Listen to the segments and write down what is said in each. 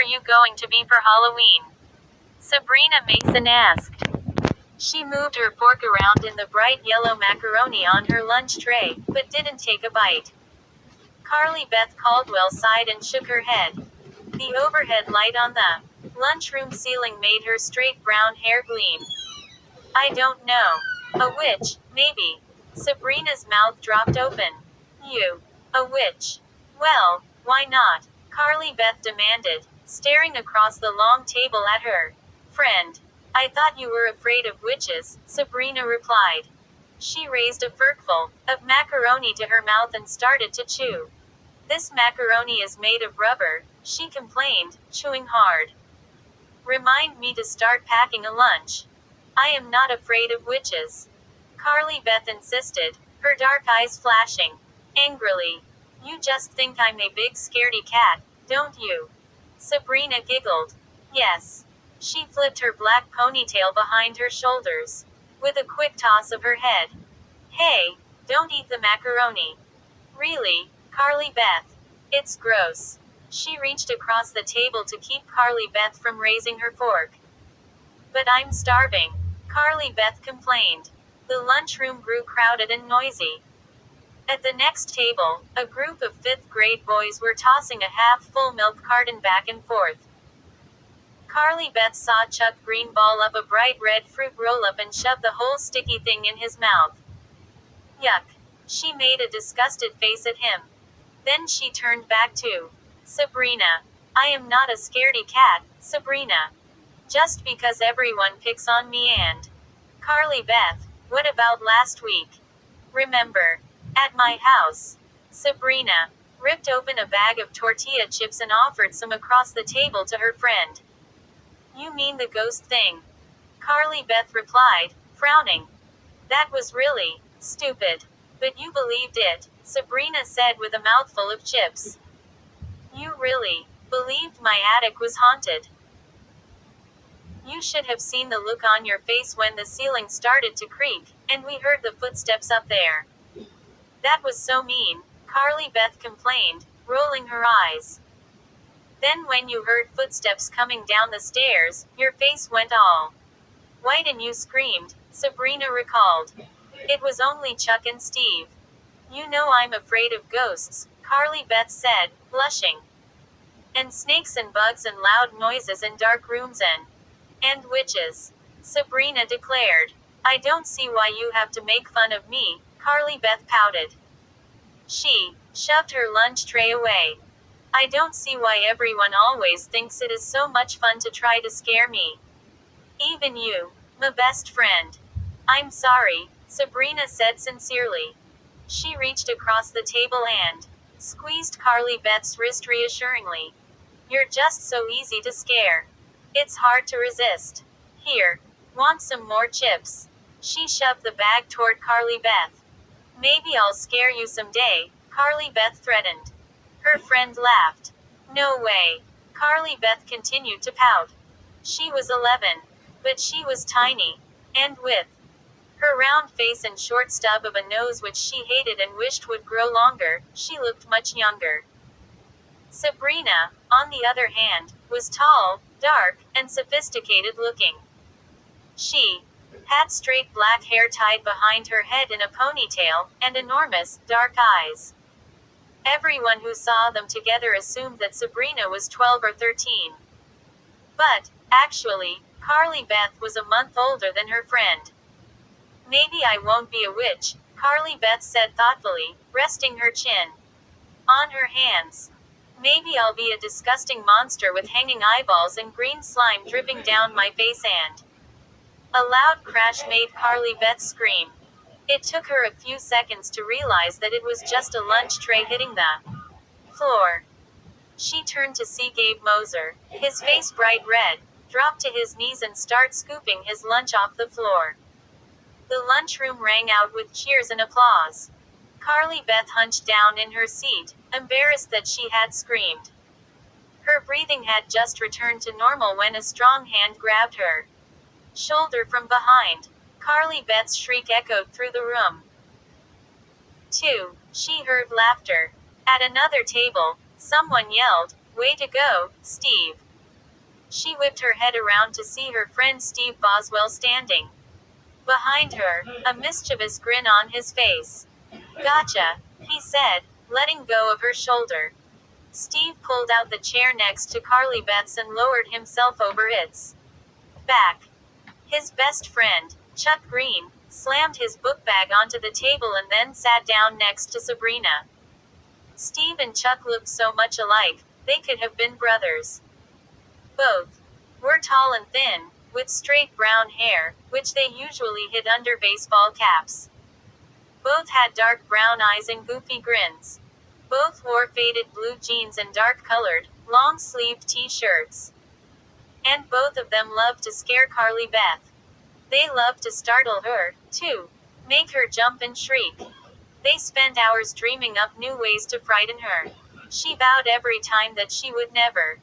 are you going to be for Halloween? Sabrina Mason asked. She moved her fork around in the bright yellow macaroni on her lunch tray, but didn't take a bite. Carly Beth Caldwell sighed and shook her head. The overhead light on the lunchroom ceiling made her straight brown hair gleam. I don't know. A witch, maybe. Sabrina's mouth dropped open. You. A witch. Well, why not? Carly Beth demanded, staring across the long table at her friend. I thought you were afraid of witches, Sabrina replied. She raised a forkful of macaroni to her mouth and started to chew. This macaroni is made of rubber, she complained, chewing hard. Remind me to start packing a lunch. I am not afraid of witches. Carly Beth insisted, her dark eyes flashing angrily. You just think I'm a big scaredy cat, don't you? Sabrina giggled. Yes. She flipped her black ponytail behind her shoulders. With a quick toss of her head. Hey, don't eat the macaroni. Really, Carly Beth? It's gross. She reached across the table to keep Carly Beth from raising her fork. But I'm starving, Carly Beth complained. The lunchroom grew crowded and noisy. At the next table, a group of fifth grade boys were tossing a half-full milk carton back and forth. Carly Beth saw Chuck Green ball up a bright red fruit roll-up and shove the whole sticky thing in his mouth. Yuck. She made a disgusted face at him. Then she turned back to Sabrina. I am not a scaredy cat, Sabrina. Just because everyone picks on me and Carly Beth, what about last week? Remember? At my house. Sabrina ripped open a bag of tortilla chips and offered some across the table to her friend. You mean the ghost thing? Carly Beth replied, frowning. That was really stupid. But you believed it, Sabrina said with a mouthful of chips. You really believed my attic was haunted? You should have seen the look on your face when the ceiling started to creak, and we heard the footsteps up there. That was so mean, Carly Beth complained, rolling her eyes. Then when you heard footsteps coming down the stairs, your face went all white and you screamed, Sabrina recalled. It was only Chuck and Steve. You know I'm afraid of ghosts, Carly Beth said, blushing. And snakes and bugs and loud noises and dark rooms and witches, Sabrina declared. I don't see why you have to make fun of me, Carly Beth pouted. She shoved her lunch tray away. I don't see why everyone always thinks it is so much fun to try to scare me. Even you, my best friend. I'm sorry, Sabrina said sincerely. She reached across the table and squeezed Carly Beth's wrist reassuringly. You're just so easy to scare. It's hard to resist. Here, want some more chips? She shoved the bag toward Carly Beth. Maybe I'll scare you someday, Carly Beth threatened. Her friend laughed. No way. Carly Beth continued to pout. She was 11. But she was tiny. And with her round face and short stub of a nose which she hated and wished would grow longer, she looked much younger. Sabrina, on the other hand, was tall, dark, and sophisticated looking. She had straight black hair tied behind her head in a ponytail, and enormous, dark eyes. Everyone who saw them together assumed that Sabrina was 12 or 13. But, actually, Carly Beth was a month older than her friend. Maybe I won't be a witch, Carly Beth said thoughtfully, resting her chin on her hands. Maybe I'll be a disgusting monster with hanging eyeballs and green slime dripping down my face and... A loud crash made Carly Beth scream. It took her a few seconds to realize that it was just a lunch tray hitting the floor. She turned to see Gabe Moser, his face bright red, drop to his knees and start scooping his lunch off the floor. The lunchroom rang out with cheers and applause. Carly Beth hunched down in her seat, embarrassed that she had screamed. Her breathing had just returned to normal when a strong hand grabbed her shoulder from behind. Carly Beth's shriek echoed through the room. 2. She heard laughter. At another table, someone yelled, Way to go, Steve. She whipped her head around to see her friend Steve Boswell standing behind her, a mischievous grin on his face. Gotcha, he said, letting go of her shoulder. Steve pulled out the chair next to Carly Beth's and lowered himself over its back. His best friend, Chuck Green, slammed his book bag onto the table and then sat down next to Sabrina. Steve and Chuck looked so much alike, they could have been brothers. Both were tall and thin, with straight brown hair, which they usually hid under baseball caps. Both had dark brown eyes and goofy grins. Both wore faded blue jeans and dark-colored, long-sleeved t-shirts. And both of them loved to scare Carly Beth. They loved to startle her, too. Make her jump and shriek. They spent hours dreaming up new ways to frighten her. She vowed every time that she would never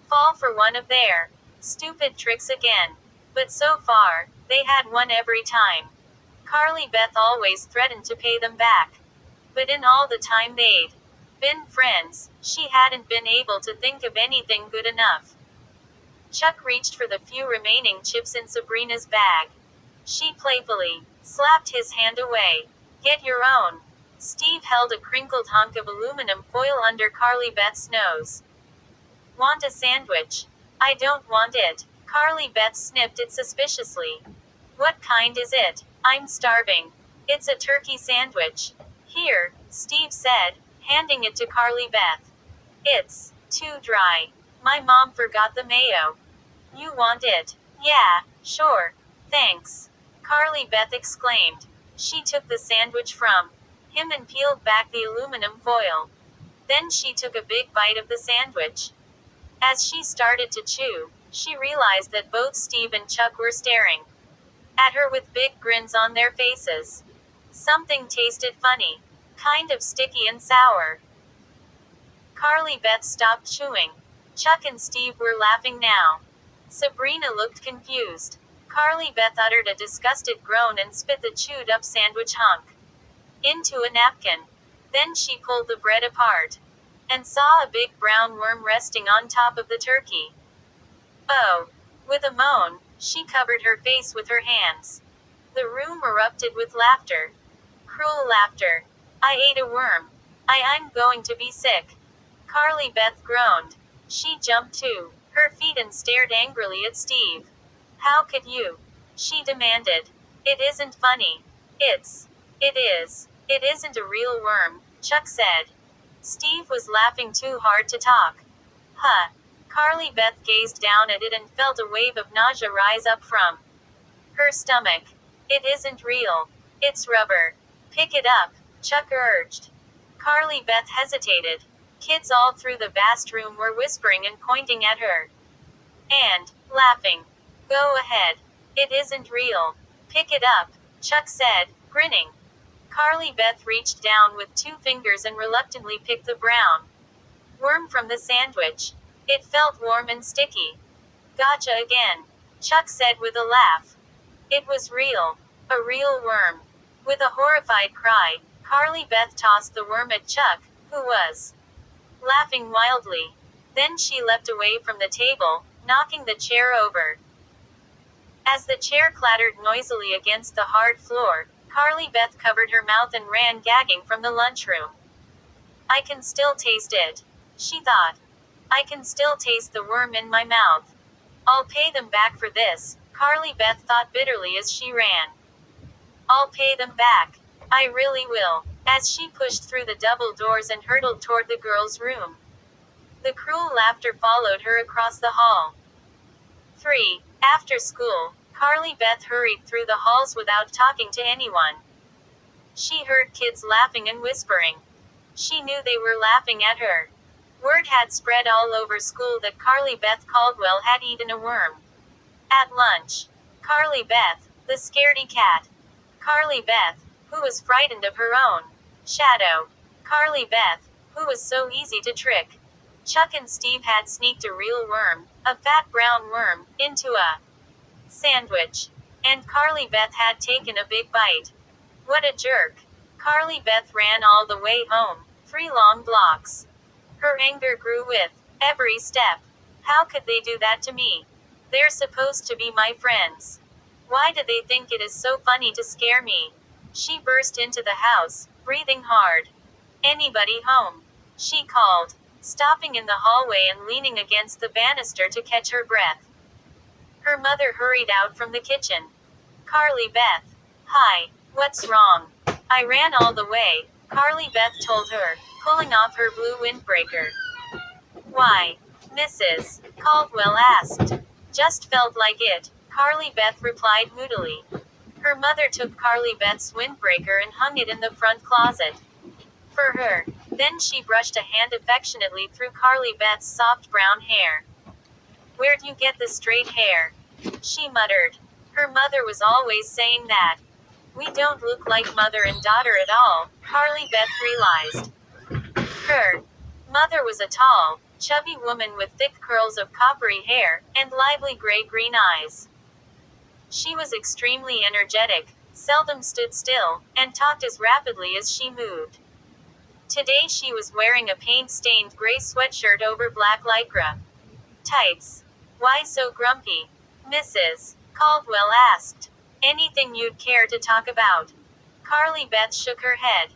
fall for one of their stupid tricks again. But so far, they had won every time. Carly Beth always threatened to pay them back. But in all the time they'd been friends, she hadn't been able to think of anything good enough. Chuck reached for the few remaining chips in Sabrina's bag. She playfully slapped his hand away. Get your own. Steve held a crinkled hunk of aluminum foil under Carly Beth's nose. Want a sandwich? I don't want it. Carly Beth sniffed it suspiciously. What kind is it? I'm starving. It's a turkey sandwich. Here, Steve said, handing it to Carly Beth. It's too dry. My mom forgot the mayo. You want it? Yeah, sure. Thanks. Carly Beth exclaimed. She took the sandwich from him and peeled back the aluminum foil. Then she took a big bite of the sandwich. As she started to chew, she realized that both Steve and Chuck were staring at her with big grins on their faces. Something tasted funny. Kind of sticky and sour. Carly Beth stopped chewing. Chuck and Steve were laughing now. Sabrina looked confused. Carly Beth uttered a disgusted groan and spit the chewed-up sandwich hunk into a napkin. Then she pulled the bread apart and saw a big brown worm resting on top of the turkey. Oh! With a moan, she covered her face with her hands. The room erupted with laughter. Cruel laughter. I ate a worm. I'm going to be sick. Carly Beth groaned. She jumped to her feet and stared angrily at Steve. How could you? She demanded. It isn't funny. It is. It isn't a real worm, Chuck said. Steve was laughing too hard to talk. Huh. Carly Beth gazed down at it and felt a wave of nausea rise up from her stomach. It isn't real. It's rubber. Pick it up, Chuck urged. Carly Beth hesitated. Kids all through the vast room were whispering and pointing at her. And laughing. Go ahead. It isn't real. Pick it up, Chuck said, grinning. Carly Beth reached down with 2 fingers and reluctantly picked the brown worm from the sandwich. It felt warm and sticky. Gotcha again, Chuck said with a laugh. It was real. A real worm. With a horrified cry, Carly Beth tossed the worm at Chuck, who was laughing wildly. Then she leapt away from the table, knocking the chair over. As the chair clattered noisily against the hard floor, Carly Beth covered her mouth and ran gagging from the lunchroom. I can still taste it, she thought. I can still taste the worm in my mouth. I'll pay them back for this, Carly Beth thought bitterly as she ran. I'll pay them back. I really will. As she pushed through the double doors and hurtled toward the girls' room. The cruel laughter followed her across the hall. 3. After school, Carly Beth hurried through the halls without talking to anyone. She heard kids laughing and whispering. She knew they were laughing at her. Word had spread all over school that Carly Beth Caldwell had eaten a worm. At lunch, Carly Beth, the scaredy cat. Carly Beth, who was frightened of her own shadow. Carly Beth, who was so easy to trick. Chuck and Steve had sneaked a real worm, a fat brown worm, into a sandwich. And Carly Beth had taken a big bite. What a jerk. Carly Beth ran all the way home, 3 long blocks. Her anger grew with every step. How could they do that to me? They're supposed to be my friends. Why do they think it is so funny to scare me? She burst into the house, breathing hard. Anybody home? She called, stopping in the hallway and leaning against the banister to catch her breath. Her mother hurried out from the kitchen. Carly Beth. Hi, what's wrong? I ran all the way, Carly Beth told her, pulling off her blue windbreaker. Why? Mrs. Caldwell asked. Just felt like it, Carly Beth replied moodily. Her mother took Carly Beth's windbreaker and hung it in the front closet. For her. Then she brushed a hand affectionately through Carly Beth's soft brown hair. Where'd you get the straight hair? She muttered. Her mother was always saying that. We don't look like mother and daughter at all, Carly Beth realized. Her mother was a tall, chubby woman with thick curls of coppery hair and lively gray-green eyes. She was extremely energetic, seldom stood still, and talked as rapidly as she moved. Today she was wearing a paint-stained gray sweatshirt over black lycra tights. Why so grumpy? Mrs. Caldwell asked. Anything you'd care to talk about? Carly Beth shook her head.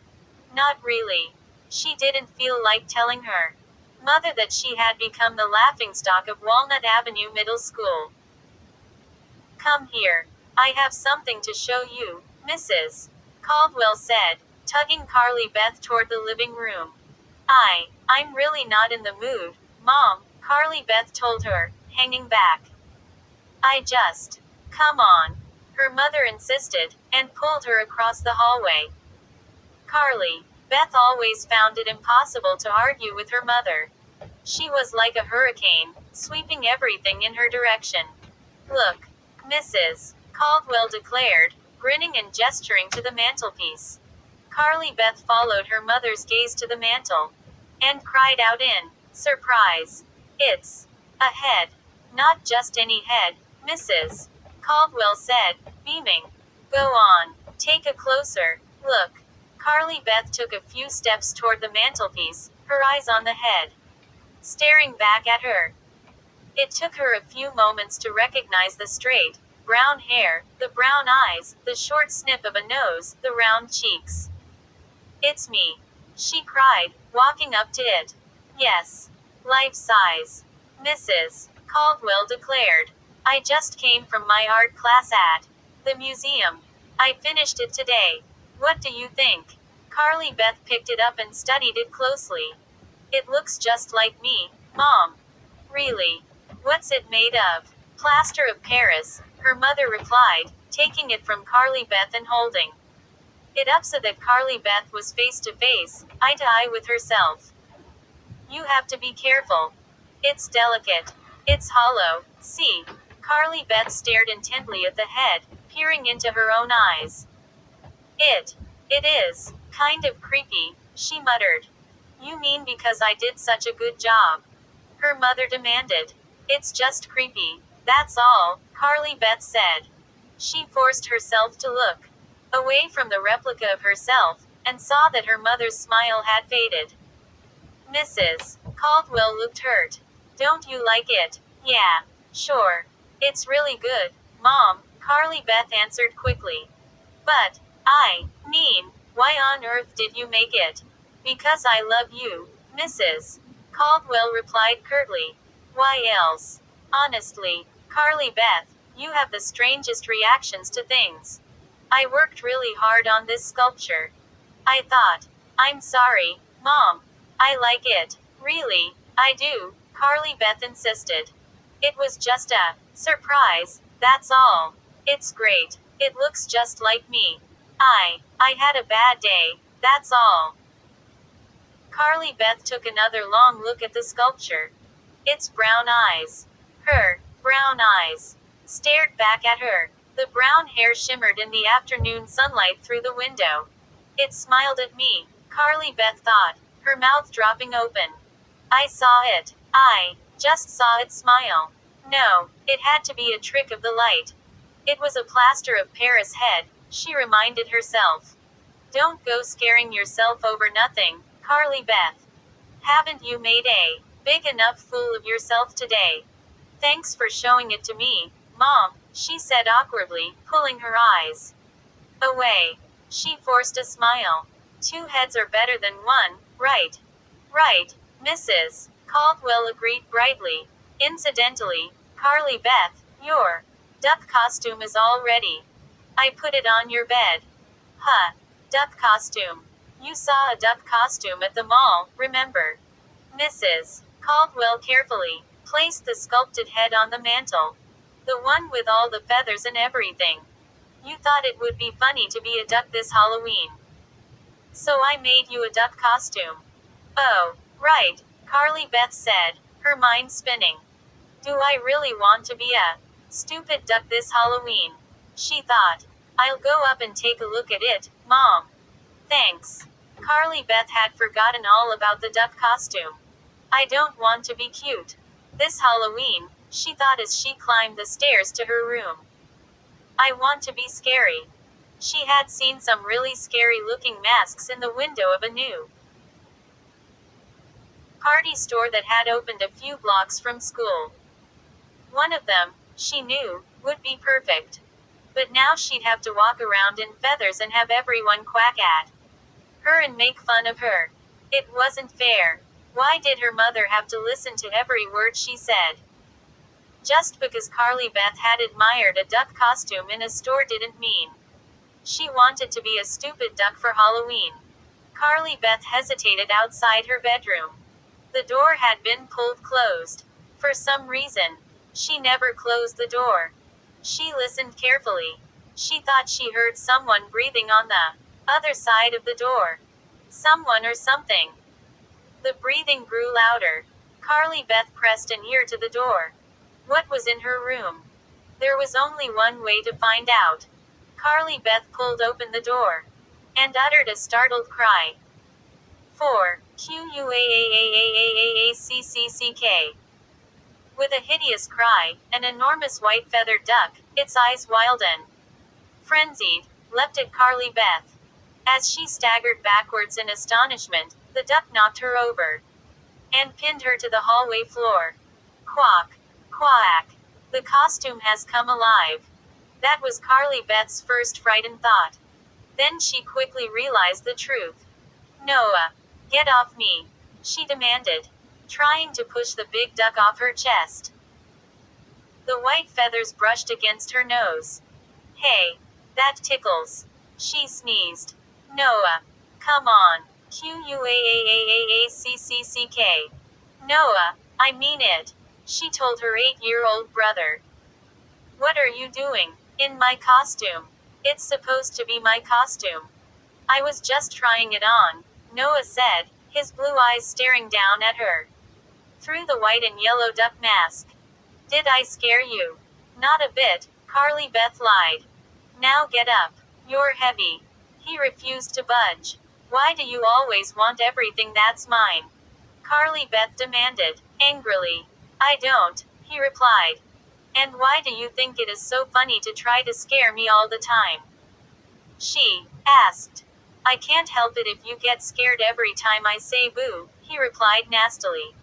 Not really. She didn't feel like telling her mother that she had become the laughingstock of Walnut Avenue Middle School. Come here. I have something to show you, Mrs. Caldwell said, tugging Carly Beth toward the living room. I'm really not in the mood, Mom, Carly Beth told her, hanging back. Come on. Her mother insisted, and pulled her across the hallway. Carly Beth always found it impossible to argue with her mother. She was like a hurricane, sweeping everything in her direction. Look, Mrs. Caldwell declared, grinning and gesturing to the mantelpiece. Carly Beth followed her mother's gaze to the mantel, and cried out in surprise. It's a head. Not just any head, Mrs. Caldwell said, beaming. Go on, take a closer look. Carly Beth took a few steps toward the mantelpiece, her eyes on the head, staring back at her. It took her a few moments to recognize the straight, brown hair, the brown eyes, the short snip of a nose, the round cheeks. It's me, she cried, walking up to it. Yes. Life size. Mrs. Caldwell declared. I just came from my art class at the museum. I finished it today. What do you think? Carly Beth picked it up and studied it closely. It looks just like me, Mom. Really? What's it made of? Plaster of Paris, her mother replied, taking it from Carly Beth and holding it up so that Carly Beth was face to face, eye to eye with herself. You have to be careful. It's delicate. It's hollow. See? Carly Beth stared intently at the head, peering into her own eyes. It is kind of creepy, she muttered. You mean because I did such a good job? Her mother demanded. It's just creepy, that's all, Carly Beth said. She forced herself to look away from the replica of herself, and saw that her mother's smile had faded. Mrs. Caldwell looked hurt. Don't you like it? Yeah, sure. It's really good, Mom, Carly Beth answered quickly. But, why on earth did you make it? Because I love you, Mrs. Caldwell replied curtly. Why else? Honestly, Carly Beth, you have the strangest reactions to things. I worked really hard on this sculpture. I thought. I'm sorry, Mom. I like it. Really, I do, Carly Beth insisted. It was just a surprise, that's all. It's great. It looks just like me. I had a bad day, that's all. Carly Beth took another long look at the sculpture. Its brown eyes. Her brown eyes stared back at her. The brown hair shimmered in the afternoon sunlight through the window. It smiled at me, Carly Beth thought, her mouth dropping open. I saw it. I just saw it smile. No, it had to be a trick of the light. It was a plaster of Paris head, she reminded herself. Don't go scaring yourself over nothing, Carly Beth. Haven't you made a Big enough fool of yourself today. Thanks for showing it to me, Mom, she said awkwardly, pulling her eyes away. She forced a smile. Two heads are better than one, right? Right, Mrs. Caldwell agreed brightly. Incidentally, Carly Beth, your duck costume is all ready. I put it on your bed. Huh. Duck costume. You saw a duck costume at the mall, remember? Mrs. Caldwell carefully placed the sculpted head on the mantel. The one with all the feathers and everything. You thought it would be funny to be a duck this Halloween. So I made you a duck costume. Oh, right, Carly Beth said, her mind spinning. Do I really want to be a stupid duck this Halloween? She thought. I'll go up and take a look at it, Mom. Thanks. Carly Beth had forgotten all about the duck costume. I don't want to be cute. This Halloween, she thought as she climbed the stairs to her room. I want to be scary. She had seen some really scary looking masks in the window of a new party store that had opened a few blocks from school. One of them, she knew, would be perfect. But now she'd have to walk around in feathers and have everyone quack at her and make fun of her. It wasn't fair. Why did her mother have to listen to every word she said? Just because Carly Beth had admired a duck costume in a store didn't mean she wanted to be a stupid duck for Halloween. Carly Beth hesitated outside her bedroom. The door had been pulled closed. For some reason, she never closed the door. She listened carefully. She thought she heard someone breathing on the other side of the door. Someone or something. The breathing grew louder. Carly Beth pressed an ear to the door. What was in her room? There was only one way to find out. Carly Beth pulled open the door and uttered a startled cry. 4. Quack. With a hideous cry, an enormous white feathered duck, its eyes wild and frenzied, leapt at Carly Beth. As she staggered backwards in astonishment, the duck knocked her over and pinned her to the hallway floor. Quack. Quack. The costume has come alive. That was Carly Beth's first frightened thought. Then she quickly realized the truth. Noah, get off me, she demanded, trying to push the big duck off her chest. The white feathers brushed against her nose. Hey, that tickles. She sneezed. Noah, come on. Quack. Noah, I mean it, she told her 8-year-old brother. What are you doing in my costume? It's supposed to be my costume. I was just trying it on, Noah said, his blue eyes staring down at her through the white and yellow duck mask. Did I scare you? Not a bit, Carly Beth lied. Now get up. You're heavy. He refused to budge. Why do you always want everything that's mine? Carly Beth demanded, angrily. I don't, he replied. And why do you think it is so funny to try to scare me all the time? She asked. I can't help it if you get scared every time I say boo, he replied nastily.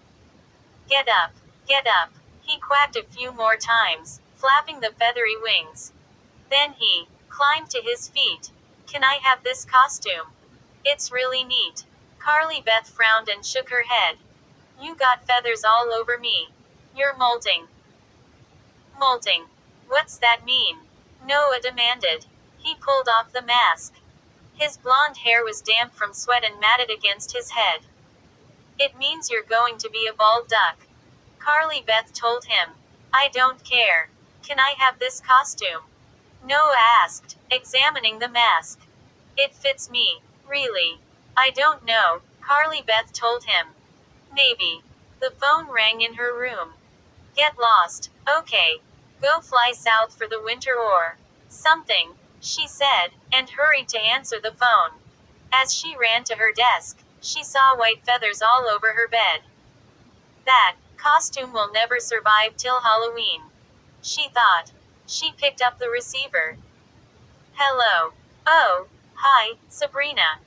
Get up. Get up. He quacked a few more times, flapping the feathery wings. Then he climbed to his feet. Can I have this costume? It's really neat. Carly Beth frowned and shook her head. You got feathers all over me. You're molting. Molting. What's that mean? Noah demanded. He pulled off the mask. His blonde hair was damp from sweat and matted against his head. It means you're going to be a bald duck. Carly Beth told him. I don't care. Can I have this costume? Noah asked, examining the mask. It fits me, really. I don't know, Carly Beth told him. Maybe. The phone rang in her room. Get lost, okay. Go fly south for the winter or something, she said, and hurried to answer the phone. As she ran to her desk, she saw white feathers all over her bed. That costume will never survive till Halloween, she thought. She picked up the receiver. Hello. Oh, hi, Sabrina.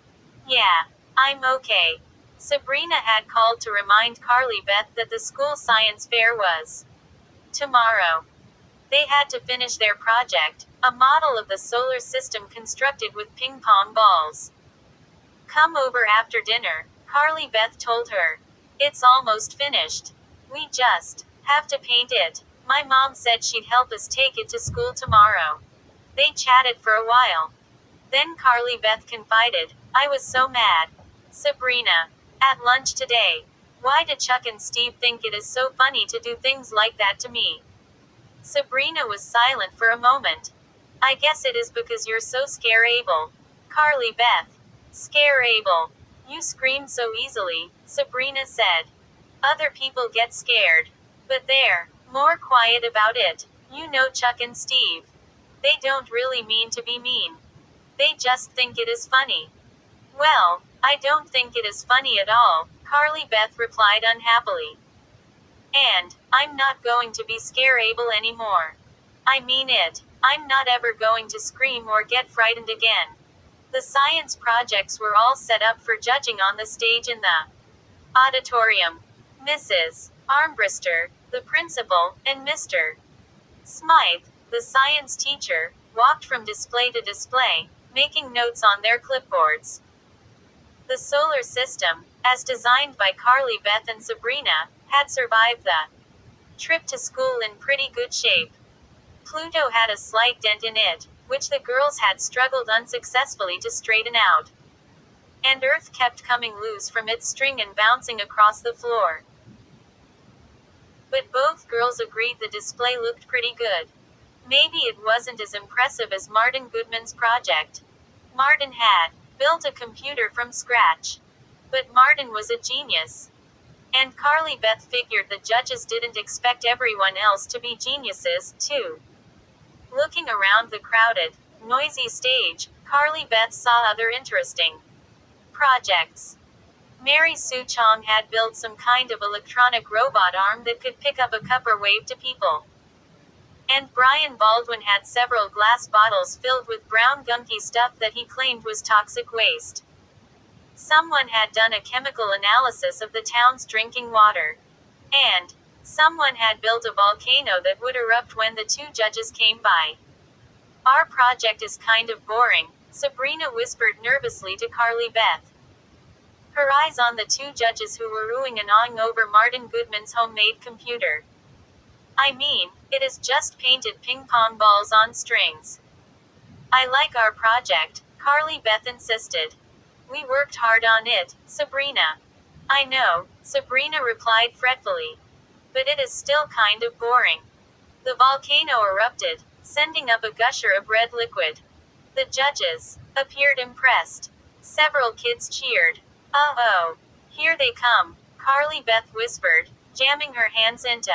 Yeah, I'm okay. Sabrina had called to remind Carly Beth that the school science fair was tomorrow. They had to finish their project, a model of the solar system constructed with ping pong balls. Come over after dinner, Carly Beth told her. It's almost finished. We just have to paint it. My mom said she'd help us take it to school tomorrow. They chatted for a while. Then Carly Beth confided, I was so mad. Sabrina. At lunch today. Why do Chuck and Steve think it is so funny to do things like that to me? Sabrina was silent for a moment. I guess it is because you're so scare-able. Carly Beth. Scare-able. You scream so easily, Sabrina said. Other people get scared. But they're more quiet about it. You know Chuck and Steve. They don't really mean to be mean. They just think it is funny. Well, I don't think it is funny at all, Carly Beth replied unhappily. And I'm not going to be scare-able anymore. I mean it. I'm not ever going to scream or get frightened again. The science projects were all set up for judging on the stage in the auditorium. Mrs. Armbruster, the principal, and Mr. Smythe, the science teacher, walked from display to display, making notes on their clipboards. The solar system, as designed by Carly Beth and Sabrina, had survived the trip to school in pretty good shape. Pluto had a slight dent in it, which the girls had struggled unsuccessfully to straighten out. And Earth kept coming loose from its string and bouncing across the floor. But both girls agreed the display looked pretty good. Maybe it wasn't as impressive as Martin Goodman's project. Martin had built a computer from scratch. But Martin was a genius. And Carly Beth figured the judges didn't expect everyone else to be geniuses, too. Looking around the crowded, noisy stage, Carly Beth saw other interesting projects. Mary Sue Chong had built some kind of electronic robot arm that could pick up a cup or wave to people. And Brian Baldwin had several glass bottles filled with brown gunky stuff that he claimed was toxic waste. Someone had done a chemical analysis of the town's drinking water. And someone had built a volcano that would erupt when the two judges came by. Our project is kind of boring, Sabrina whispered nervously to Carly Beth. Her eyes on the two judges who were oohing and awing over Martin Goodman's homemade computer. I mean, it is just painted ping pong balls on strings. I like our project, Carly Beth insisted. We worked hard on it, Sabrina. I know, Sabrina replied fretfully. But it is still kind of boring. The volcano erupted, sending up a gusher of red liquid. The judges appeared impressed. Several kids cheered. Uh-oh. Here they come, Carly Beth whispered, jamming her hands into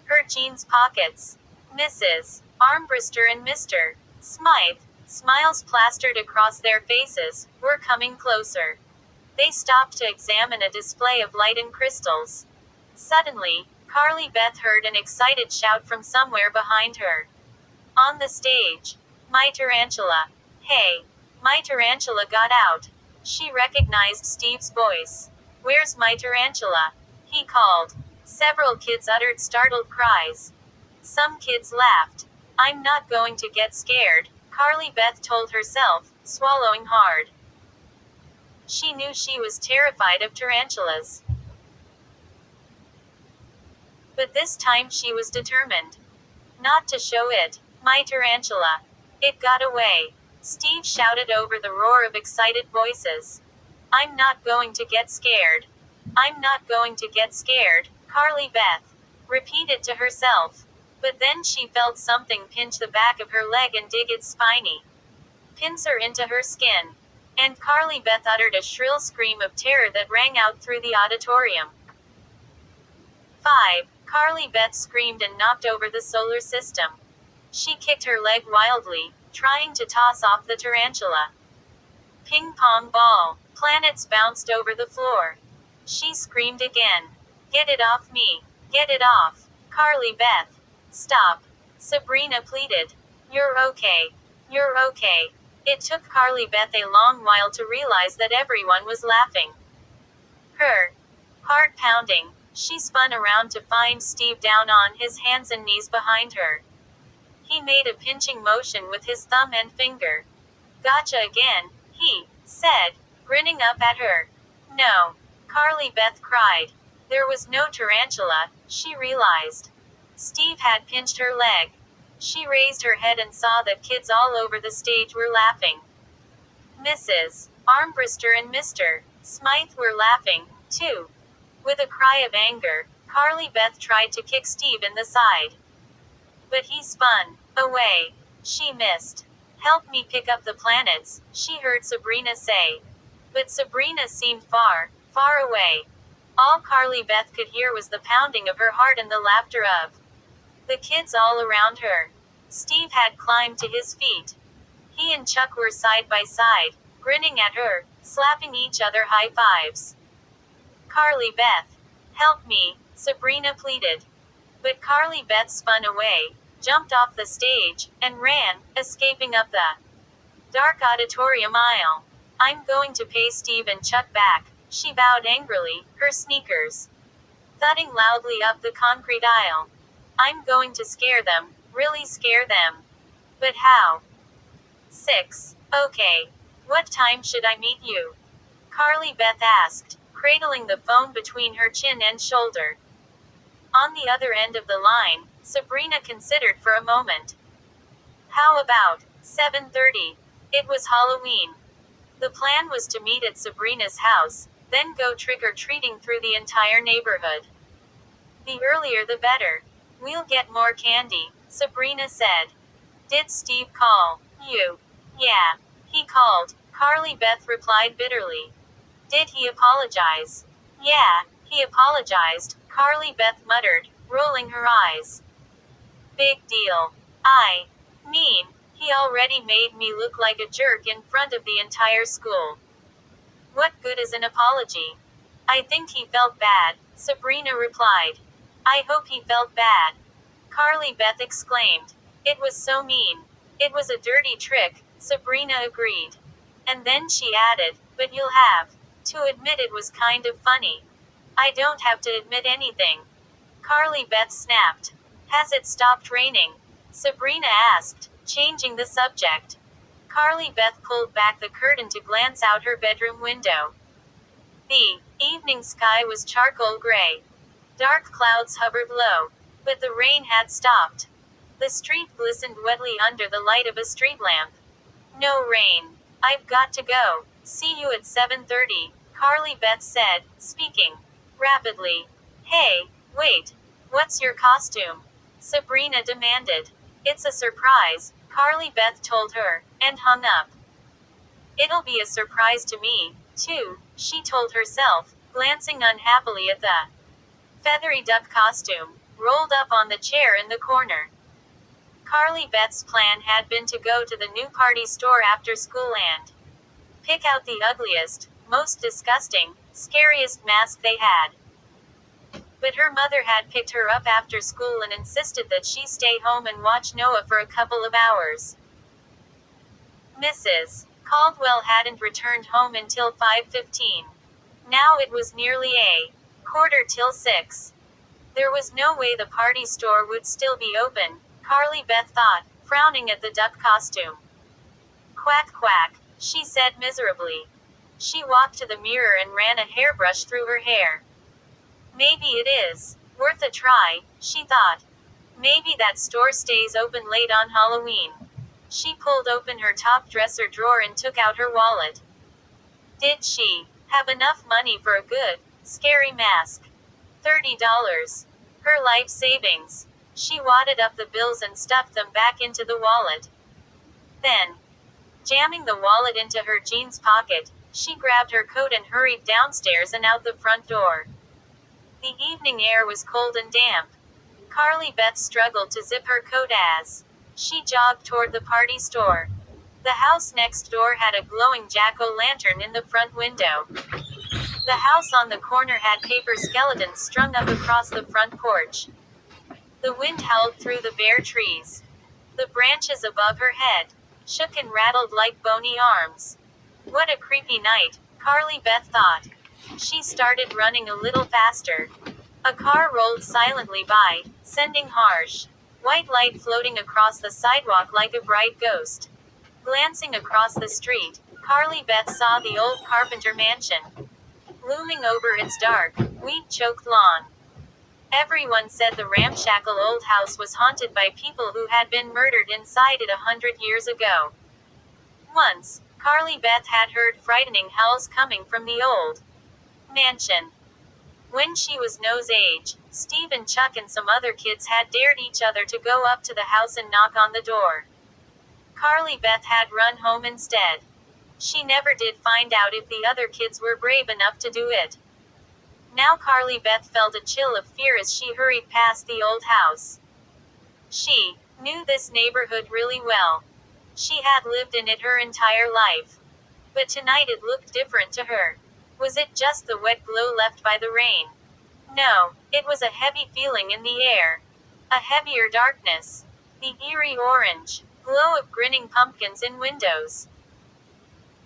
her jeans pockets. Mrs. Armbruster and Mr. Smythe, smiles plastered across their faces, were coming closer. They stopped to examine a display of light and crystals. Suddenly, Carly Beth heard an excited shout from somewhere behind her. On the stage. My tarantula. Hey. My tarantula got out. She recognized Steve's voice. Where's my tarantula? He called. Several kids uttered startled cries. Some kids laughed. I'm not going to get scared, Carly Beth told herself, swallowing hard. She knew she was terrified of tarantulas. But this time she was determined not to show it. My tarantula. It got away. Steve shouted over the roar of excited voices. I'm not going to get scared. I'm not going to get scared, Carly Beth repeated to herself. But then she felt something pinch the back of her leg and dig its spiny pincer into her skin. And Carly Beth uttered a shrill scream of terror that rang out through the auditorium. 5. Carly Beth screamed and knocked over the solar system. She kicked her leg wildly, trying to toss off the tarantula. Ping pong ball. Planets bounced over the floor. She screamed again. Get it off me. Get it off. Carly Beth. Stop. Sabrina pleaded. You're okay. You're okay. It took Carly Beth a long while to realize that everyone was laughing. Her heart pounding, she spun around to find Steve down on his hands and knees behind her. He made a pinching motion with his thumb and finger. Gotcha again, he said, grinning up at her. No. Carly Beth cried. There was no tarantula, she realized. Steve had pinched her leg. She raised her head and saw that kids all over the stage were laughing. Mrs. Armbruster and Mr. Smythe were laughing, too. With a cry of anger, Carly Beth tried to kick Steve in the side. But he spun away. She missed. Help me pick up the planets, she heard Sabrina say. But Sabrina seemed far, far away. All Carly Beth could hear was the pounding of her heart and the laughter of the kids all around her. Steve had climbed to his feet. He and Chuck were side by side, grinning at her, slapping each other high fives. Carly Beth. Help me, Sabrina pleaded. But Carly Beth spun away, jumped off the stage, and ran, escaping up the dark auditorium aisle. I'm going to pay Steve and Chuck back, she vowed angrily, her sneakers thudding loudly up the concrete aisle. I'm going to scare them, really scare them. But how? 6. Okay. What time should I meet you? Carly Beth asked, cradling the phone between her chin and shoulder. On the other end of the line, Sabrina considered for a moment. How about 7:30? It was Halloween. The plan was to meet at Sabrina's house, then go trick-or-treating through the entire neighborhood. The earlier the better. We'll get more candy, Sabrina said. Did Steve call you? Yeah. He called, Carly Beth replied bitterly. Did he apologize? Yeah, he apologized, Carly Beth muttered, rolling her eyes. Big deal. I mean, he already made me look like a jerk in front of the entire school. What good is an apology? I think he felt bad, Sabrina replied. I hope he felt bad. Carly Beth exclaimed. It was so mean. It was a dirty trick, Sabrina agreed. And then she added, but you'll have to admit it was kind of funny. I don't have to admit anything. Carly Beth snapped. Has it stopped raining? Sabrina asked, changing the subject. Carly Beth pulled back the curtain to glance out her bedroom window. The evening sky was charcoal gray. Dark clouds hovered low. But the rain had stopped. The street glistened wetly under the light of a street lamp. No rain. I've got to go. See you at 7:30, Carly Beth said, speaking rapidly. Hey, wait. What's your costume? Sabrina demanded. It's a surprise, Carly Beth told her, and hung up. It'll be a surprise to me, too, she told herself, glancing unhappily at the feathery duck costume, rolled up on the chair in the corner. Carly Beth's plan had been to go to the new party store after school and pick out the ugliest, most disgusting, scariest mask they had. But her mother had picked her up after school and insisted that she stay home and watch Noah for a couple of hours. Mrs. Caldwell hadn't returned home until 5:15. Now it was nearly a quarter till 6. There was no way the party store would still be open, Carly Beth thought, frowning at the duck costume. Quack quack, she said miserably. She walked to the mirror and ran a hairbrush through her hair. Maybe it is worth a try, she thought. Maybe that store stays open late on Halloween. She pulled open her top dresser drawer and took out her wallet. Did she have enough money for a good, scary mask? $30. Her life savings. She wadded up the bills and stuffed them back into the wallet. Then, jamming the wallet into her jeans pocket, she grabbed her coat and hurried downstairs and out the front door. The evening air was cold and damp. Carly Beth struggled to zip her coat as she jogged toward the party store. The house next door had a glowing jack-o'-lantern in the front window. The house on the corner had paper skeletons strung up across the front porch. The wind howled through the bare trees. The branches above her head shook and rattled like bony arms. What a creepy night, Carly Beth thought. She started running a little faster. A car rolled silently by, sending harsh, white light floating across the sidewalk like a bright ghost. Glancing across the street, Carly Beth saw the old Carpenter mansion, looming over its dark, weed-choked lawn. Everyone said the ramshackle old house was haunted by people who had been murdered inside it 100 years ago. Once, Carly Beth had heard frightening howls coming from the old mansion. When she was No's age, Steve and Chuck and some other kids had dared each other to go up to the house and knock on the door. Carly Beth had run home instead. She never did find out if the other kids were brave enough to do it. Now Carly Beth felt a chill of fear as she hurried past the old house. She knew this neighborhood really well. She had lived in it her entire life. But tonight it looked different to her. Was it just the wet glow left by the rain? No, it was a heavy feeling in the air. A heavier darkness. The eerie orange glow of grinning pumpkins in windows.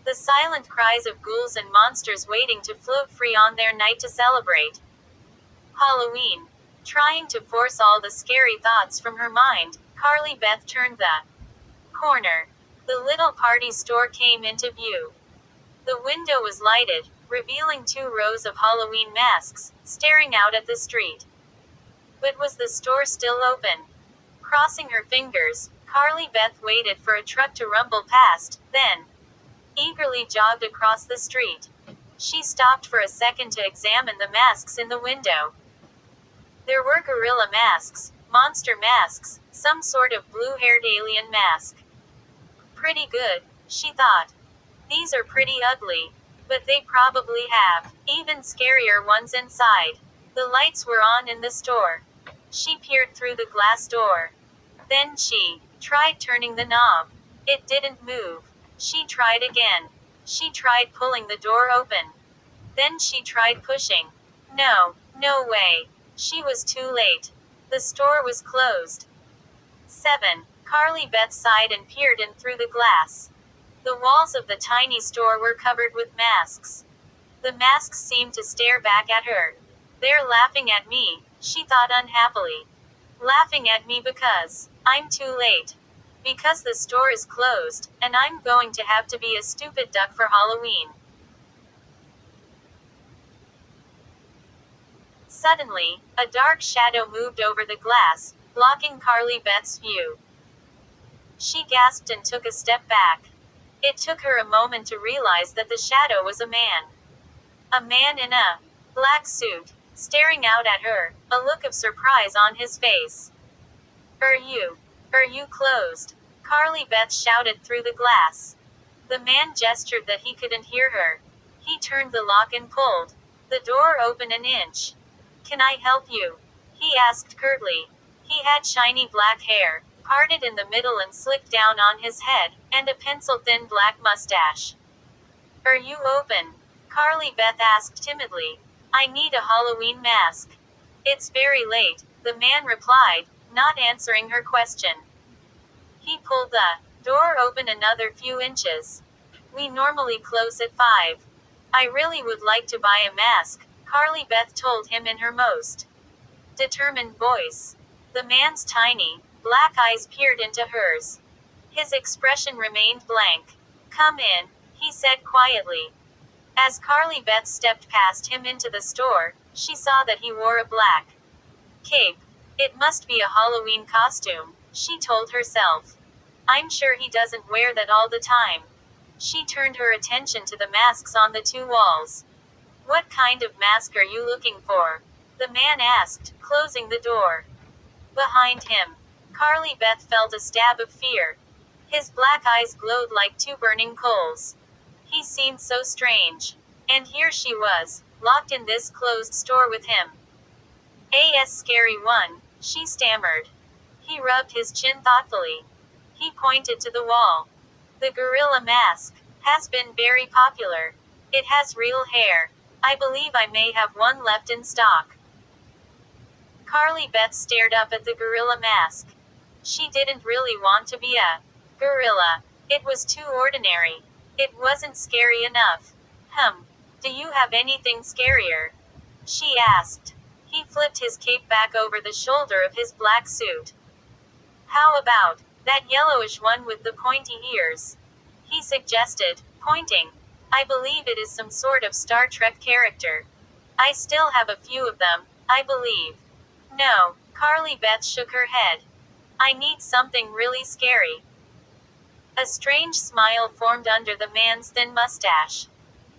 The silent cries of ghouls and monsters waiting to float free on their night to celebrate Halloween. Trying to force all the scary thoughts from her mind, Carly Beth turned the corner. The little party store came into view. The window was lighted, revealing 2 rows of Halloween masks, staring out at the street. But was the store still open? Crossing her fingers, Carly Beth waited for a truck to rumble past, then eagerly jogged across the street. She stopped for a second to examine the masks in the window. There were gorilla masks, monster masks, some sort of blue-haired alien mask. Pretty good, she thought. These are pretty ugly. But they probably have even scarier ones inside. The lights were on in the store. She peered through the glass door. Then she tried turning the knob. It didn't move. She tried again. She tried pulling the door open. Then she tried pushing. No, no way. She was too late. The store was closed. 7. Carly Beth sighed and peered in through the glass. The walls of the tiny store were covered with masks. The masks seemed to stare back at her. They're laughing at me, she thought unhappily. Laughing at me because I'm too late. Because the store is closed, and I'm going to have to be a stupid duck for Halloween. Suddenly, a dark shadow moved over the glass, blocking Carly Beth's view. She gasped and took a step back. It took her a moment to realize that the shadow was a man. A man in a black suit, staring out at her, a look of surprise on his face. Are you closed? Carly Beth shouted through the glass. The man gestured that he couldn't hear her. He turned the lock and pulled the door open an inch. Can I help you? He asked curtly. He had shiny black hair, parted in the middle and slicked down on his head, and a pencil-thin black mustache. Are you open? Carly Beth asked timidly. I need a Halloween mask. It's very late, the man replied, not answering her question. He pulled the door open another few inches. We normally close at 5. I really would like to buy a mask, Carly Beth told him in her most determined voice. The man's tiny, black eyes peered into hers. His expression remained blank. Come in, he said quietly. As Carly Beth stepped past him into the store, she saw that he wore a black cape. It must be a Halloween costume, she told herself. I'm sure he doesn't wear that all the time. She turned her attention to the masks on the 2 walls. What kind of mask are you looking for? The man asked, closing the door. Behind him, Carly Beth felt a stab of fear. His black eyes glowed like 2 burning coals. He seemed so strange. And here she was, locked in this closed store with him. Scary one, she stammered. He rubbed his chin thoughtfully. He pointed to the wall. The gorilla mask has been very popular. It has real hair. I believe I may have one left in stock. Carly Beth stared up at the gorilla mask. She didn't really want to be a gorilla. It was too ordinary. It wasn't scary enough. Do you have anything scarier? She asked. He flipped his cape back over the shoulder of his black suit. How about that yellowish one with the pointy ears? He suggested, pointing. I believe it is some sort of Star Trek character. I still have a few of them, I believe. No, Carly Beth shook her head. I need something really scary. A strange smile formed under the man's thin mustache.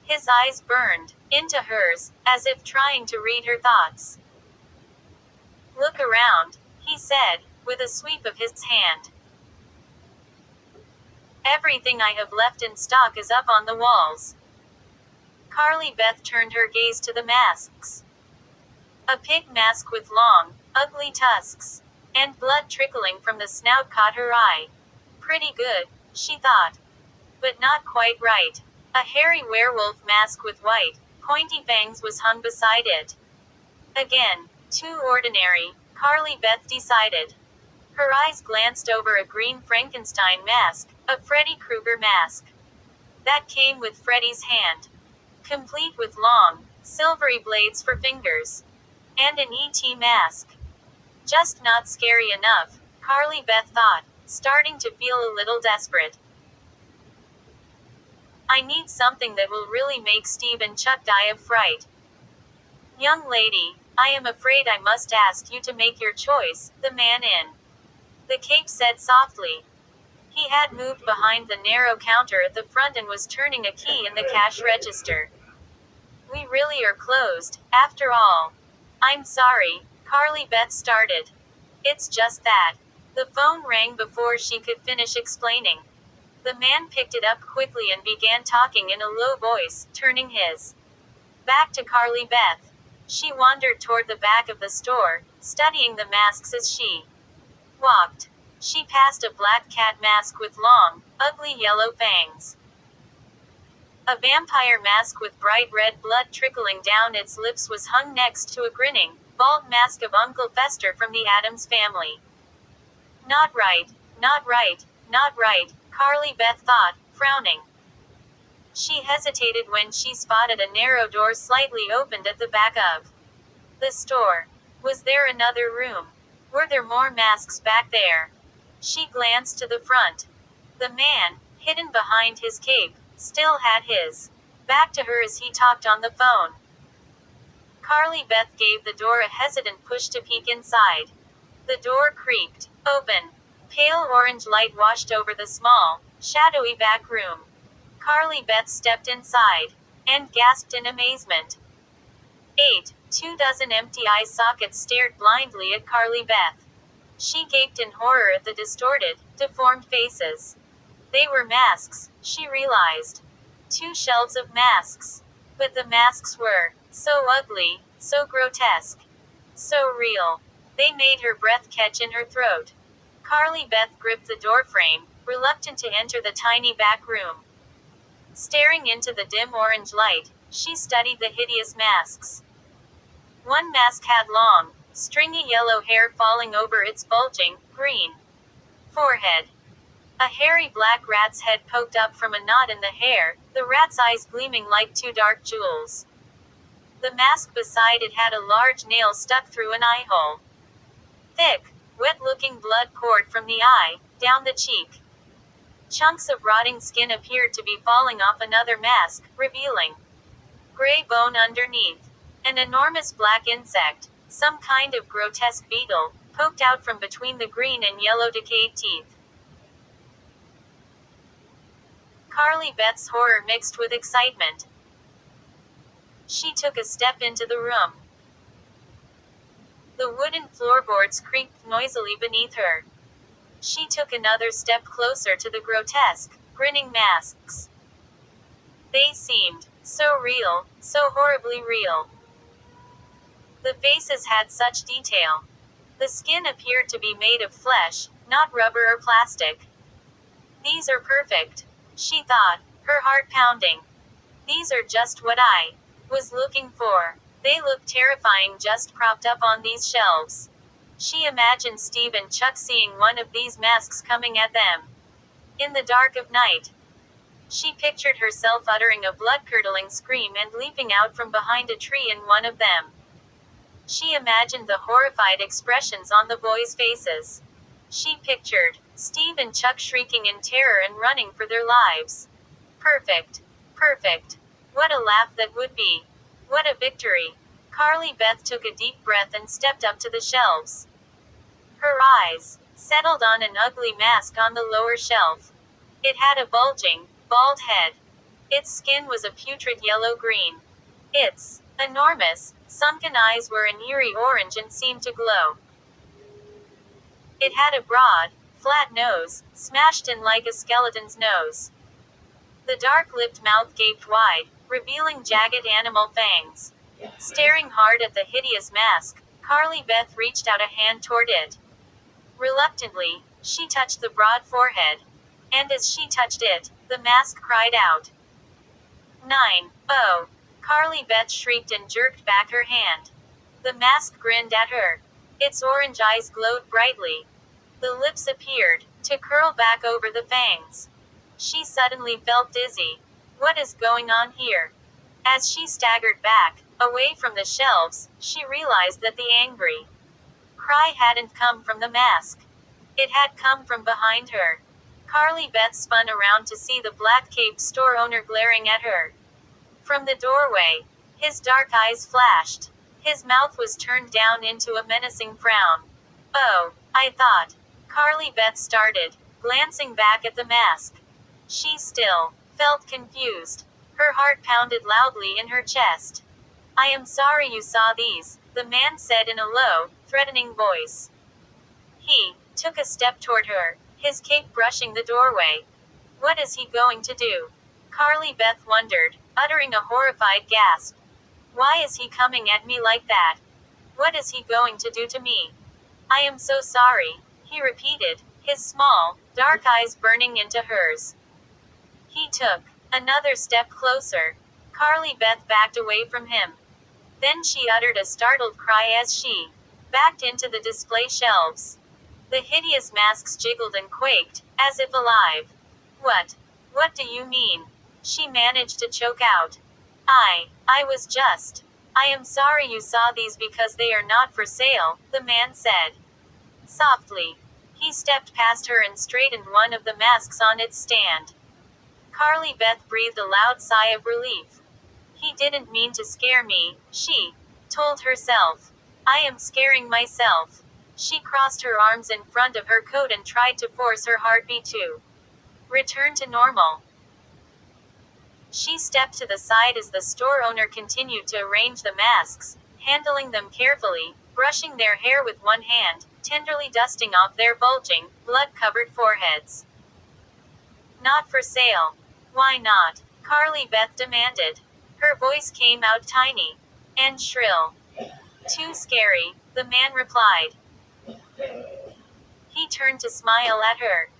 His eyes burned into hers, as if trying to read her thoughts. Look around, he said, with a sweep of his hand. Everything I have left in stock is up on the walls. Carly Beth turned her gaze to the masks. A pig mask with long, ugly tusks, and blood trickling from the snout caught her eye. Pretty good, she thought. But not quite right. A hairy werewolf mask with white, pointy fangs was hung beside it. Again, too ordinary, Carly Beth decided. Her eyes glanced over a green Frankenstein mask, a Freddy Krueger mask. That came with Freddy's hand. Complete with long, silvery blades for fingers. And an E.T. mask. Just not scary enough, Carly Beth thought, starting to feel a little desperate. I need something that will really make Steve and Chuck die of fright. Young lady, I am afraid I must ask you to make your choice, the man in the cape said softly. He had moved behind the narrow counter at the front and was turning a key in the cash register. We really are closed, after all. I'm sorry, Carly Beth started. It's just that. The phone rang before she could finish explaining. The man picked it up quickly and began talking in a low voice, turning his back to Carly Beth. She wandered toward the back of the store, studying the masks as she walked. She passed a black cat mask with long, ugly yellow fangs. A vampire mask with bright red blood trickling down its lips was hung next to a grinning, bald mask of Uncle Fester from the Addams Family. Not right, not right, not right, Carly Beth thought, frowning. She hesitated when she spotted a narrow door slightly opened at the back of the store. Was there another room? Were there more masks back there? She glanced to the front. The man, hidden behind his cape, still had his back to her as he talked on the phone. Carly Beth gave the door a hesitant push to peek inside. The door creaked open. Pale orange light washed over the small, shadowy back room. Carly Beth stepped inside and gasped in amazement. 2 dozen empty eye sockets stared blindly at Carly Beth. She gaped in horror at the distorted, deformed faces. They were masks, she realized. 2 shelves of masks. But the masks were so ugly, so grotesque, so real. They made her breath catch in her throat. Carly Beth gripped the doorframe, reluctant to enter the tiny back room. Staring into the dim orange light, she studied the hideous masks. One mask had long, stringy yellow hair falling over its bulging, green forehead. A hairy black rat's head poked up from a knot in the hair, the rat's eyes gleaming like 2 dark jewels. The mask beside it had a large nail stuck through an eye hole. Thick, wet-looking blood poured from the eye, down the cheek. Chunks of rotting skin appeared to be falling off another mask, revealing gray bone underneath. An enormous black insect, some kind of grotesque beetle, poked out from between the green and yellow decayed teeth. Carly Beth's horror mixed with excitement. She took a step into the room. The wooden floorboards creaked noisily beneath her. She took another step closer to the grotesque, grinning masks. They seemed so real, so horribly real. The faces had such detail. The skin appeared to be made of flesh, not rubber or plastic. These are perfect, she thought, her heart pounding. These are just what I was looking for. They look terrifying just propped up on these shelves. She imagined Steve and Chuck seeing one of these masks coming at them in the dark of night. She pictured herself uttering a blood-curdling scream and leaping out from behind a tree in one of them. She imagined the horrified expressions on the boys' faces. She pictured Steve and Chuck shrieking in terror and running for their lives. Perfect. Perfect. What a laugh that would be. What a victory. Carly Beth took a deep breath and stepped up to the shelves. Her eyes settled on an ugly mask on the lower shelf. It had a bulging, bald head. Its skin was a putrid yellow-green. Its enormous, sunken eyes were an eerie orange and seemed to glow. It had a broad, flat nose, smashed in like a skeleton's nose. The dark-lipped mouth gaped wide, revealing jagged animal fangs. Staring hard at the hideous mask, Carly Beth reached out a hand toward it. Reluctantly, she touched the broad forehead. And as she touched it, the mask cried out. 9-0. Carly Beth shrieked and jerked back her hand. The mask grinned at her. Its orange eyes glowed brightly. The lips appeared to curl back over the fangs. She suddenly felt dizzy. What is going on here? As she staggered back, away from the shelves, she realized that the angry cry hadn't come from the mask. It had come from behind her. Carly Beth spun around to see the black-caped store owner glaring at her. From the doorway, his dark eyes flashed. His mouth was turned down into a menacing frown. Oh, I thought. Carly Beth started, glancing back at the mask. She still felt confused. Her heart pounded loudly in her chest. I am sorry you saw these, the man said in a low, threatening voice. He took a step toward her, his cape brushing the doorway. What is he going to do? Carly Beth wondered, uttering a horrified gasp. Why is he coming at me like that? What is he going to do to me? I am so sorry, he repeated, his small, dark eyes burning into hers. He took another step closer. Carly Beth backed away from him. Then she uttered a startled cry as she backed into the display shelves. The hideous masks jiggled and quaked, as if alive. What do you mean? She managed to choke out. I was just. I am sorry you saw these because they are not for sale, the man said. Softly. He stepped past her and straightened one of the masks on its stand. Carly Beth breathed a loud sigh of relief. He didn't mean to scare me, she told herself. I am scaring myself. She crossed her arms in front of her coat and tried to force her heartbeat to return to normal. She stepped to the side as the store owner continued to arrange the masks, handling them carefully, brushing their hair with one hand, tenderly dusting off their bulging, blood-covered foreheads. Not for sale. Why not? Carly Beth demanded. Her voice came out tiny and shrill. Too scary, the man replied. He turned to smile at her.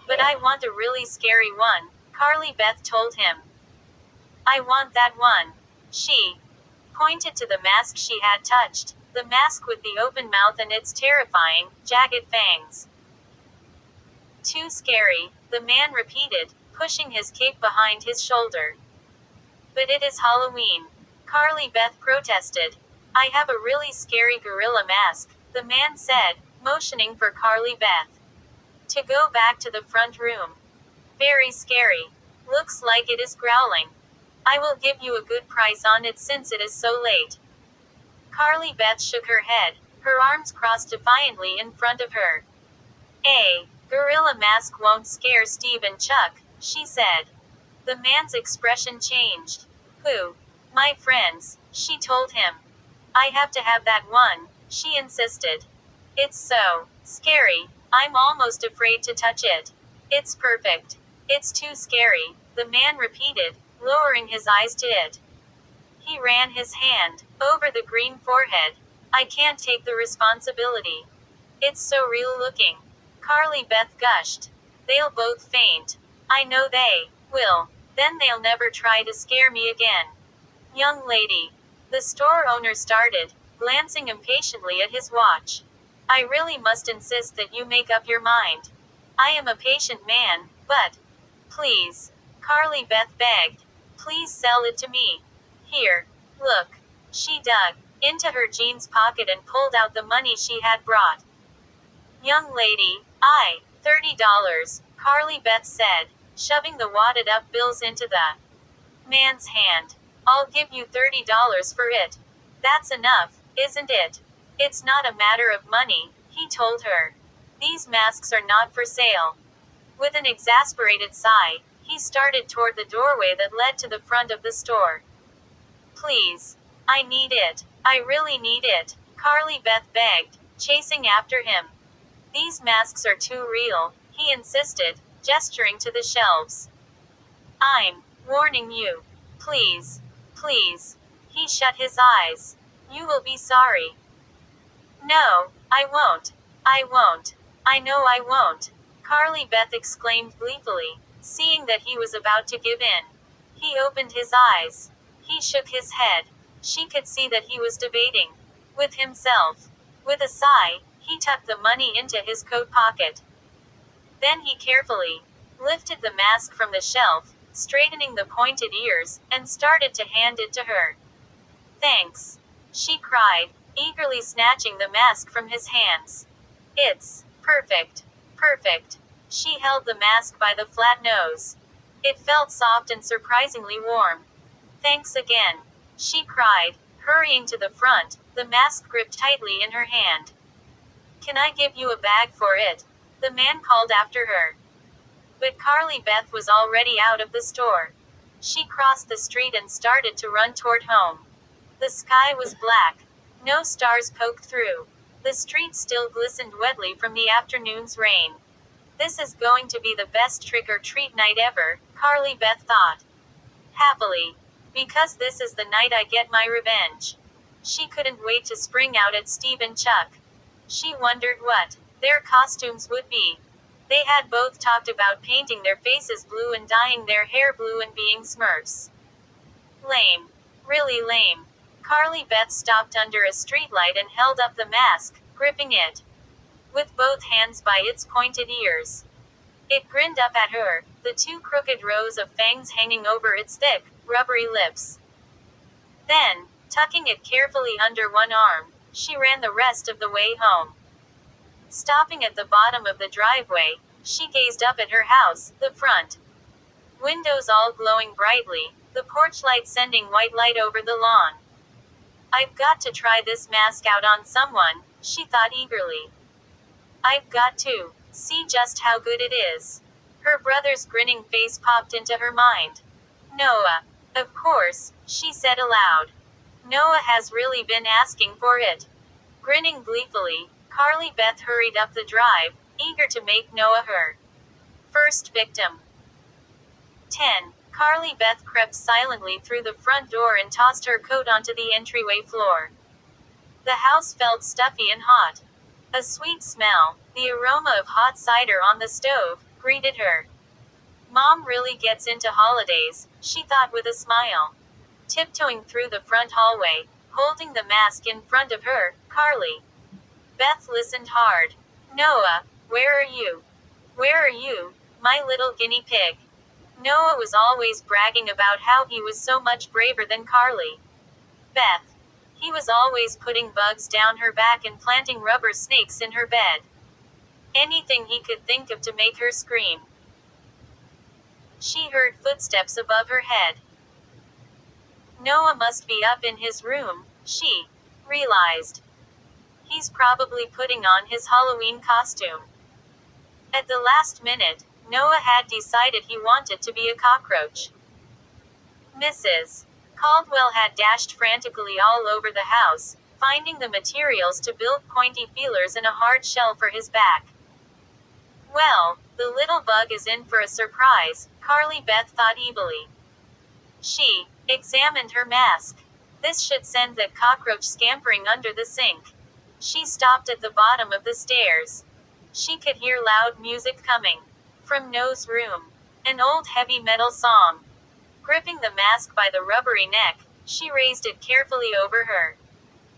But I want a really scary one, Carly Beth told him. I want that one. She pointed to the mask she had touched, the mask with the open mouth and its terrifying, jagged fangs. Too scary, the man repeated, pushing his cape behind his shoulder. But it is Halloween. Carly Beth protested. I have a really scary gorilla mask, the man said, motioning for Carly Beth to go back to the front room. Very scary. Looks like it is growling. I will give you a good price on it since it is so late. Carly Beth shook her head, her arms crossed defiantly in front of her. A gorilla mask won't scare Steve and Chuck, she said. The man's expression changed. Who? My friends, she told him. I have to have that one, she insisted. It's so scary, I'm almost afraid to touch it. It's perfect. It's too scary, the man repeated, lowering his eyes to it. He ran his hand over the green forehead. I can't take the responsibility. It's so real looking. Carly Beth gushed. They'll both faint. I know they will. Then they'll never try to scare me again. Young lady. The store owner started, glancing impatiently at his watch. I really must insist that you make up your mind. I am a patient man, but please. Carly Beth begged. Please sell it to me. Here. Look. She dug into her jeans pocket and pulled out the money she had brought. Young lady, $30, Carly Beth said, shoving the wadded up bills into the man's hand. I'll give you $30 for it. That's enough, isn't it? It's not a matter of money, he told her. These masks are not for sale. With an exasperated sigh, he started toward the doorway that led to the front of the store. Please. I need it. I really need it, Carly Beth begged, chasing after him. These masks are too real, he insisted, gesturing to the shelves. I'm warning you. Please. Please. He shut his eyes. You will be sorry. No, I won't. I won't. I know I won't. Carly Beth exclaimed gleefully, seeing that he was about to give in. He opened his eyes. He shook his head. She could see that he was debating with himself. With a sigh, he tucked the money into his coat pocket. Then he carefully lifted the mask from the shelf, straightening the pointed ears, and started to hand it to her. Thanks, she cried, eagerly snatching the mask from his hands. It's perfect. Perfect. She held the mask by the flat nose. It felt soft and surprisingly warm. Thanks again, she cried, hurrying to the front, the mask gripped tightly in her hand. Can I give you a bag for it? The man called after her. But Carly Beth was already out of the store. She crossed the street and started to run toward home. The sky was black. No stars poked through. The street still glistened wetly from the afternoon's rain. This is going to be the best trick-or-treat night ever, Carly Beth thought. Happily. Because this is the night I get my revenge. She couldn't wait to spring out at Steve and Chuck. She wondered what their costumes would be. They had both talked about painting their faces blue and dyeing their hair blue and being Smurfs. Lame. Really lame. Carly Beth stopped under a streetlight and held up the mask, gripping it with both hands by its pointed ears. It grinned up at her, the two crooked rows of fangs hanging over its thick, rubbery lips. Then, tucking it carefully under one arm, she ran the rest of the way home. Stopping at the bottom of the driveway, she gazed up at her house, the front windows all glowing brightly, the porch light sending white light over the lawn. I've got to try this mask out on someone, she thought eagerly. I've got to see just how good it is. Her brother's grinning face popped into her mind. Noah. Of course, she said aloud. Noah has really been asking for it. Grinning gleefully, Carly Beth hurried up the drive, eager to make Noah her first victim. 10. Carly Beth crept silently through the front door and tossed her coat onto the entryway floor. The house felt stuffy and hot. A sweet smell, the aroma of hot cider on the stove, greeted her. Mom really gets into holidays, she thought with a smile. Tiptoeing through the front hallway, holding the mask in front of her, Carly Beth listened hard. Noah, where are you? Where are you, my little guinea pig? Noah was always bragging about how he was so much braver than Carly Beth. He was always putting bugs down her back and planting rubber snakes in her bed. Anything he could think of to make her scream. She heard footsteps above her head. Noah must be up in his room, she realized. He's probably putting on his Halloween costume. At the last minute, Noah had decided he wanted to be a cockroach. Mrs. Caldwell had dashed frantically all over the house, finding the materials to build pointy feelers and a hard shell for his back. Well, the little bug is in for a surprise, Carly Beth thought evilly. She examined her mask. This should send that cockroach scampering under the sink. She stopped at the bottom of the stairs. She could hear loud music coming from Noah's room. An old heavy metal song. Gripping the mask by the rubbery neck, she raised it carefully over her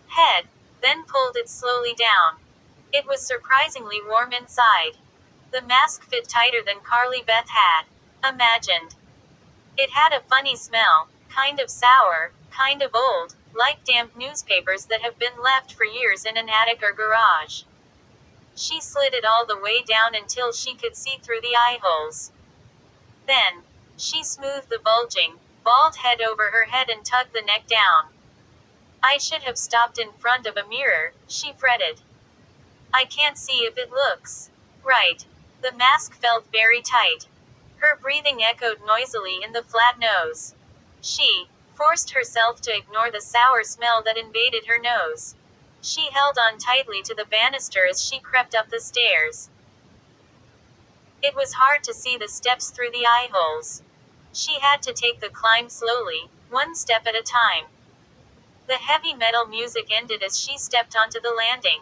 head, then pulled it slowly down. It was surprisingly warm inside. The mask fit tighter than Carly Beth had imagined. It had a funny smell, kind of sour, kind of old, like damp newspapers that have been left for years in an attic or garage. She slid it all the way down until she could see through the eye holes. Then, she smoothed the bulging, bald head over her head and tugged the neck down. I should have stopped in front of a mirror, she fretted. I can't see if it looks right. The mask felt very tight. Her breathing echoed noisily in the flat nose. She forced herself to ignore the sour smell that invaded her nose. She held on tightly to the banister as she crept up the stairs. It was hard to see the steps through the eye holes. She had to take the climb slowly, one step at a time. The heavy metal music ended as she stepped onto the landing.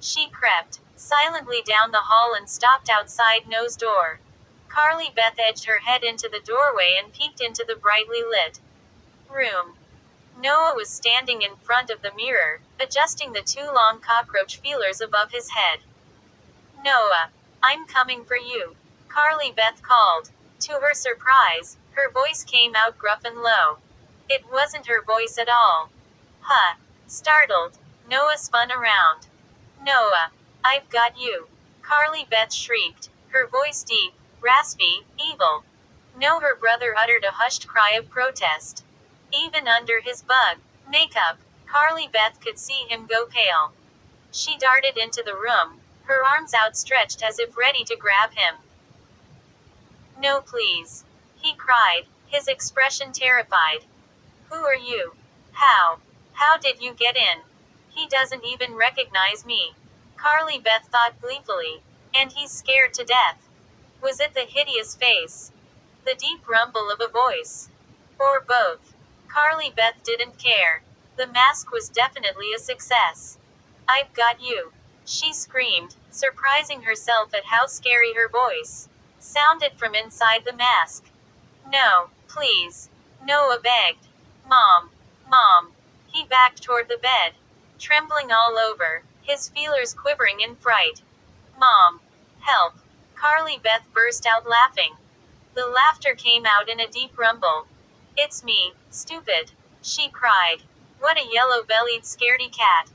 She crept silently down the hall and stopped outside Noah's door. Carly Beth edged her head into the doorway and peeked into the brightly lit room. Noah was standing in front of the mirror, adjusting the two long cockroach feelers above his head. Noah, I'm coming for you, Carly Beth called. To her surprise, her voice came out gruff and low. It wasn't her voice at all. Huh. Startled, Noah spun around. Noah, I've got you. Carly Beth shrieked, her voice deep, raspy, evil. No, her brother uttered a hushed cry of protest. Even under his bug makeup, Carly Beth could see him go pale. She darted into the room, her arms outstretched as if ready to grab him. No, please. He cried, his expression terrified. Who are you? How? How did you get in? He doesn't even recognize me. Carly Beth thought gleefully. And he's scared to death. Was it the hideous face? The deep rumble of a voice? Or both? Carly Beth didn't care. The mask was definitely a success. I've got you. She screamed, surprising herself at how scary her voice sounded from inside the mask. No, please. Noah begged. Mom. Mom. He backed toward the bed, trembling all over, his feelers quivering in fright. Mom. Help. Carly Beth burst out laughing. The laughter came out in a deep rumble. It's me, stupid, she cried. What a yellow-bellied scaredy cat.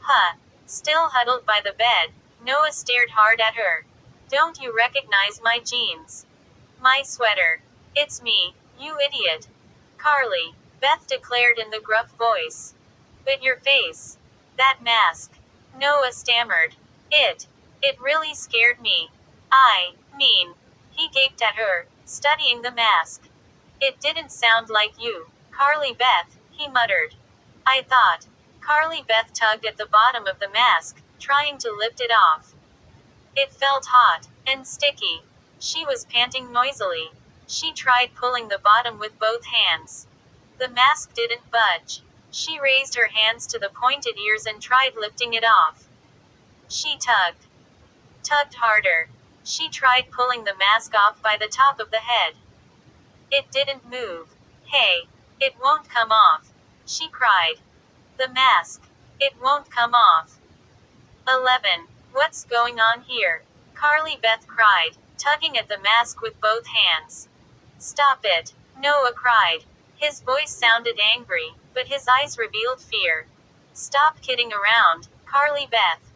Huh. Still huddled by the bed, Noah stared hard at her. Don't you recognize my jeans? My sweater. It's me, you idiot. Carly, Beth declared in the gruff voice. But your face. That mask. Noah stammered. It really scared me. I mean. He gaped at her, studying the mask. It didn't sound like you, Carly Beth, he muttered. I thought. Carly Beth tugged at the bottom of the mask, trying to lift it off. It felt hot and sticky. She was panting noisily. She tried pulling the bottom with both hands. The mask didn't budge. She raised her hands to the pointed ears and tried lifting it off. She tugged. Tugged harder. She tried pulling the mask off by the top of the head. It didn't move. Hey, it won't come off, she cried. The mask. It won't come off. 11. What's going on here? Carly Beth cried, tugging at the mask with both hands. Stop it, Noah cried. His voice sounded angry, but his eyes revealed fear. Stop kidding around, Carly Beth.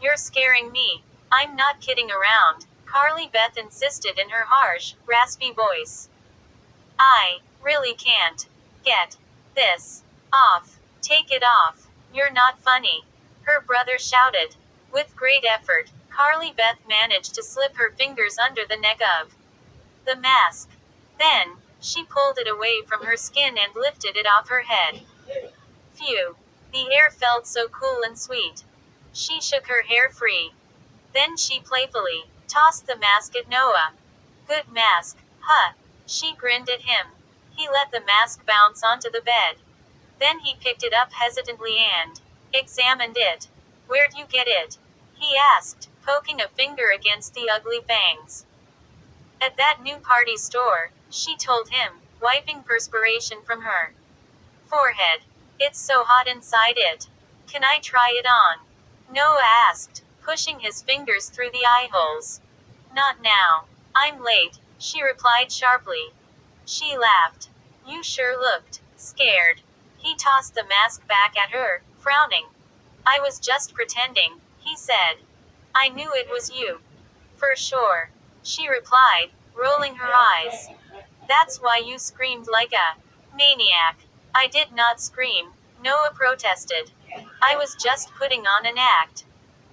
You're scaring me. I'm not kidding around, Carly Beth insisted in her harsh, raspy voice. I really can't get this off. Take it off. You're not funny. Her brother shouted. With great effort, Carly Beth managed to slip her fingers under the neck of the mask. Then, she pulled it away from her skin and lifted it off her head. Phew. The air felt so cool and sweet. She shook her hair free. Then she playfully tossed the mask at Noah. Good mask, huh? She grinned at him. He let the mask bounce onto the bed. Then he picked it up hesitantly and examined it. Where'd you get it? He asked, poking a finger against the ugly fangs. At that new party store, she told him, wiping perspiration from her forehead. It's so hot inside it. Can I try it on? Noah asked, pushing his fingers through the eye holes. Not now. I'm late, she replied sharply. She laughed. You sure looked scared. He tossed the mask back at her, frowning. I was just pretending, he said. I knew it was you. For sure. She replied, rolling her eyes. That's why you screamed like a maniac. I did not scream, Noah protested. I was just putting on an act.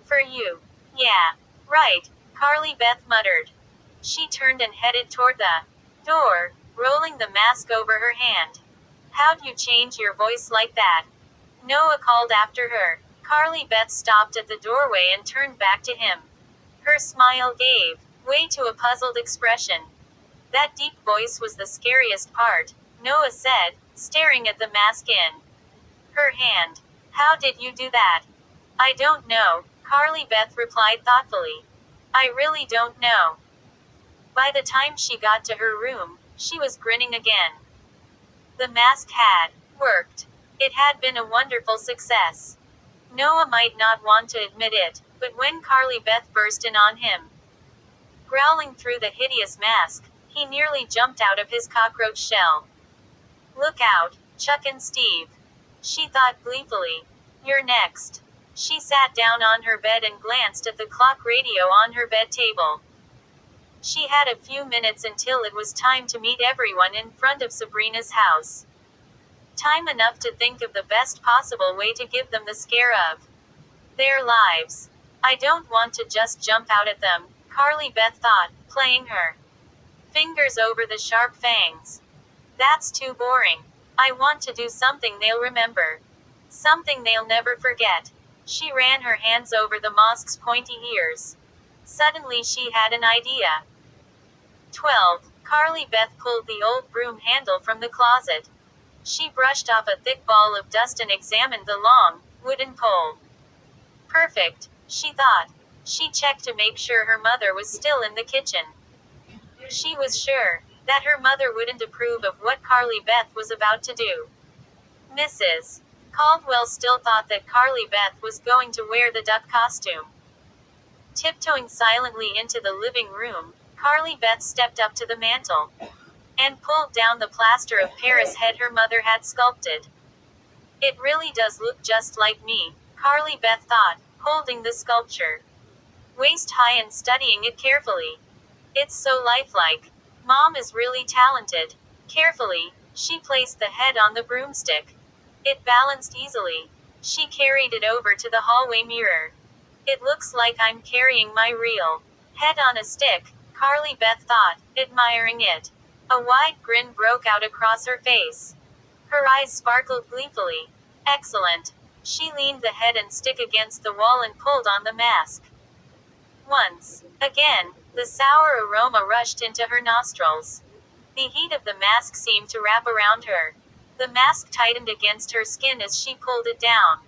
For you. Yeah. Right, Carly Beth muttered. She turned and headed toward the door, rolling the mask over her hand. How'd you change your voice like that? Noah called after her. Carly Beth stopped at the doorway and turned back to him. Her smile gave way to a puzzled expression. That deep voice was the scariest part, Noah said, staring at the mask in her hand. How did you do that? I don't know, Carly Beth replied thoughtfully. I really don't know. By the time she got to her room, she was grinning again. The mask had worked. It had been a wonderful success. Noah might not want to admit it, but when Carly Beth burst in on him, growling through the hideous mask, he nearly jumped out of his cockroach shell. Look out, Chuck and Steve. She thought gleefully. You're next. She sat down on her bed and glanced at the clock radio on her bed table. She had a few minutes until it was time to meet everyone in front of Sabrina's house. Time enough to think of the best possible way to give them the scare of their lives. I don't want to just jump out at them, Carly Beth thought, playing her fingers over the sharp fangs. That's too boring. I want to do something they'll remember. Something they'll never forget. She ran her hands over the mask's pointy ears. Suddenly she had an idea. 12. Carly Beth pulled the old broom handle from the closet. She brushed off a thick ball of dust and examined the long, wooden pole. Perfect, she thought. She checked to make sure her mother was still in the kitchen. She was sure that her mother wouldn't approve of what Carly Beth was about to do. Mrs. Caldwell still thought that Carly Beth was going to wear the duck costume. Tiptoeing silently into the living room, Carly Beth stepped up to the mantel and pulled down the plaster of Paris head her mother had sculpted. It really does look just like me, Carly Beth thought, holding the sculpture waist high and studying it carefully. It's so lifelike. Mom is really talented. Carefully, she placed the head on the broomstick. It balanced easily. She carried it over to the hallway mirror. It looks like I'm carrying my real head on a stick, Carly Beth thought, admiring it. A wide grin broke out across her face. Her eyes sparkled gleefully. Excellent. She leaned the head and stick against the wall and pulled on the mask. Once again, the sour aroma rushed into her nostrils. The heat of the mask seemed to wrap around her. The mask tightened against her skin as she pulled it down.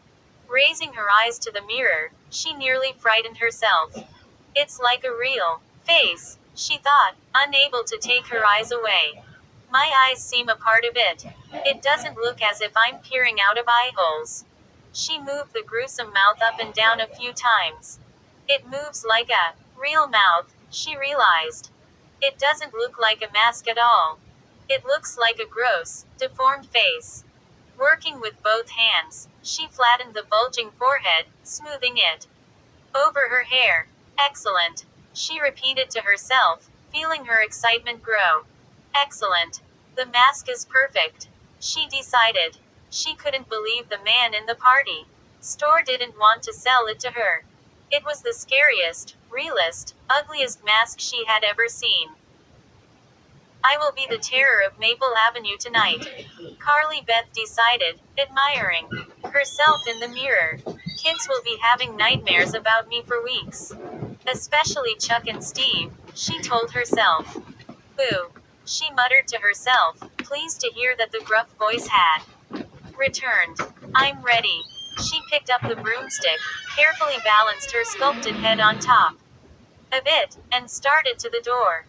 Raising her eyes to the mirror, she nearly frightened herself. It's like a real face, she thought, unable to take her eyes away. My eyes seem a part of it. It doesn't look as if I'm peering out of eye holes. She moved the gruesome mouth up and down a few times. It moves like a real mouth, she realized. It doesn't look like a mask at all. It looks like a gross, deformed face. Working with both hands, she flattened the bulging forehead, smoothing it over her hair. Excellent, she repeated to herself, feeling her excitement grow. Excellent. The mask is perfect, she decided. She couldn't believe the man in the party store didn't want to sell it to her. It was the scariest, realest, ugliest mask she had ever seen. I will be the terror of Maple Avenue tonight, Carly Beth decided, admiring herself in the mirror. Kids will be having nightmares about me for weeks. Especially Chuck and Steve, she told herself. Boo. She muttered to herself, pleased to hear that the gruff voice had returned. I'm ready. She picked up the broomstick, carefully balanced her sculpted head on top of it, and started to the door.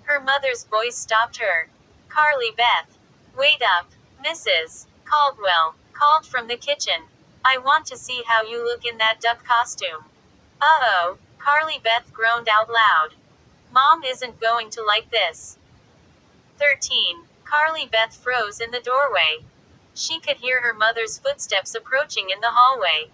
Her mother's voice stopped her. Carly Beth. Wait up, Mrs. Caldwell called from the kitchen. I want to see how you look in that duck costume. Uh-oh, Carly Beth groaned out loud. Mom isn't going to like this. 13. Carly Beth froze in the doorway. She could hear her mother's footsteps approaching in the hallway.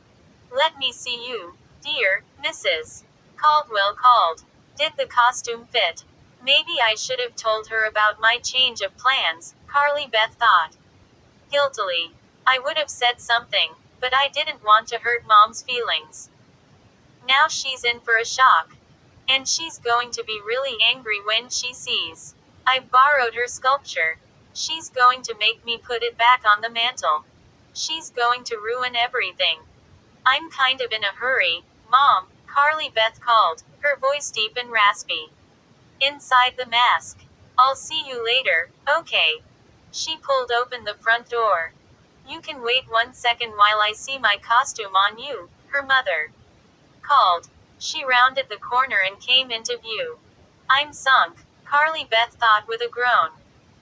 "Let me see you, dear, Mrs. Caldwell called. Did the costume fit? Maybe I should have told her about my change of plans," Carly Beth thought. Guiltily. I would have said something, but I didn't want to hurt Mom's feelings. Now she's in for a shock. And she's going to be really angry when she sees I borrowed her sculpture. She's going to make me put it back on the mantle. She's going to ruin everything. I'm kind of in a hurry, Mom, Carly Beth called, her voice deep and raspy. Inside the mask. "I'll see you later, okay?" She pulled open the front door. "You can wait 1 second while I see my costume on you," her mother called. She rounded the corner and came into view. "I'm sunk," Carly Beth thought with a groan.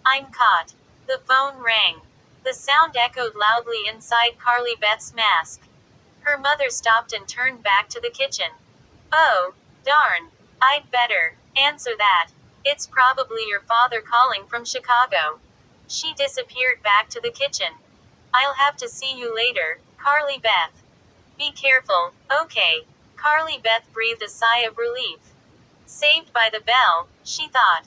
"I'm caught." The phone rang. The sound echoed loudly inside Carly Beth's mask. Her mother stopped and turned back to the kitchen. "Oh, darn. I'd better answer that. It's probably your father calling from Chicago." She disappeared back to the kitchen. "I'll have to see you later, Carly Beth. Be careful, okay?" Carly Beth breathed a sigh of relief. Saved by the bell, she thought.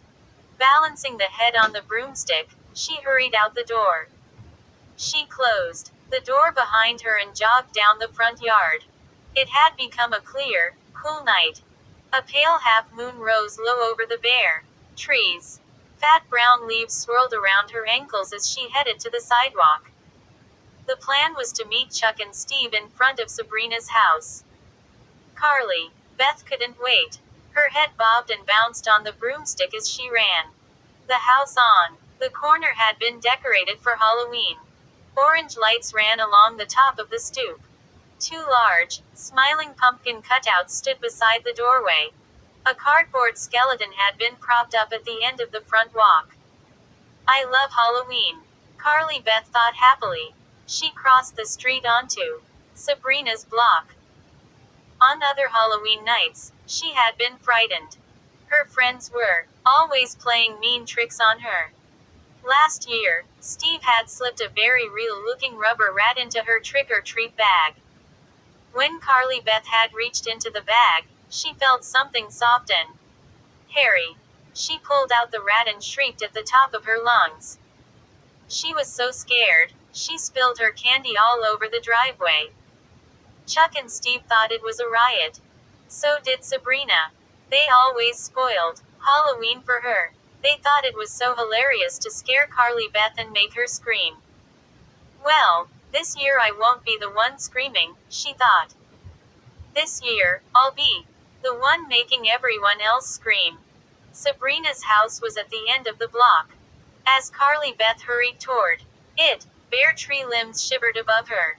Balancing the head on the broomstick, she hurried out the door. She closed the door behind her and jogged down the front yard. It had become a clear, cool night. A pale half-moon rose low over the bare trees. Fat brown leaves swirled around her ankles as she headed to the sidewalk. The plan was to meet Chuck and Steve in front of Sabrina's house. Carly Beth couldn't wait. Her head bobbed and bounced on the broomstick as she ran. The house on the corner had been decorated for Halloween. Orange lights ran along the top of the stoop. Two large, smiling pumpkin cutouts stood beside the doorway. A cardboard skeleton had been propped up at the end of the front walk. "I love Halloween," Carly Beth thought happily. She crossed the street onto Sabrina's block. On other Halloween nights, she had been frightened. Her friends were always playing mean tricks on her. Last year, Steve had slipped a very real-looking rubber rat into her trick-or-treat bag. When Carly Beth had reached into the bag, she felt something soft and hairy. She pulled out the rat and shrieked at the top of her lungs. She was so scared, she spilled her candy all over the driveway. Chuck and Steve thought it was a riot. So did Sabrina. They always spoiled Halloween for her. They thought it was so hilarious to scare Carly Beth and make her scream. "Well, this year I won't be the one screaming," she thought. "This year, I'll be the one making everyone else scream." Sabrina's house was at the end of the block. As Carly Beth hurried toward it, bare tree limbs shivered above her.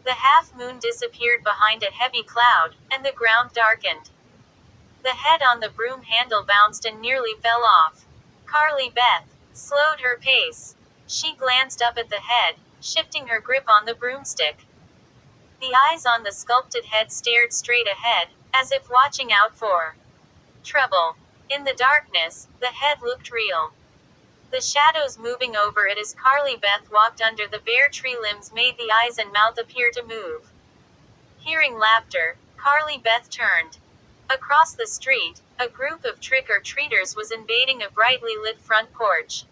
The half-moon disappeared behind a heavy cloud, and the ground darkened. The head on the broom handle bounced and nearly fell off. Carly Beth slowed her pace. She glanced up at the head, shifting her grip on the broomstick. The eyes on the sculpted head stared straight ahead, as if watching out for trouble. In the darkness, the head looked real. The shadows moving over it as Carly Beth walked under the bare tree limbs made the eyes and mouth appear to move. Hearing laughter, Carly Beth turned. Across the street, a group of trick-or-treaters was invading a brightly lit front porch.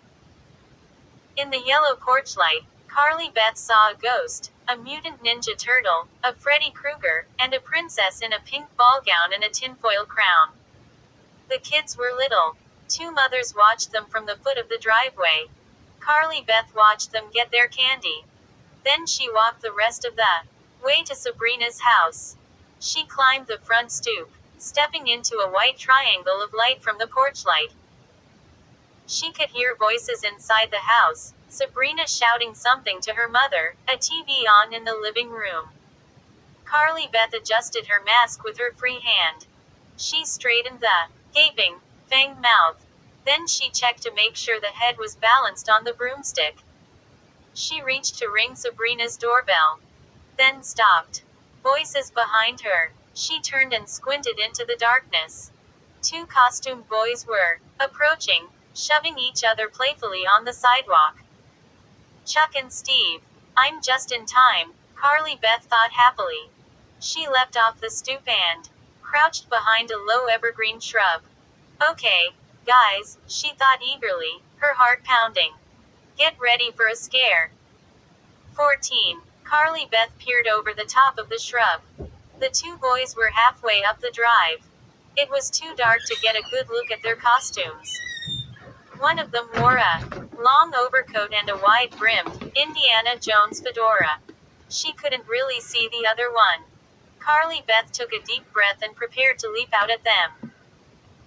In the yellow porch light, Carly Beth saw a ghost, a mutant ninja turtle, a Freddy Krueger, and a princess in a pink ball gown and a tinfoil crown. The kids were little. Two mothers watched them from the foot of the driveway. Carly Beth watched them get their candy. Then she walked the rest of the way to Sabrina's house. She climbed the front stoop, stepping into a white triangle of light from the porch light. She could hear voices inside the house, Sabrina shouting something to her mother, a TV on in the living room. Carly Beth adjusted her mask with her free hand. She straightened the gaping, fanged mouth. Then she checked to make sure the head was balanced on the broomstick. She reached to ring Sabrina's doorbell. Then stopped. Voices behind her. She turned and squinted into the darkness. Two costumed boys were approaching. shoving each other playfully on the sidewalk. Chuck and Steve. I'm just in time, Carly Beth thought happily. She leapt off the stoop and crouched behind a low evergreen shrub. Okay, guys, she thought eagerly, her heart pounding. Get ready for a scare. 14. Carly Beth peered over the top of the shrub. The two boys were halfway up the drive. It was too dark to get a good look at their costumes. One of them wore a long overcoat and a wide-brimmed Indiana Jones fedora. She couldn't really see the other one. Carly Beth took a deep breath and prepared to leap out at them.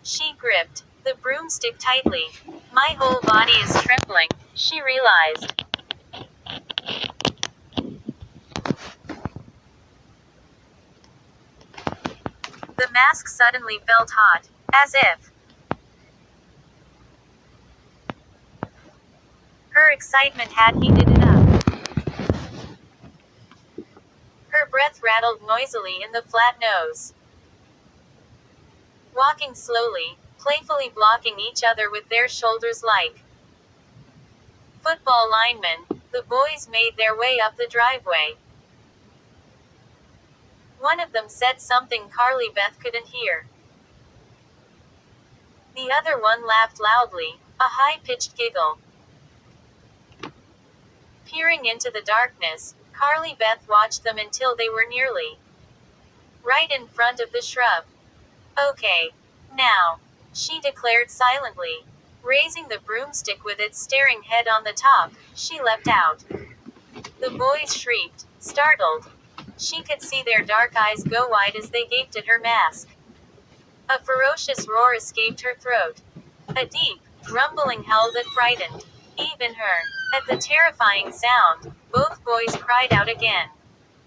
She gripped the broomstick tightly. My whole body is trembling, she realized. The mask suddenly felt hot, as if her excitement had heated it up. Her breath rattled noisily in the flat nose. Walking slowly, playfully blocking each other with their shoulders like football linemen, the boys made their way up the driveway. One of them said something Carly Beth couldn't hear. The other one laughed loudly, a high-pitched giggle. Peering into the darkness, Carly Beth watched them until they were nearly right in front of the shrub. Okay. Now, she declared silently. Raising the broomstick with its staring head on the top, she leapt out. The boys shrieked, startled. She could see their dark eyes go wide as they gaped at her mask. A ferocious roar escaped her throat. A deep, rumbling howl that frightened even her. At the terrifying sound, both boys cried out again.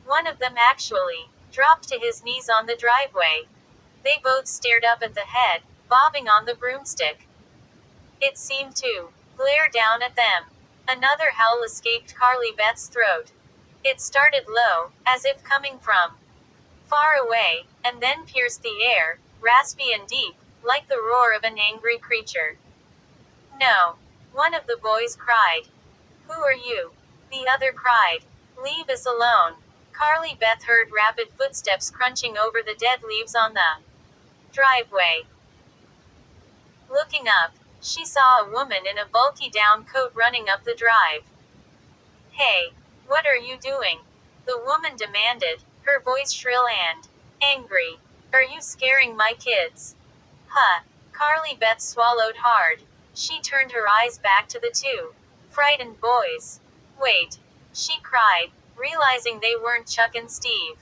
One of them actually dropped to his knees on the driveway. They both stared up at the head, bobbing on the broomstick. It seemed to glare down at them. Another howl escaped Carly Beth's throat. It started low, as if coming from far away, and then pierced the air, raspy and deep, like the roar of an angry creature. No. One of the boys cried. Who are you? The other cried. Leave us alone. Carly Beth heard rapid footsteps crunching over the dead leaves on the driveway. Looking up, she saw a woman in a bulky down coat running up the drive. Hey, what are you doing? The woman demanded, her voice shrill and angry. Are you scaring my kids? Huh. Carly Beth swallowed hard. She turned her eyes back to the two frightened boys. Wait, she cried, realizing they weren't Chuck and Steve.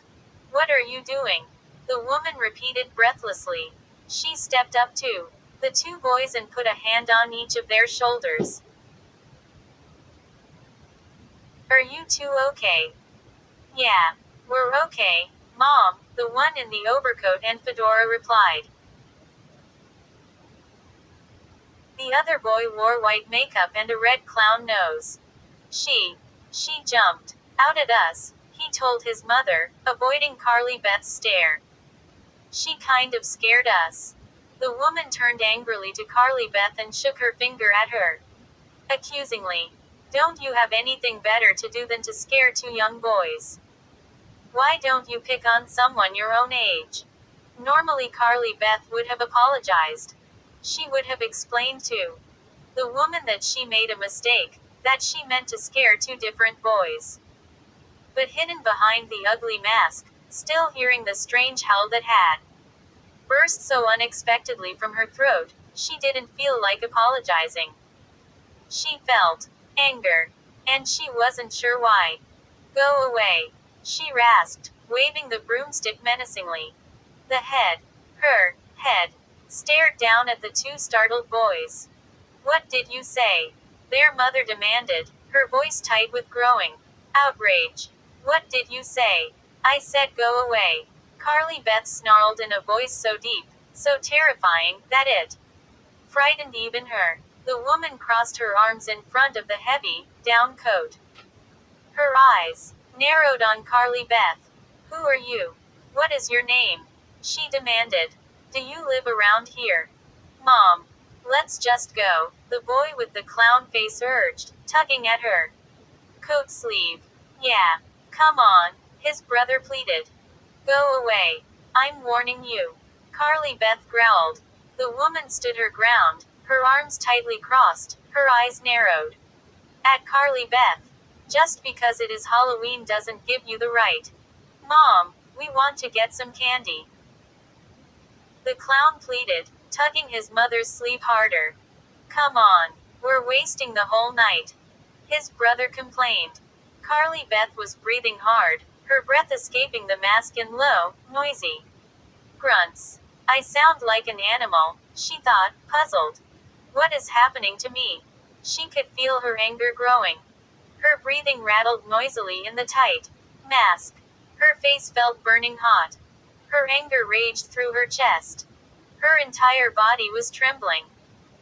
What are you doing? The woman repeated breathlessly. She stepped up to the two boys and put a hand on each of their shoulders. Are you two okay? Yeah, we're okay, Mom, the one in the overcoat and fedora replied. The other boy wore white makeup and a red clown nose. She jumped out at us, he told his mother, avoiding Carly Beth's stare. She kind of scared us. The woman turned angrily to Carly Beth and shook her finger at her. Accusingly. Don't you have anything better to do than to scare two young boys? Why don't you pick on someone your own age? Normally Carly Beth would have apologized. She would have explained to the woman that she made a mistake, that she meant to scare two different boys. But hidden behind the ugly mask, still hearing the strange howl that had burst so unexpectedly from her throat, she didn't feel like apologizing. She felt anger, and she wasn't sure why. Go away, she rasped, waving the broomstick menacingly. Her head, stared down at the two startled boys. What did you say? Their mother demanded, her voice tight with growing outrage. What did you say? I said go away. Carly Beth snarled in a voice so deep, so terrifying, that it frightened even her. The woman crossed her arms in front of the heavy, down coat. Her eyes narrowed on Carly Beth. Who are you? What is your name? She demanded. Do you live around here? Mom. Let's Let's just go, the boy with the clown face urged, tugging at her coat sleeve. Yeah. Come on, his brother pleaded. Go away. I'm warning you. Carly Beth growled. The woman stood her ground, her arms tightly crossed, her eyes narrowed. At Carly Beth. Just because it is Halloween doesn't give you the right. Mom, we want to get some candy. The clown pleaded, tugging his mother's sleeve harder. Come on, we're wasting the whole night. His brother complained. Carly Beth was breathing hard, her breath escaping the mask in low, noisy grunts. I sound like an animal, she thought, puzzled. What is happening to me? She could feel her anger growing. Her breathing rattled noisily in the tight mask. Her face felt burning hot. Her anger raged through her chest. Her entire body was trembling.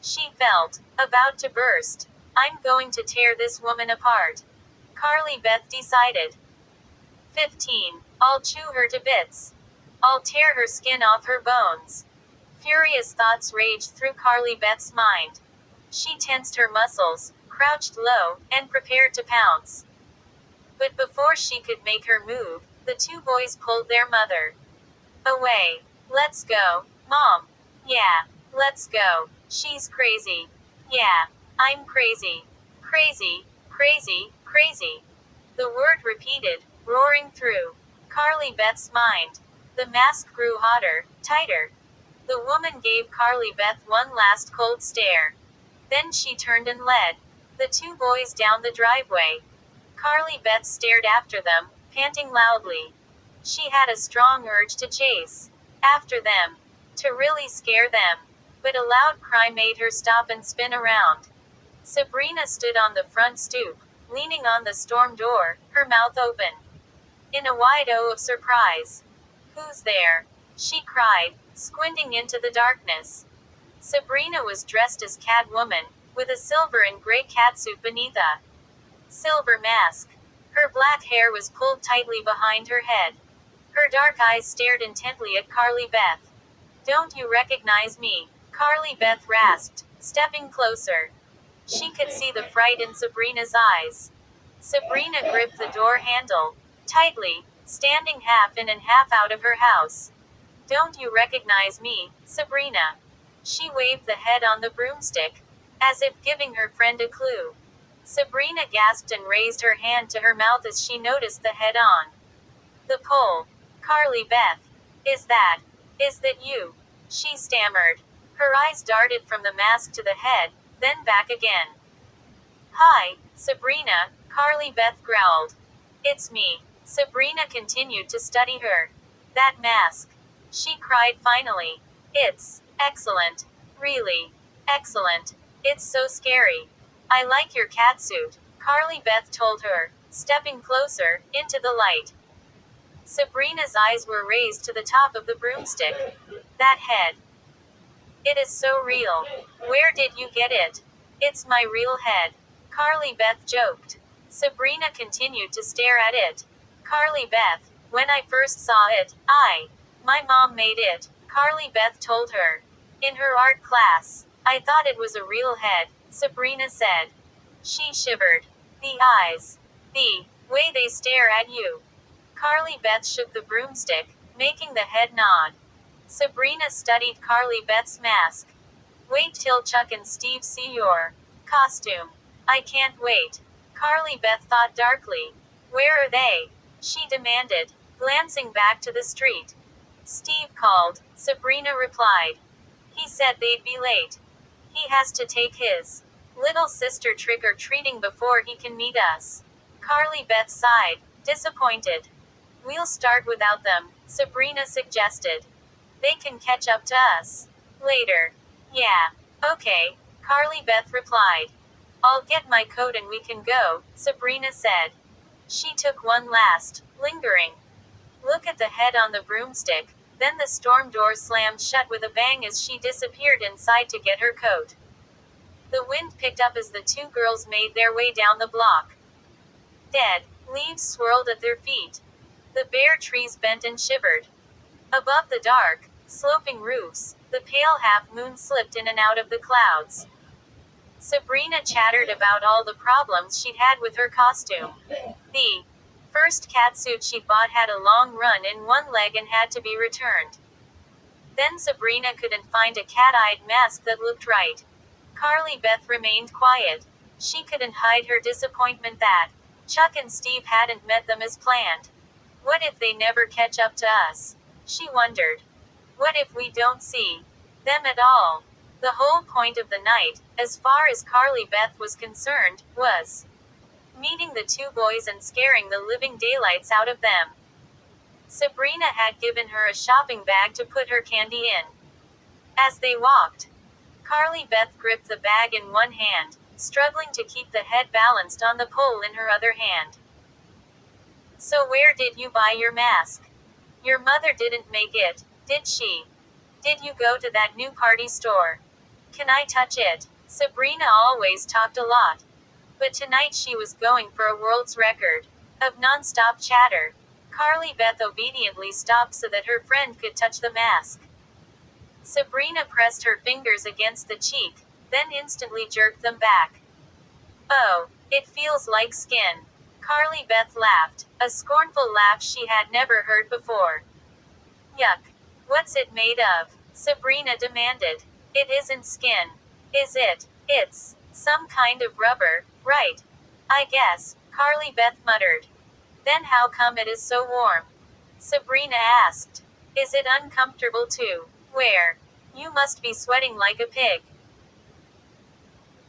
She felt about to burst. I'm going to tear this woman apart. Carly Beth decided. 15. I'll chew her to bits. I'll tear her skin off her bones. Furious thoughts raged through Carly Beth's mind. She tensed her muscles, crouched low, and prepared to pounce. But before she could make her move, the two boys pulled their mother away. Let's go, Mom. Yeah, let's go. She's crazy. Yeah, I'm crazy. Crazy, crazy, crazy. The word repeated, roaring through Carly Beth's mind. The mask grew hotter, tighter. The woman gave Carly Beth one last cold stare. Then she turned and led the two boys down the driveway. Carly Beth stared after them, panting loudly. She had a strong urge to chase after them, to really scare them. But a loud cry made her stop and spin around. Sabrina stood on the front stoop, leaning on the storm door, her mouth open in a wide O of surprise. Who's there? She cried, squinting into the darkness. Sabrina was dressed as Catwoman, with a silver and gray catsuit beneath a silver mask. Her black hair was pulled tightly behind her head. Her dark eyes stared intently at Carly Beth. Don't you recognize me? Carly Beth rasped, stepping closer. She could see the fright in Sabrina's eyes. Sabrina gripped the door handle tightly, standing half in and half out of her house. Don't you recognize me, Sabrina? She waved the head on the broomstick, as if giving her friend a clue. Sabrina gasped and raised her hand to her mouth as she noticed the head on the pole. Carly Beth. Is that you? She stammered. Her eyes darted from the mask to the head, then back again. Hi, Sabrina, Carly Beth growled. It's me. Sabrina continued to study her. That mask. She cried finally. It's excellent. Really. Excellent. It's so scary. I like your catsuit, Carly Beth told her, stepping closer, into the light. Sabrina's eyes were raised to the top of the broomstick. That head. It is so real. Where did you get it? It's my real head. Carly Beth joked. Sabrina continued to stare at it. Carly Beth, when I first saw it, my mom made it, Carly Beth told her. In her art class. I thought it was a real head, Sabrina said. She shivered. The eyes. The way they stare at you. Carly Beth shook the broomstick, making the head nod. Sabrina studied Carly Beth's mask. Wait till Chuck and Steve see your costume. I can't wait. Carly Beth thought darkly. Where are they? She demanded, glancing back to the street. Steve called, Sabrina replied. He said they'd be late. He has to take his little sister trick-or-treating before he can meet us. Carly Beth sighed, disappointed. We'll start without them, Sabrina suggested. They can catch up to us later. Yeah. Okay, Carly Beth replied. I'll get my coat and we can go, Sabrina said. She took one last, lingering look at the head on the broomstick, then the storm door slammed shut with a bang as she disappeared inside to get her coat. The wind picked up as the two girls made their way down the block. Dead leaves swirled at their feet. The bare trees bent and shivered. Above the dark, sloping roofs, the The pale half-moon slipped in and out of the clouds. Sabrina chattered about all the problems she'd had with her costume. The first catsuit she'd bought had a long run in one leg and had to be returned. Then Sabrina couldn't find a cat-eyed mask that looked right. Carly Beth remained quiet. She couldn't hide her disappointment that Chuck and Steve hadn't met them as planned. What if they never catch up to us? She wondered. What if we don't see them at all? The whole point of the night, as far as Carly Beth was concerned, was meeting the two boys and scaring the living daylights out of them. Sabrina had given her a shopping bag to put her candy in. As they walked, Carly Beth gripped the bag in one hand, struggling to keep the head balanced on the pole in her other hand. So where did you buy your mask? Your mother didn't make it, did she? Did you go to that new party store? Can I touch it? Sabrina always talked a lot. But tonight she was going for a world's record of non-stop chatter. Carly Beth obediently stopped so that her friend could touch the mask. Sabrina pressed her fingers against the cheek, then instantly jerked them back. Oh, it feels like skin. Carly Beth laughed, a scornful laugh she had never heard before. Yuck. What's it made of? Sabrina demanded. It isn't skin. Is it? It's some kind of rubber, right? I guess, Carly Beth muttered. Then how come it is so warm? Sabrina asked. Is it uncomfortable too? Where? You must be sweating like a pig.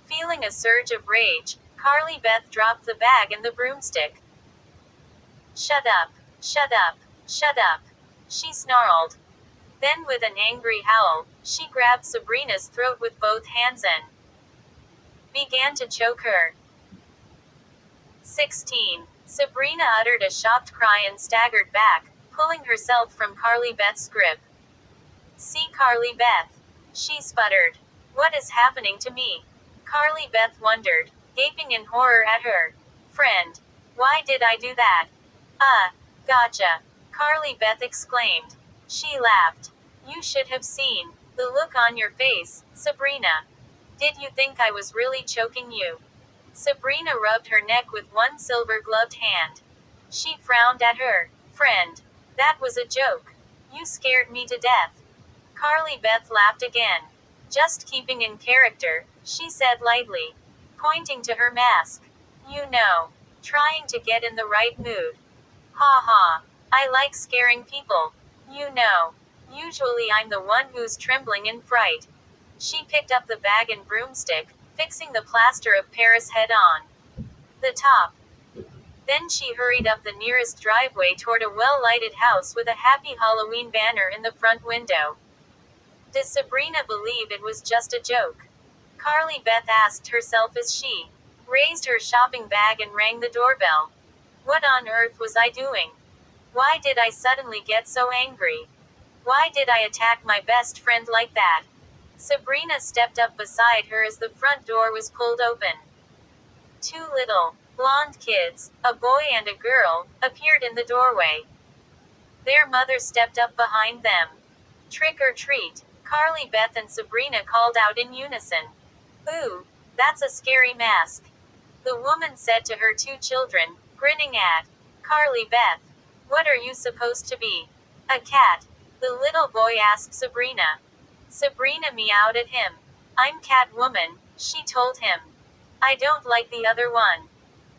Feeling a surge of rage, Carly Beth dropped the bag and the broomstick. Shut up, shut up, shut up, she snarled. Then with an angry howl, she grabbed Sabrina's throat with both hands and began to choke her. 16. Sabrina uttered a shocked cry and staggered back, pulling herself from Carly Beth's grip. See Carly Beth. She sputtered. What is happening to me? Carly Beth wondered, gaping in horror at her friend. Why did I do that? Gotcha. Carly Beth exclaimed. She laughed. You should have seen the look on your face, Sabrina. Did you think I was really choking you? Sabrina rubbed her neck with one silver-gloved hand. She frowned at her friend. That was a joke. You scared me to death. Carly Beth laughed again. Just keeping in character, she said lightly, pointing to her mask. You know, trying to get in the right mood. Ha ha. I like scaring people. You know. Usually I'm the one who's trembling in fright. She picked up the bag and broomstick, fixing the plaster of Paris head on the top. Then she hurried up the nearest driveway toward a well-lighted house with a Happy Halloween banner in the front window. Does Sabrina believe it was just a joke? Carly Beth asked herself as she raised her shopping bag and rang the doorbell. What on earth was I doing? Why did I suddenly get so angry? Why did I attack my best friend like that? Sabrina stepped up beside her as the front door was pulled open. Two little, blonde kids, a boy and a girl, appeared in the doorway. Their mother stepped up behind them. Trick or treat, Carly Beth and Sabrina called out in unison. Ooh, that's a scary mask. The woman said to her two children, grinning at Carly Beth. What are you supposed to be? A cat? The little boy asked Sabrina. Sabrina meowed at him. I'm Catwoman, she told him. I don't like the other one.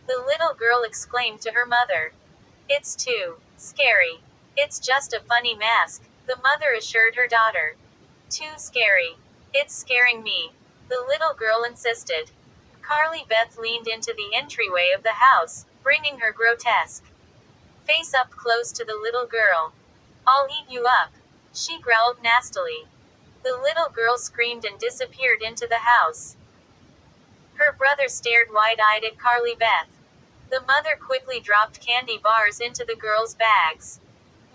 The little girl exclaimed to her mother. It's too scary. It's just a funny mask, the mother assured her daughter. Too scary. It's scaring me, the little girl insisted. Carly Beth leaned into the entryway of the house, bringing her grotesque face up close to the little girl. I'll eat you up, she growled nastily. The little girl screamed and disappeared into the house. Her brother stared wide-eyed at Carly Beth. The mother quickly dropped candy bars into the girls' bags.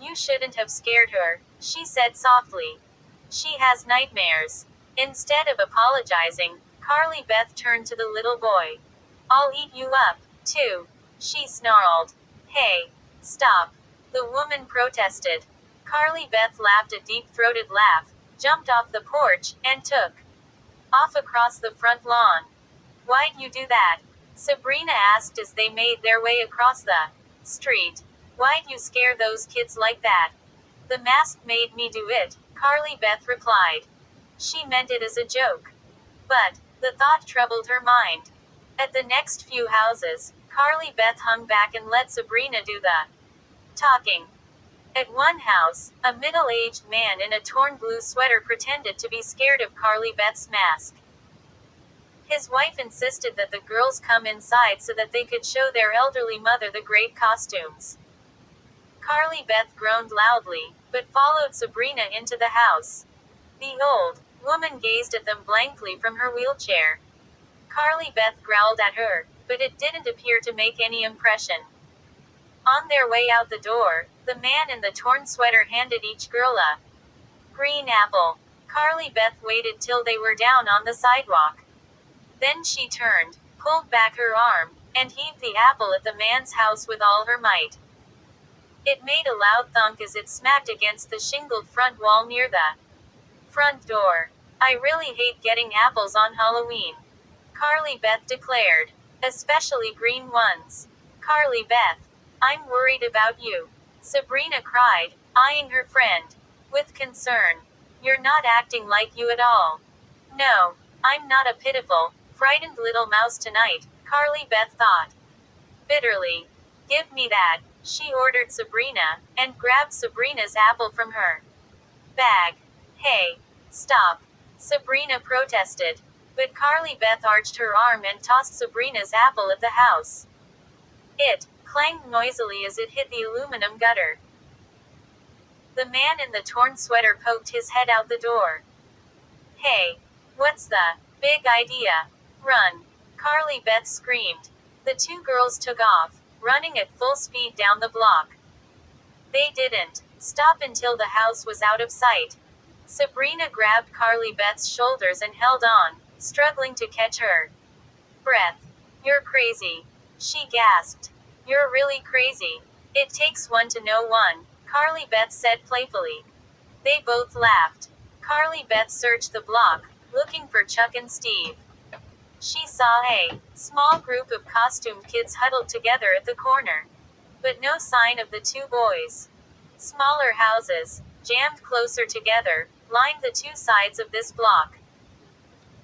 You shouldn't have scared her, she said softly. She has nightmares. Instead of apologizing, Carly Beth turned to the little boy. I'll eat you up, too, she snarled. Hey, stop, the woman protested. Carly Beth laughed a deep-throated laugh, jumped off the porch, and took off across the front lawn. "Why'd you do that?" Sabrina asked as they made their way across the street. "Why'd you scare those kids like that?" "The mask made me do it," Carly Beth replied. She meant it as a joke. But the thought troubled her mind. At the next few houses, Carly Beth hung back and let Sabrina do the talking. At one house, a middle-aged man in a torn blue sweater pretended to be scared of Carly Beth's mask. His wife insisted that the girls come inside so that they could show their elderly mother the great costumes. Carly Beth groaned loudly, but followed Sabrina into the house. The old woman gazed at them blankly from her wheelchair. Carly Beth growled at her, but it didn't appear to make any impression. On their way out the door, the man in the torn sweater handed each girl a green apple. Carly Beth waited till they were down on the sidewalk. Then she turned, pulled back her arm, and heaved the apple at the man's house with all her might. It made a loud thunk as it smacked against the shingled front wall near the front door. "I really hate getting apples on Halloween," Carly Beth declared. "Especially green ones." "Carly Beth, I'm worried about you," Sabrina cried, eyeing her friend with concern. "You're not acting like you at all." "No, I'm not a pitiful, frightened little mouse tonight," Carly Beth thought bitterly. "Give me that," she ordered Sabrina, and grabbed Sabrina's apple from her bag. "Hey, stop," Sabrina protested. But Carly Beth arched her arm and tossed Sabrina's apple at the house. It clanged noisily as it hit the aluminum gutter. The man in the torn sweater poked his head out the door. "Hey, what's the big idea? Run!" Carly Beth screamed. The two girls took off, running at full speed down the block. They didn't stop until the house was out of sight. Sabrina grabbed Carly Beth's shoulders and held on, struggling to catch her breath. "You're crazy," she gasped. "You're really crazy. It takes one to know one," Carly Beth said playfully. They both laughed. Carly Beth searched the block, looking for Chuck and Steve. She saw a small group of costumed kids huddled together at the corner. But no sign of the two boys. Smaller houses, jammed closer together, lined the two sides of this block.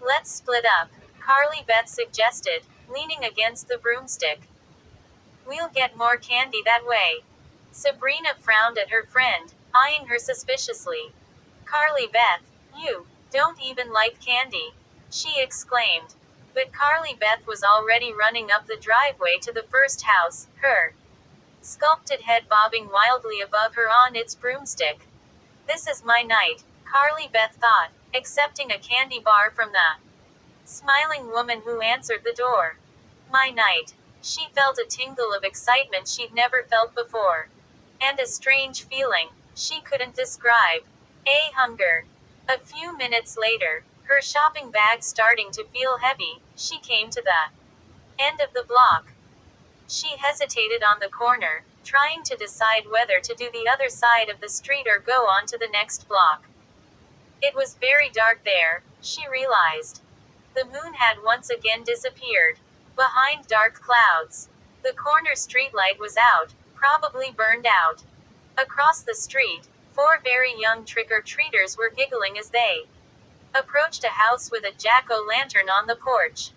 "Let's split up," Carly Beth suggested, leaning against the broomstick. "We'll get more candy that way." Sabrina frowned at her friend, eyeing her suspiciously. "Carly Beth, you don't even like candy," she exclaimed. But Carly Beth was already running up the driveway to the first house, her sculpted head bobbing wildly above her on its broomstick. "This is my night," Carly Beth thought, accepting a candy bar from the smiling woman who answered the door. "My night." She felt a tingle of excitement she'd never felt before. And a strange feeling she couldn't describe. A hunger. A few minutes later, her shopping bag starting to feel heavy, she came to the end of the block. She hesitated on the corner, trying to decide whether to do the other side of the street or go on to the next block. It was very dark there, she realized. The moon had once again disappeared behind dark clouds. The corner streetlight was out, probably burned out. Across the street, four very young trick-or-treaters were giggling as they approached a house with a jack-o'-lantern on the porch.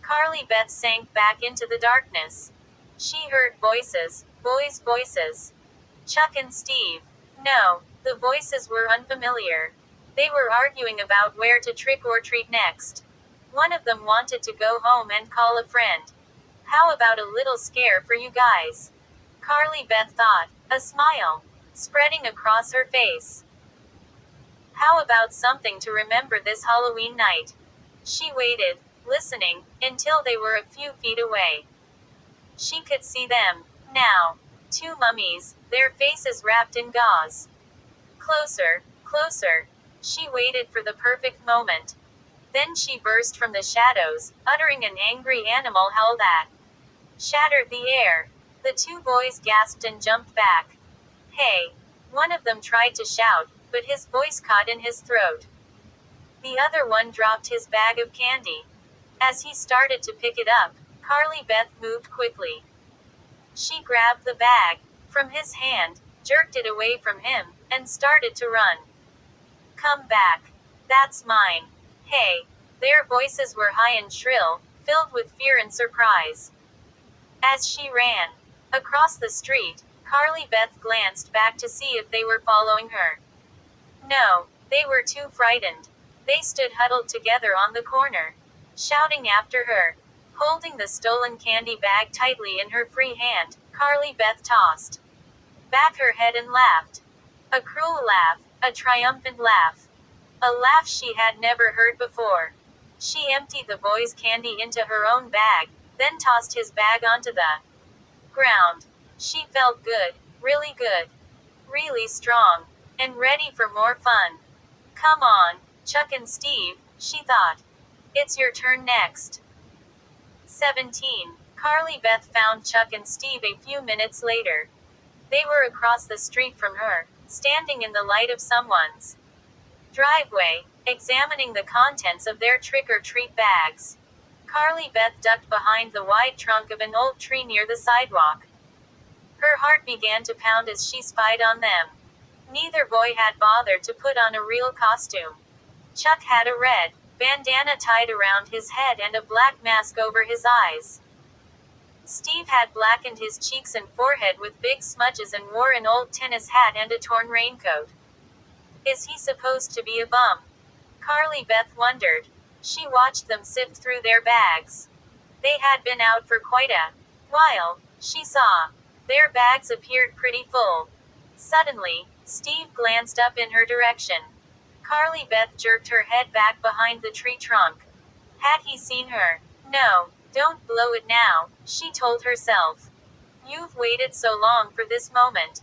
Carly Beth sank back into the darkness. She heard voices, boys' voices. Chuck and Steve. No, the voices were unfamiliar. They were arguing about where to trick or treat next. One of them wanted to go home and call a friend. "How about a little scare for you guys?" Carly Beth thought, a smile spreading across her face. "How about something to remember this Halloween night?" She waited, listening, until they were a few feet away. She could see them now. Two mummies, their faces wrapped in gauze. Closer, closer. She waited for the perfect moment. Then she burst from the shadows, uttering an angry animal howl that shattered the air. The two boys gasped and jumped back. "Hey!" One of them tried to shout, but his voice caught in his throat. The other one dropped his bag of candy. As he started to pick it up, Carly Beth moved quickly. She grabbed the bag from his hand, jerked it away from him, and started to run. Come back. That's mine. Hey. Their voices were high and shrill, filled with fear and surprise. As she ran across the street, Carly Beth glanced back to see if they were following her. No, they were too frightened. They stood huddled together on the corner, shouting after her. Holding the stolen candy bag tightly in her free hand, Carly Beth tossed back her head and laughed. A cruel laugh, a triumphant laugh. A laugh she had never heard before. She emptied the boy's candy into her own bag, then tossed his bag onto the ground. She felt good, really good, really strong, and ready for more fun. Come on, Chuck and Steve, she thought. It's your turn next. 17. Carly Beth found Chuck and Steve a few minutes later. They were across the street from her, standing in the light of someone's driveway, examining the contents of their trick-or-treat bags. Carly Beth ducked behind the wide trunk of an old tree near the sidewalk. Her heart began to pound as she spied on them. Neither boy had bothered to put on a real costume. Chuck had a red bandana tied around his head and a black mask over his eyes. Steve had blackened his cheeks and forehead with big smudges and wore an old tennis hat and a torn raincoat. Is he supposed to be a bum? Carly Beth wondered. She watched them sift through their bags. They had been out for quite a while, she saw. Their bags appeared pretty full. Suddenly, Steve glanced up in her direction. Carly Beth jerked her head back behind the tree trunk. Had he seen her? No, don't blow it now, she told herself. You've waited so long for this moment.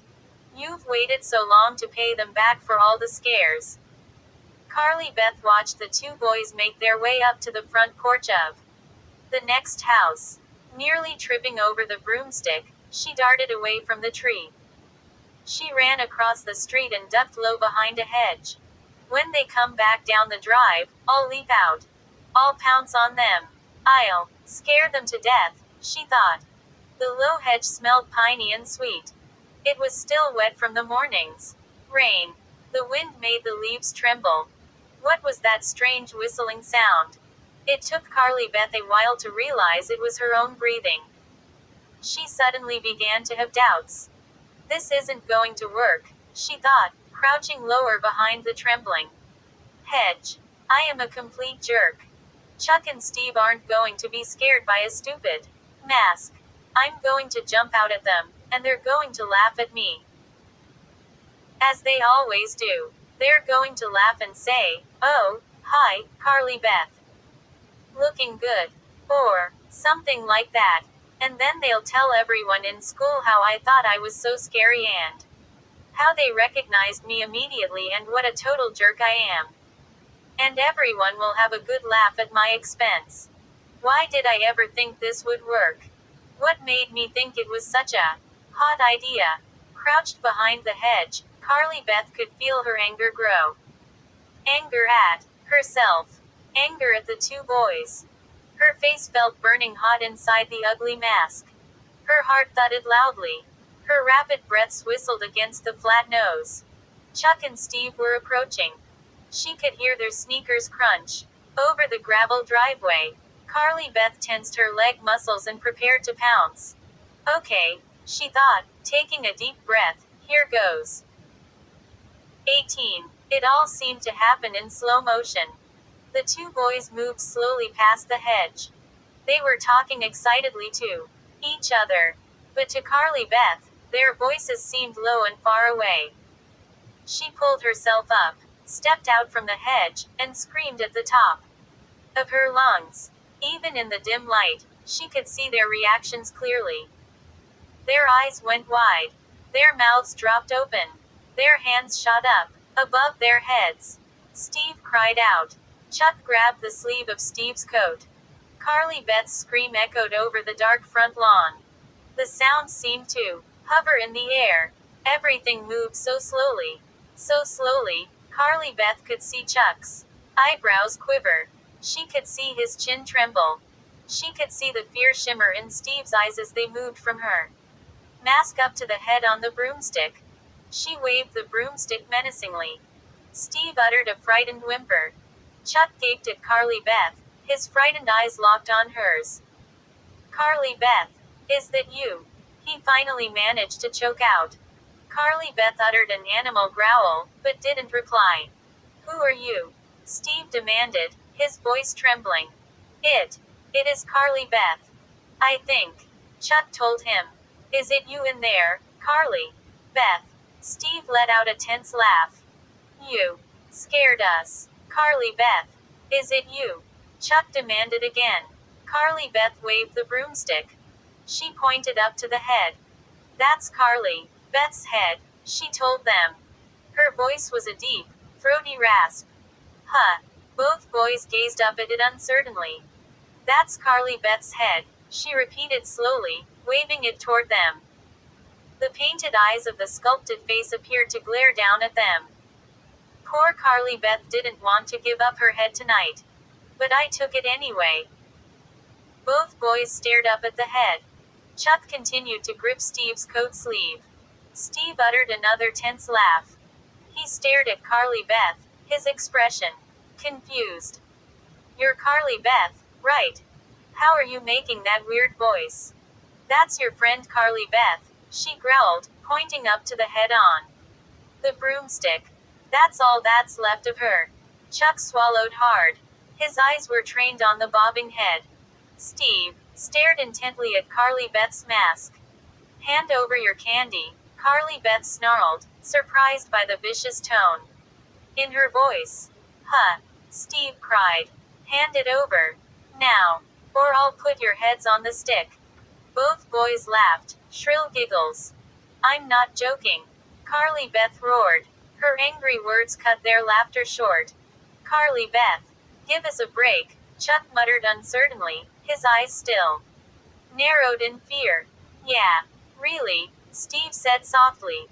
You've waited so long to pay them back for all the scares. Carly Beth watched the two boys make their way up to the front porch of the next house. Nearly tripping over the broomstick, she darted away from the tree. She ran across the street and ducked low behind a hedge. When they come back down the drive, I'll leap out. I'll pounce on them. I'll scare them to death, she thought. The low hedge smelled piney and sweet. It was still wet from the morning's rain. The wind made the leaves tremble. What was that strange whistling sound? It took Carly Beth a while to realize it was her own breathing. She suddenly began to have doubts. This isn't going to work, she thought, crouching lower behind the trembling hedge. I am a complete jerk. Chuck and Steve aren't going to be scared by a stupid mask. I'm going to jump out at them, and they're going to laugh at me. As they always do. They're going to laugh and say, "Oh, hi, Carly Beth. Looking good." Or something like that. And then they'll tell everyone in school how I thought I was so scary and how they recognized me immediately and what a total jerk I am. And everyone will have a good laugh at my expense. Why did I ever think this would work? What made me think it was such a hot idea? Crouched behind the hedge, Carly Beth could feel her anger grow. Anger at herself. Anger at the two boys. Her face felt burning hot inside the ugly mask. Her heart thudded loudly. Her rapid breaths whistled against the flat nose. Chuck and Steve were approaching. She could hear their sneakers crunch over the gravel driveway. Carly Beth tensed her leg muscles and prepared to pounce. Okay, she thought, taking a deep breath, here goes. 18. It all seemed to happen in slow motion. The two boys moved slowly past the hedge. They were talking excitedly to each other. But to Carly Beth, their voices seemed low and far away. She pulled herself up, stepped out from the hedge, and screamed at the top of her lungs. Even in the dim light, she could see their reactions clearly. Their eyes went wide. Their mouths dropped open. Their hands shot up, above their heads. Steve cried out. Chuck grabbed the sleeve of Steve's coat. Carly Beth's scream echoed over the dark front lawn. The sound seemed to hover in the air. Everything moved so slowly. So slowly, Carly Beth could see Chuck's eyebrows quiver. She could see his chin tremble. She could see the fear shimmer in Steve's eyes as they moved from her mask up to the head on the broomstick. She waved the broomstick menacingly. Steve uttered a frightened whimper. Chuck gaped at Carly Beth, his frightened eyes locked on hers. Carly Beth, is that you? He finally managed to choke out. Carly Beth uttered an animal growl, but didn't reply. Who are you? Steve demanded, his voice trembling. It is Carly Beth. I think. Chuck told him. Is it you in there, Carly? Beth. Steve let out a tense laugh. You scared us. Carly Beth. Is it you? Chuck demanded again. Carly Beth waved the broomstick. She pointed up to the head. That's Carly Beth's head, she told them. Her voice was a deep, throaty rasp. Huh. Both boys gazed up at it uncertainly. That's Carly Beth's head, she repeated slowly, waving it toward them. The painted eyes of the sculpted face appeared to glare down at them. Poor Carly Beth didn't want to give up her head tonight. But I took it anyway. Both boys stared up at the head. Chuck continued to grip Steve's coat sleeve. Steve uttered another tense laugh. He stared at Carly Beth, his expression confused. You're Carly Beth, right? How are you making that weird voice? That's your friend Carly Beth, she growled, pointing up to the head on the broomstick. That's all that's left of her. Chuck swallowed hard. His eyes were trained on the bobbing head. Steve stared intently at Carly Beth's mask. Hand over your candy, Carly Beth snarled, surprised by the vicious tone in her voice. Huh. Steve cried. Hand it over. Now. Or I'll put your heads on the stick. Both boys laughed, shrill giggles. I'm not joking. Carly Beth roared. Her angry words cut their laughter short. Carly Beth. Give us a break, Chuck muttered uncertainly, his eyes still narrowed in fear. Yeah. Really, Steve said softly.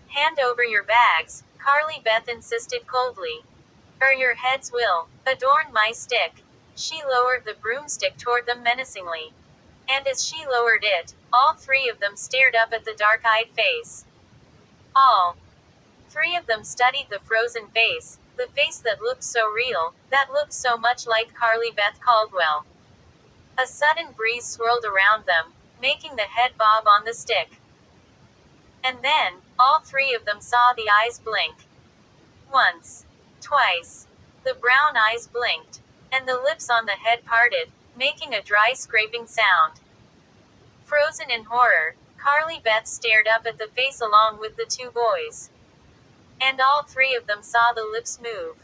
Hand over your bags, Carly Beth insisted coldly. Or your heads will adorn my stick. She lowered the broomstick toward them menacingly. And as she lowered it, all three of them stared up at the dark-eyed face. All three of them studied the frozen face, the face that looked so real, that looked so much like Carly Beth Caldwell. A sudden breeze swirled around them, making the head bob on the stick. And then, all three of them saw the eyes blink. Once. Twice. The brown eyes blinked. And the lips on the head parted, making a dry scraping sound. Frozen in horror, Carly Beth stared up at the face along with the two boys. And all three of them saw the lips move.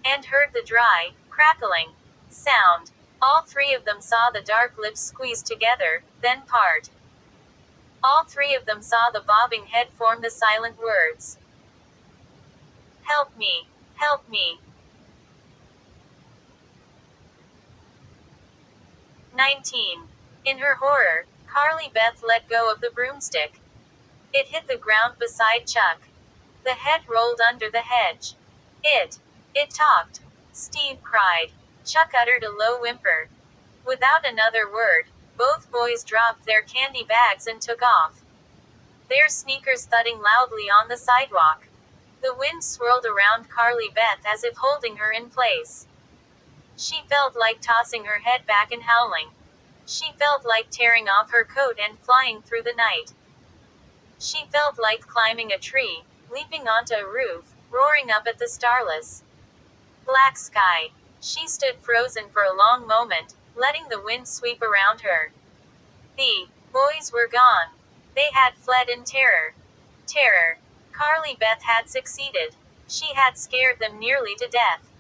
And heard the dry, crackling sound. All three of them saw the dark lips squeeze together, then part. All three of them saw the bobbing head form the silent words. Help me! Help me! 19. In her horror, Carly Beth let go of the broomstick. It hit the ground beside Chuck. The head rolled under the hedge. It talked. Steve cried. Chuck uttered a low whimper. Without another word, both boys dropped their candy bags and took off. Their sneakers thudding loudly on the sidewalk. The wind swirled around Carly Beth as if holding her in place. She felt like tossing her head back and howling. She felt like tearing off her coat and flying through the night. She felt like climbing a tree, leaping onto a roof, roaring up at the starless black sky. She stood frozen for a long moment, letting the wind sweep around her. The boys were gone. They had fled in terror. Terror. Carly Beth had succeeded. She had scared them nearly to death.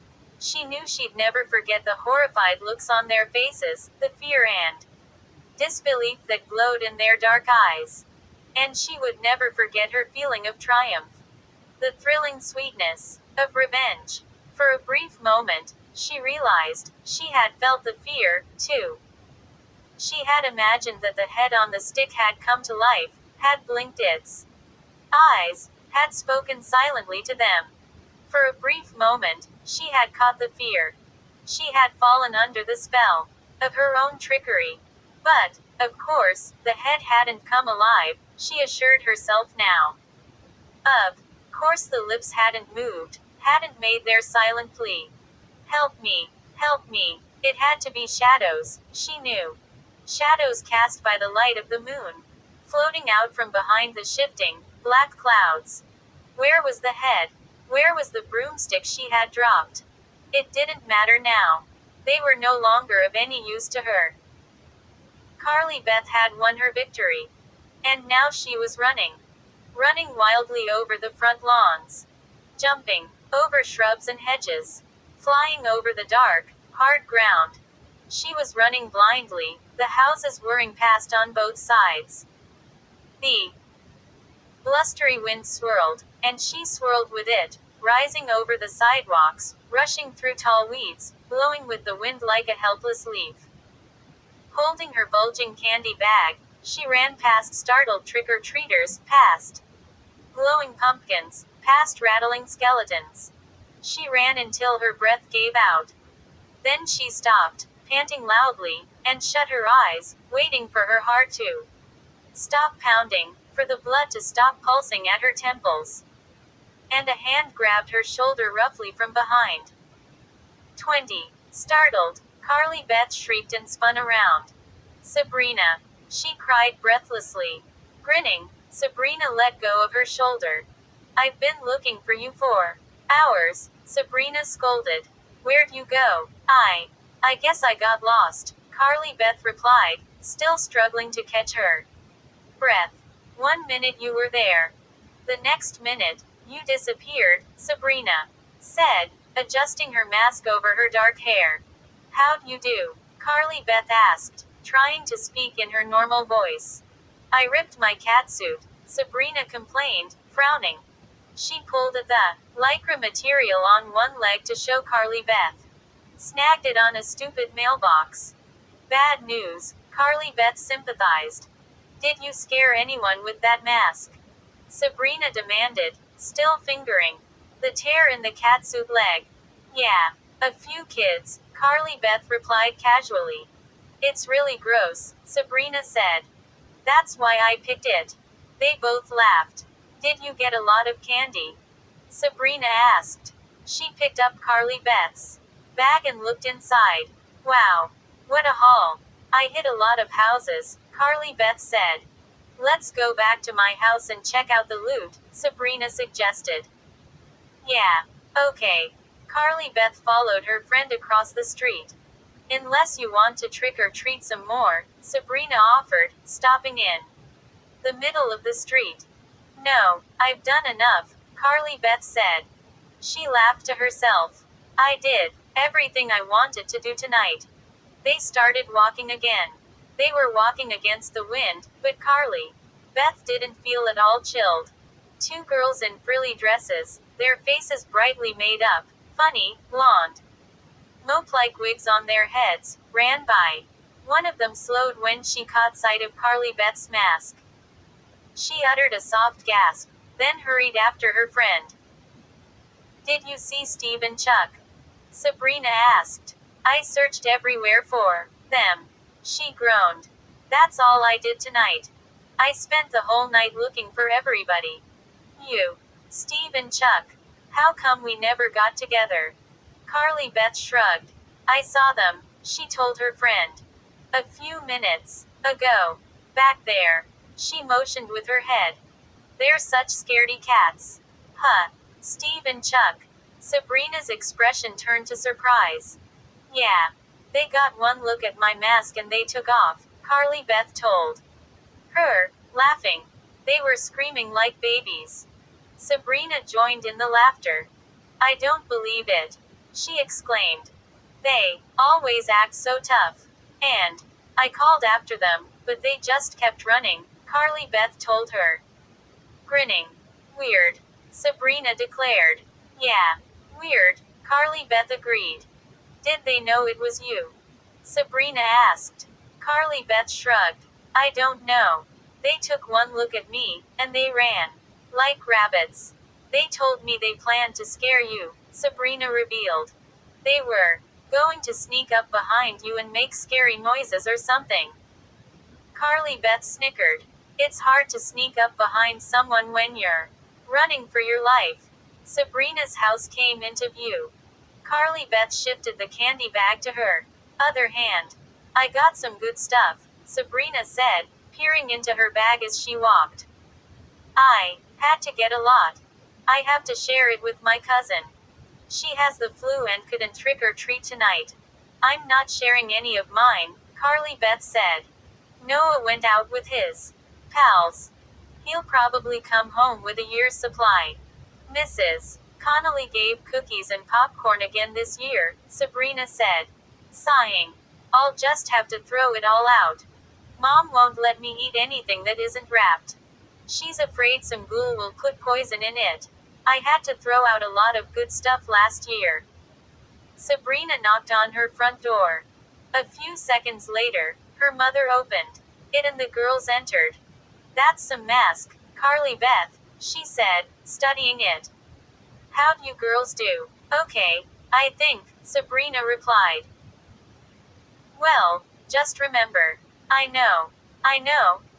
She knew she'd never forget the horrified looks on their faces, the fear and disbelief that glowed in their dark eyes. And she would never forget her feeling of triumph. The thrilling sweetness of revenge. For a brief moment, she realized she had felt the fear, too. She had imagined that the head on the stick had come to life, had blinked its eyes, had spoken silently to them. For a brief moment, she had caught the fear. She had fallen under the spell of her own trickery. But, of course, the head hadn't come alive, she assured herself now. Of course the lips hadn't moved, hadn't made their silent plea. Help me, help me. It had to be shadows, she knew. Shadows cast by the light of the moon, floating out from behind the shifting, black clouds. Where was the head? Where was the broomstick she had dropped? It didn't matter now. They were no longer of any use to her. Carly Beth had won her victory. And now she was running. Running wildly over the front lawns. Jumping over shrubs and hedges. Flying over the dark, hard ground. She was running blindly, the houses whirring past on both sides. The blustery wind swirled, and she swirled with it, rising over the sidewalks, rushing through tall weeds, blowing with the wind like a helpless leaf. Holding her bulging candy bag, she ran past startled trick-or-treaters, past glowing pumpkins, past rattling skeletons. She ran until her breath gave out. Then she stopped, panting loudly, and shut her eyes, waiting for her heart to stop pounding, for the blood to stop pulsing at her temples. And a hand grabbed her shoulder roughly from behind. 20. Startled, Carly Beth shrieked and spun around. Sabrina! She cried breathlessly. Grinning, Sabrina let go of her shoulder. I've been looking for you for hours, Sabrina scolded. Where'd you go? I guess I got lost, Carly Beth replied, still struggling to catch her breath. 1 minute you were there. The next minute, you disappeared, Sabrina said, adjusting her mask over her dark hair. How'd you do? Carly Beth asked, trying to speak in her normal voice. I ripped my catsuit, Sabrina complained, frowning. She pulled at the lycra material on one leg to show Carly Beth. Snagged it on a stupid mailbox. Bad news, Carly Beth sympathized. Did you scare anyone with that mask? Sabrina demanded, still fingering the tear in the catsuit leg. Yeah, a few kids, Carly Beth replied casually. It's really gross, Sabrina said. That's why I picked it. They both laughed. Did you get a lot of candy? Sabrina asked. She picked up Carly Beth's bag and looked inside. Wow, what a haul. I hit a lot of houses, Carly Beth said. Let's go back to my house and check out the loot, Sabrina suggested. Yeah, okay. Carly Beth followed her friend across the street. Unless you want to trick or treat some more, Sabrina offered, stopping in the middle of the street. No, I've done enough, Carly Beth said. She laughed to herself. I did everything I wanted to do tonight. They started walking again. They were walking against the wind, but Carly Beth didn't feel at all chilled. Two girls in frilly dresses, their faces brightly made up, funny, blonde, mope-like wigs on their heads, ran by. One of them slowed when she caught sight of Carly Beth's mask. She uttered a soft gasp, then hurried after her friend. Did you see Steve and Chuck? Sabrina asked. I searched everywhere for them. She groaned. That's all I did tonight. I spent the whole night looking for everybody. You, Steve and Chuck. How come we never got together? Carly Beth shrugged. I saw them, she told her friend. A few minutes ago. Back there. She motioned with her head. They're such scaredy cats. Huh. Steve and Chuck. Sabrina's expression turned to surprise. Yeah. They got one look at my mask and they took off, Carly Beth told her, laughing. They were screaming like babies. Sabrina joined in the laughter. I don't believe it, she exclaimed. They always act so tough. And I called after them, but they just kept running, Carly Beth told her. Grinning. Weird, Sabrina declared. Yeah, weird, Carly Beth agreed. Did they know it was you? Sabrina asked. Carly Beth shrugged. I don't know. They took one look at me, and they ran. Like rabbits. They told me they planned to scare you, Sabrina revealed. They were going to sneak up behind you and make scary noises or something. Carly Beth snickered. It's hard to sneak up behind someone when you're running for your life. Sabrina's house came into view. Carly Beth shifted the candy bag to her other hand. I got some good stuff, Sabrina said, peering into her bag as she walked. I had to get a lot. I have to share it with my cousin. She has the flu and couldn't trick or treat tonight. I'm not sharing any of mine, Carly Beth said. Noah went out with his pals. He'll probably come home with a year's supply. Mrs. Connolly gave cookies and popcorn again this year, Sabrina said, sighing. I'll just have to throw it all out. Mom won't let me eat anything that isn't wrapped. She's afraid some ghoul will put poison in it. I had to throw out a lot of good stuff last year. Sabrina knocked on her front door. A few seconds later, her mother opened it and the girls entered. That's some mask, Carly Beth, she said, studying it. How'd you girls do? Okay, I think, Sabrina replied. Well, just remember. I know,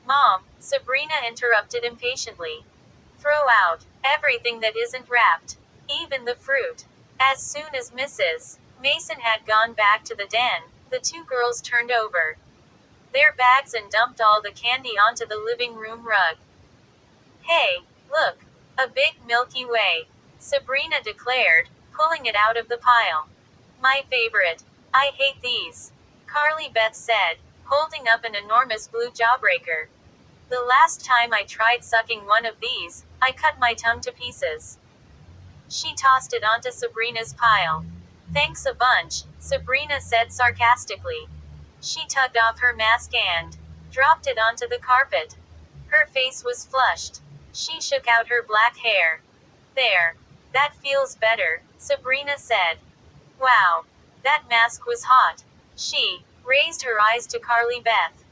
Mom, Sabrina interrupted impatiently. Throw out everything that isn't wrapped, even the fruit. As soon as Mrs. Mason had gone back to the den, the two girls turned over their bags and dumped all the candy onto the living room rug. Hey, look, a big Milky Way, Sabrina declared, pulling it out of the pile. My favorite. I hate these, Carly Beth said, holding up an enormous blue jawbreaker. The last time I tried sucking one of these, I cut my tongue to pieces. She tossed it onto Sabrina's pile. Thanks a bunch, Sabrina said sarcastically. She tugged off her mask and dropped it onto the carpet. Her face was flushed. She shook out her black hair. There. That feels better, Sabrina said. Wow. That mask was hot. She raised her eyes to Carly Beth.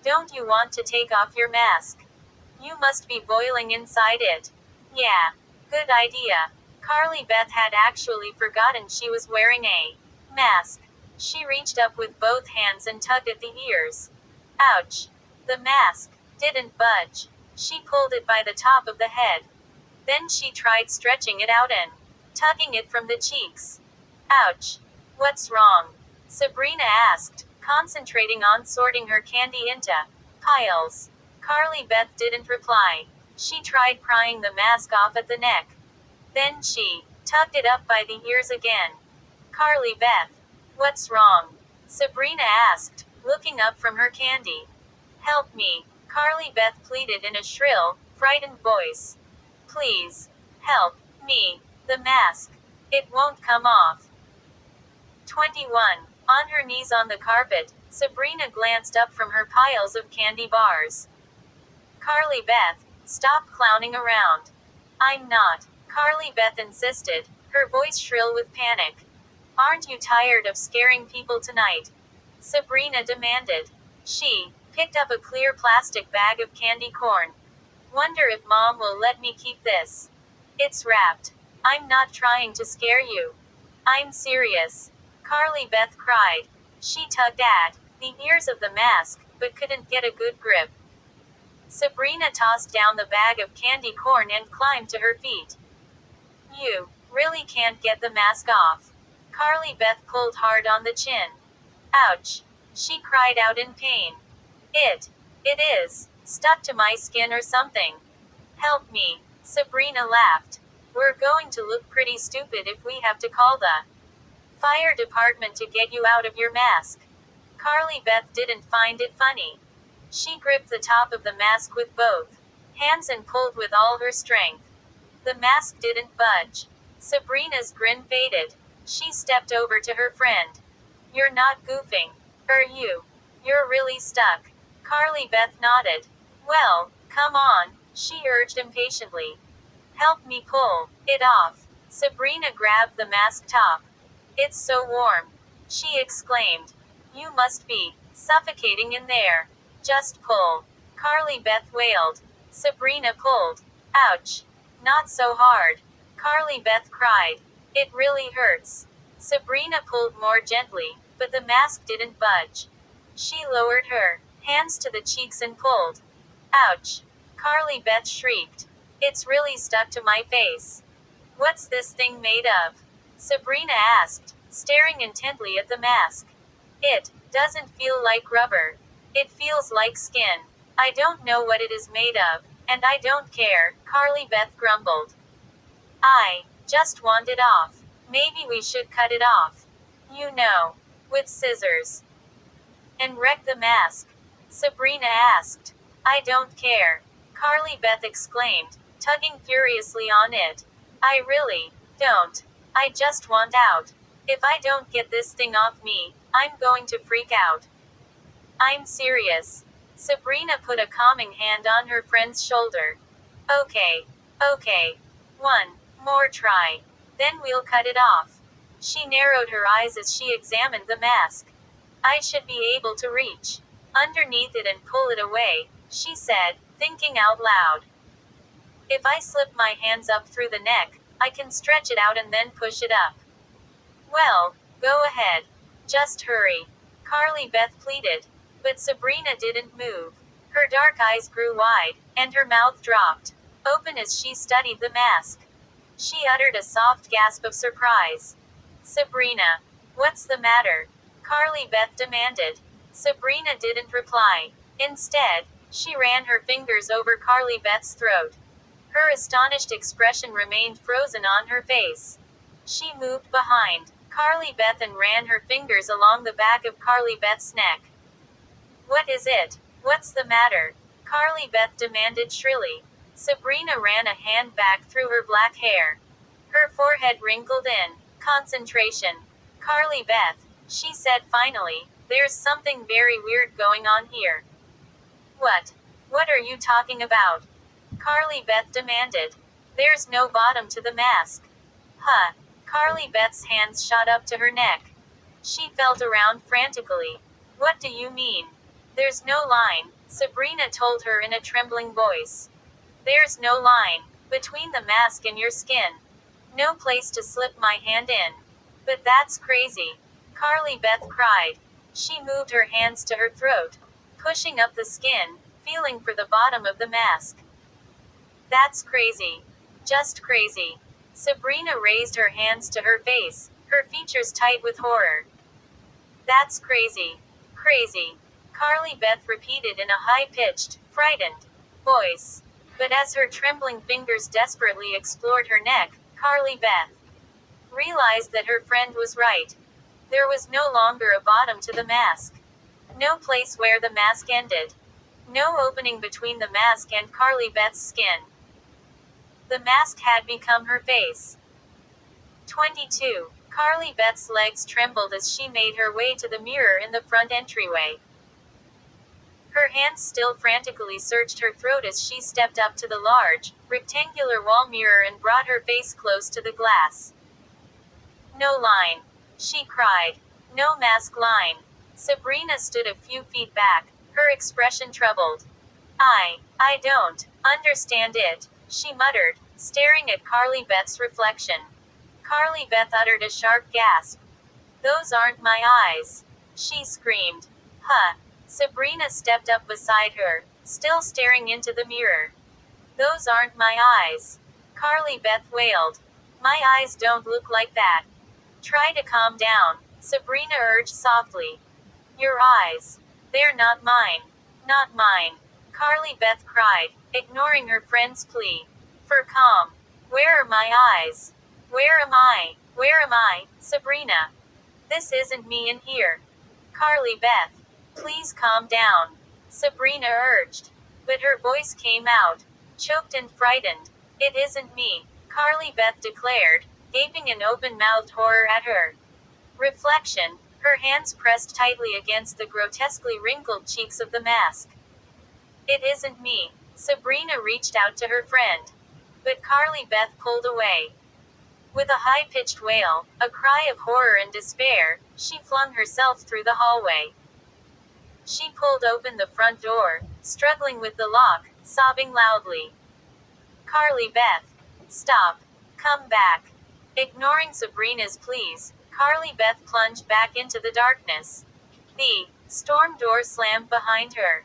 Don't you want to take off your mask? You must be boiling inside it. Yeah. Good idea. Carly Beth had actually forgotten she was wearing a mask. She reached up with both hands and tugged at the ears. Ouch. The mask didn't budge. She pulled it by the top of the head. Then she tried stretching it out and tugging it from the cheeks. Ouch. What's wrong? Sabrina asked, concentrating on sorting her candy into piles. Carly Beth didn't reply. She tried prying the mask off at the neck. Then she tugged it up by the ears again. Carly Beth. What's wrong? Sabrina asked, looking up from her candy. Help me, Carly Beth pleaded in a shrill, frightened voice. Please. Help me. The mask. It won't come off. 21. On her knees on the carpet, Sabrina glanced up from her piles of candy bars. Carly Beth, stop clowning around. I'm not, Carly Beth insisted, her voice shrill with panic. Aren't you tired of scaring people tonight? Sabrina demanded. She picked up a clear plastic bag of candy corn. Wonder if Mom will let me keep this. It's wrapped. I'm not trying to scare you. I'm serious. Carly Beth cried. She tugged at the ears of the mask, but couldn't get a good grip. Sabrina tossed down the bag of candy corn and climbed to her feet. You really can't get the mask off. Carly Beth pulled hard on the chin. Ouch. She cried out in pain. It is stuck to my skin or something. Help me. Sabrina laughed. We're going to look pretty stupid if we have to call the fire department to get you out of your mask. Carly Beth didn't find it funny. She gripped the top of the mask with both hands and pulled with all her strength. The mask didn't budge. Sabrina's grin faded. She stepped over to her friend. You're not goofing, are you? You're really stuck. Carly Beth nodded. Well, come on, she urged impatiently. Help me pull it off. Sabrina grabbed the mask top. It's so warm, she exclaimed. You must be suffocating in there. Just pull. Carly Beth wailed. Sabrina pulled. Ouch. Not so hard. Carly Beth cried. It really hurts. Sabrina pulled more gently, but the mask didn't budge. She lowered her hands to the cheeks and pulled. Ouch! Carly Beth shrieked. It's really stuck to my face. What's this thing made of? Sabrina asked, staring intently at the mask. It doesn't feel like rubber. It feels like skin. I don't know what it is made of, and I don't care, Carly Beth grumbled. I just want it off. Maybe we should cut it off. You know, with scissors. And wreck the mask? Sabrina asked. I don't care. Carly Beth exclaimed, tugging furiously on it. I really don't. I just want out. If I don't get this thing off me, I'm going to freak out. I'm serious. Sabrina put a calming hand on her friend's shoulder. Okay. Okay. One more try. Then we'll cut it off. She narrowed her eyes as she examined the mask. I should be able to reach underneath it and pull it away, she said, thinking out loud. If I slip my hands up through the neck, I can stretch it out and then push it up. Well, go ahead. Just hurry. Carly Beth pleaded. But Sabrina didn't move. Her dark eyes grew wide, and her mouth dropped open as she studied the mask. She uttered a soft gasp of surprise. Sabrina. What's the matter? Carly Beth demanded. Sabrina didn't reply. Instead, she ran her fingers over Carly Beth's throat. Her astonished expression remained frozen on her face. She moved behind Carly Beth and ran her fingers along the back of Carly Beth's neck. What is it? What's the matter? Carly Beth demanded shrilly. Sabrina ran a hand back through her black hair. Her forehead wrinkled in concentration. Carly Beth, she said finally, there's something very weird going on here. What? What are you talking about? Carly Beth demanded. There's no bottom to the mask. Huh. Carly Beth's hands shot up to her neck. She felt around frantically. What do you mean? There's no line, Sabrina told her in a trembling voice. There's no line between the mask and your skin. No place to slip my hand in. But that's crazy. Carly Beth cried. She moved her hands to her throat, pushing up the skin, feeling for the bottom of the mask. That's crazy. Just crazy. Sabrina raised her hands to her face, her features tight with horror. That's crazy. Crazy. Carly Beth repeated in a high-pitched, frightened voice. But as her trembling fingers desperately explored her neck, Carly Beth realized that her friend was right. There was no longer a bottom to the mask. No place where the mask ended. No opening between the mask and Carly Beth's skin. The mask had become her face. 22. Carly Beth's legs trembled as she made her way to the mirror in the front entryway. Her hands still frantically searched her throat as she stepped up to the large, rectangular wall mirror and brought her face close to the glass. No line. She cried. No mask line. Sabrina stood a few feet back, her expression troubled. I don't understand it, she muttered, staring at Carly Beth's reflection. Carly Beth uttered a sharp gasp. Those aren't my eyes, she screamed. Huh. Sabrina stepped up beside her, still staring into the mirror. Those aren't my eyes. Carly Beth wailed. My eyes don't look like that. Try to calm down, Sabrina urged softly. Your eyes. They're not mine. Not mine. Carly Beth cried, ignoring her friend's plea. For calm. Where are my eyes? Where am I? Where am I, Sabrina? This isn't me in here. Carly Beth. Please calm down, Sabrina urged. But her voice came out, choked and frightened. It isn't me, Carly Beth declared, gaping in open-mouthed horror at her reflection, her hands pressed tightly against the grotesquely wrinkled cheeks of the mask. It isn't me. Sabrina reached out to her friend. But Carly Beth pulled away. With a high-pitched wail, a cry of horror and despair, she flung herself through the hallway. She pulled open the front door, struggling with the lock, sobbing loudly. Carly Beth. Stop. Come back. Ignoring Sabrina's pleas, Carly Beth plunged back into the darkness. The storm door slammed behind her.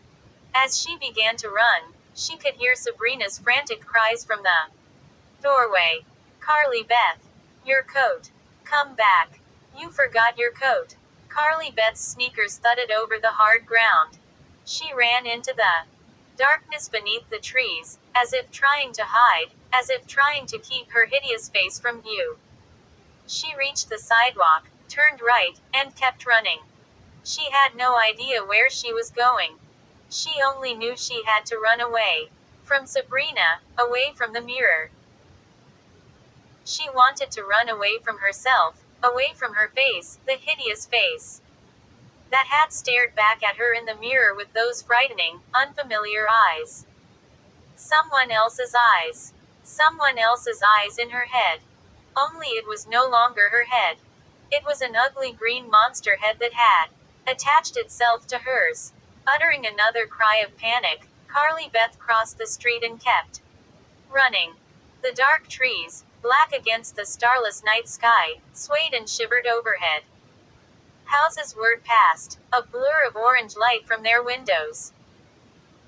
As she began to run, she could hear Sabrina's frantic cries from the doorway. Carly Beth. Your coat. Come back. You forgot your coat. Carly Beth's sneakers thudded over the hard ground. She ran into the darkness beneath the trees, as if trying to hide, as if trying to keep her hideous face from view. She reached the sidewalk, turned right, and kept running. She had no idea where she was going. She only knew she had to run away. From Sabrina, away from the mirror. She wanted to run away from herself, away from her face, the hideous face that had stared back at her in the mirror with those frightening, unfamiliar eyes. Someone else's eyes. Someone else's eyes in her head. Only it was no longer her head. It was an ugly green monster head that had attached itself to hers. Uttering another cry of panic, Carly Beth crossed the street and kept running. The dark trees, black against the starless night sky, swayed and shivered overhead. Houses whirred past, a blur of orange light from their windows.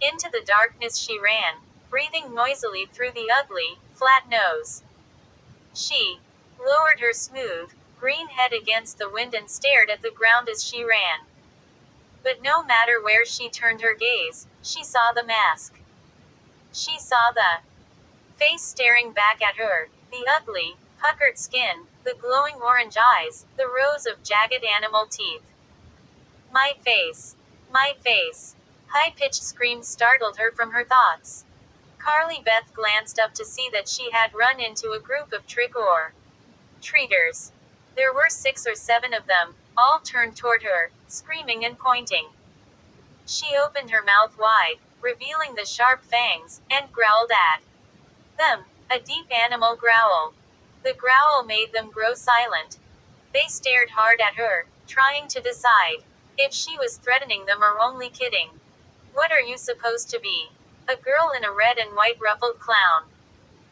Into the darkness she ran, breathing noisily through the ugly, flat nose. She lowered her smooth, green head against the wind and stared at the ground as she ran. But no matter where she turned her gaze, she saw the mask. She saw the face staring back at her, the ugly, puckered skin, the glowing orange eyes, the rows of jagged animal teeth. My face. My face. High-pitched screams startled her from her thoughts. Carly Beth glanced up to see that she had run into a group of trick-or-treaters. There were 6 or 7 of them, all turned toward her, screaming and pointing. She opened her mouth wide, revealing the sharp fangs, and growled at them, a deep animal growl. The growl made them grow silent. They stared hard at her, trying to decide if she was threatening them or only kidding. What are you supposed to be? A girl in a red and white ruffled clown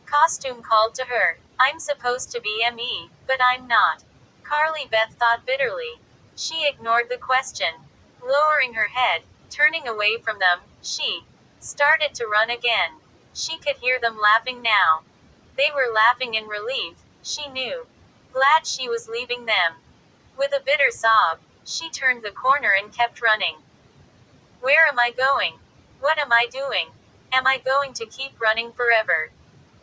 costume called to her. I'm supposed to be Me, but I'm not. Carly Beth thought bitterly. She ignored the question. Lowering her head, turning away from them, she started to run again. She could hear them laughing now. They were laughing in relief, she knew. Glad she was leaving them. With a bitter sob, she turned the corner and kept running. Where am I going? What am I doing? Am I going to keep running forever?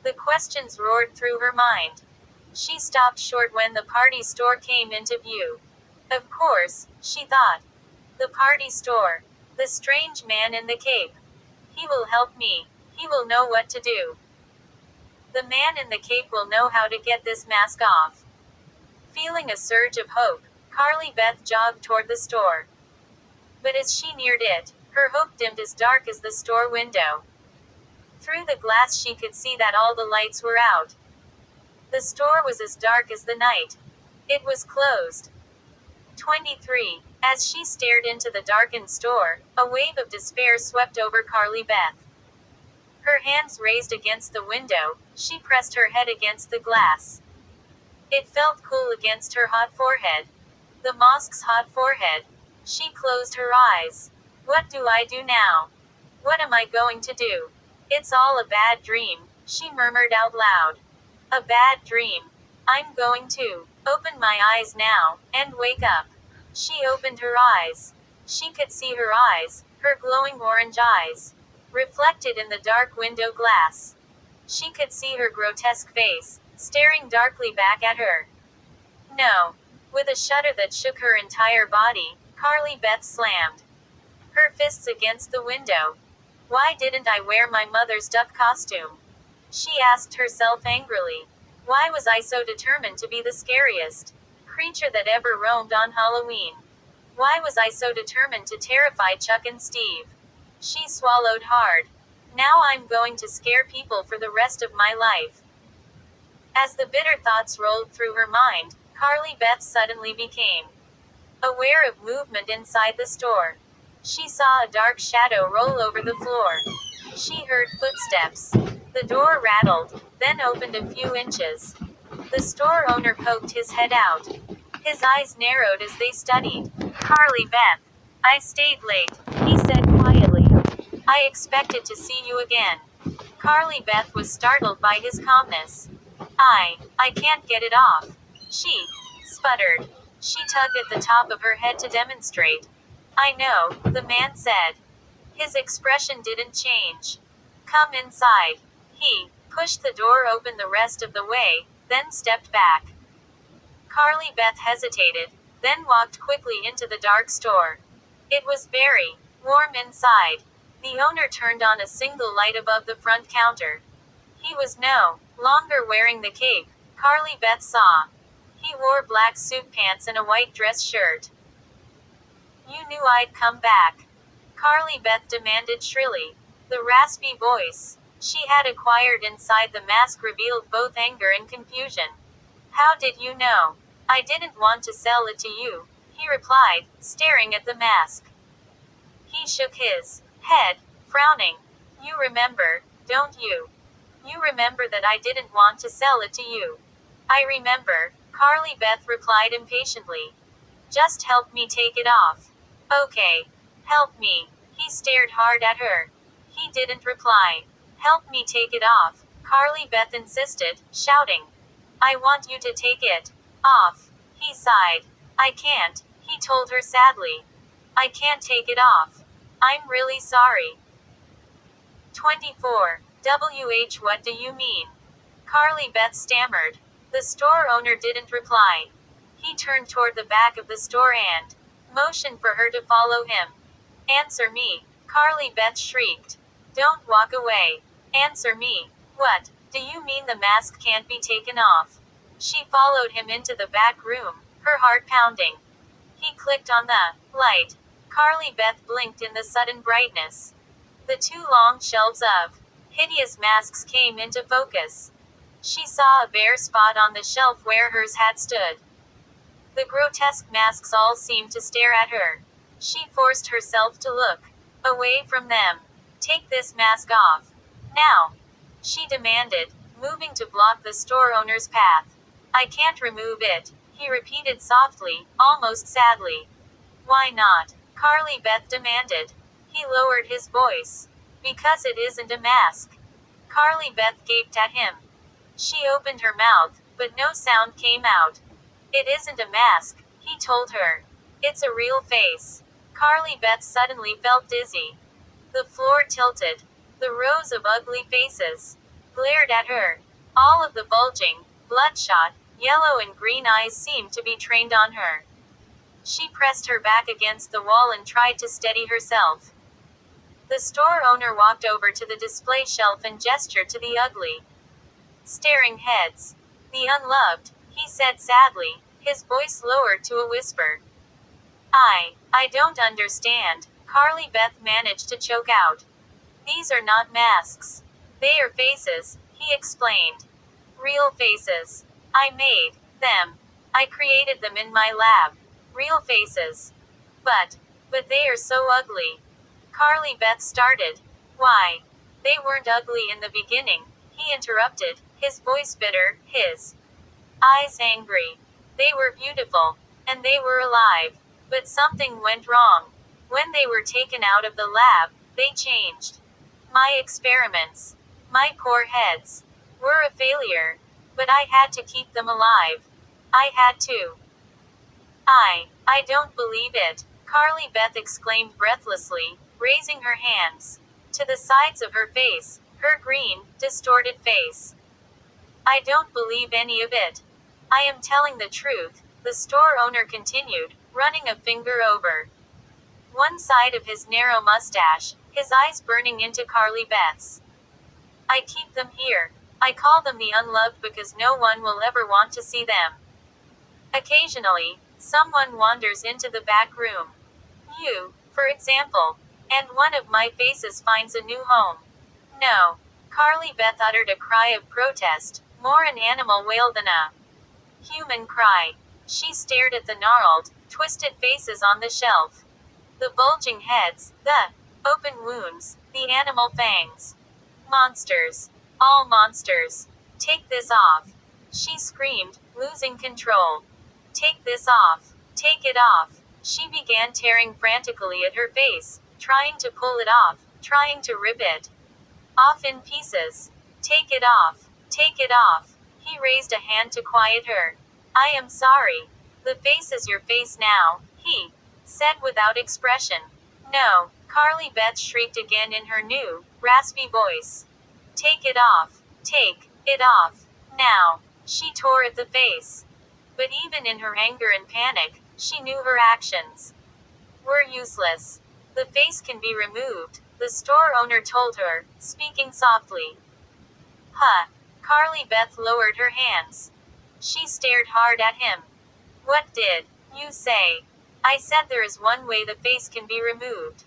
The questions roared through her mind. She stopped short when the party store came into view. Of course, she thought. The party store. The strange man in the cape. He will help me. He will know what to do. The man in the cape will know how to get this mask off. Feeling a surge of hope, Carly Beth jogged toward the store. But as she neared it, her hope dimmed as dark as the store window. Through the glass she could see that all the lights were out. The store was as dark as the night. It was closed. 23. As she stared into the darkened store, a wave of despair swept over Carly Beth. Her hands raised against the window, she pressed her head against the glass. It felt cool against her hot forehead. The mosque's hot forehead. She closed her eyes. What do I do now? What am I going to do? It's all a bad dream, she murmured out loud. A bad dream. I'm going to open my eyes now, and wake up. She opened her eyes. She could see her eyes, her glowing orange eyes, reflected in the dark window glass. She could see her grotesque face, staring darkly back at her. No. With a shudder that shook her entire body, Carly Beth slammed her fists against the window. Why didn't I wear my mother's duck costume? She asked herself angrily. Why was I so determined to be the scariest creature that ever roamed on Halloween? Why was I so determined to terrify Chuck and Steve? She swallowed hard. Now I'm going to scare people for the rest of my life. As the bitter thoughts rolled through her mind, Carly Beth suddenly became aware of movement inside the store. She saw a dark shadow roll over the floor. She heard footsteps. The door rattled, then opened a few inches. The store owner poked his head out. His eyes narrowed as they studied. Carly Beth. I stayed late, he said quietly. I expected to see you again. Carly Beth was startled by his calmness. I can't get it off. She sputtered. She tugged at the top of her head to demonstrate. I know, the man said. His expression didn't change. Come inside. He pushed the door open the rest of the way, then stepped back. Carly Beth hesitated, then walked quickly into the dark store. It was very warm inside. The owner turned on a single light above the front counter. He was no longer wearing the cape, Carly Beth saw. He wore black suit pants and a white dress shirt. You knew I'd come back, Carly Beth demanded shrilly. The raspy voice she had acquired inside the mask revealed both anger and confusion. How did you know? I didn't want to sell it to you, he replied, staring at the mask. He shook his head, frowning. You remember, don't you? You remember that I didn't want to sell it to you. I remember, Carly Beth replied impatiently. Just help me take it off. Okay. Help me. He stared hard at her. He didn't reply. Help me take it off, Carly Beth insisted, shouting. I want you to take it off. He sighed. I can't, he told her sadly. I can't take it off. I'm really sorry. 24. What do you mean? Carly Beth stammered. The store owner didn't reply. He turned toward the back of the store and motioned for her to follow him. Answer me, Carly Beth shrieked. Don't walk away. Answer me. What, do you mean the mask can't be taken off? She followed him into the back room, her heart pounding. He clicked on the light. Carly Beth blinked in the sudden brightness. The two long shelves of hideous masks came into focus. She saw a bare spot on the shelf where hers had stood. The grotesque masks all seemed to stare at her. She forced herself to look away from them. Take this mask off. Now, she demanded, moving to block the store owner's path. I can't remove it, he repeated softly, almost sadly. Why not? Carly Beth demanded. He lowered his voice. Because it isn't a mask. Carly Beth gaped at him. She opened her mouth, but no sound came out. It isn't a mask, he told her. It's a real face. Carly Beth suddenly felt dizzy. The floor tilted. The rows of ugly faces glared at her. All of the bulging, bloodshot, yellow and green eyes seemed to be trained on her. She pressed her back against the wall and tried to steady herself. The store owner walked over to the display shelf and gestured to the ugly, staring heads. The unloved, he said sadly, his voice lowered to a whisper. I don't understand, Carly Beth managed to choke out. These are not masks. They are faces, he explained. Real faces. I made them. I created them in my lab. Real faces. But they are so ugly. Carly Beth started. Why? They weren't ugly in the beginning, he interrupted, his voice bitter, his eyes angry. They were beautiful. And they were alive. But something went wrong. When they were taken out of the lab, they changed. My experiments, my poor heads, were a failure. But I had to keep them alive. I had to. I don't believe it, Carly Beth exclaimed breathlessly, raising her hands to the sides of her face, her green, distorted face. I don't believe any of it. I am telling the truth, the store owner continued, running a finger over one side of his narrow mustache, his eyes burning into Carly Beth's. I keep them here. I call them the unloved because no one will ever want to see them. Occasionally, someone wanders into the back room. You, for example. And one of my faces finds a new home. No. Carly Beth uttered a cry of protest, more an animal wail than a human cry. She stared at the gnarled, twisted faces on the shelf. The bulging heads, the open wounds, the animal fangs. Monsters. All monsters. Take this off. She screamed, losing control. Take this off. Take it off. She began tearing frantically at her face, trying to pull it off, trying to rip it off in pieces. Take it off. Take it off. He raised a hand to quiet her. I am sorry. The face is your face now, he said without expression. No, Carly Beth shrieked again in her new, raspy voice. Take it off. Take it off. Now. She tore at the face. But even in her anger and panic, she knew her actions were useless. The face can be removed, the store owner told her, speaking softly. Huh. Carly Beth lowered her hands. She stared hard at him. What did you say? I said there is one way the face can be removed.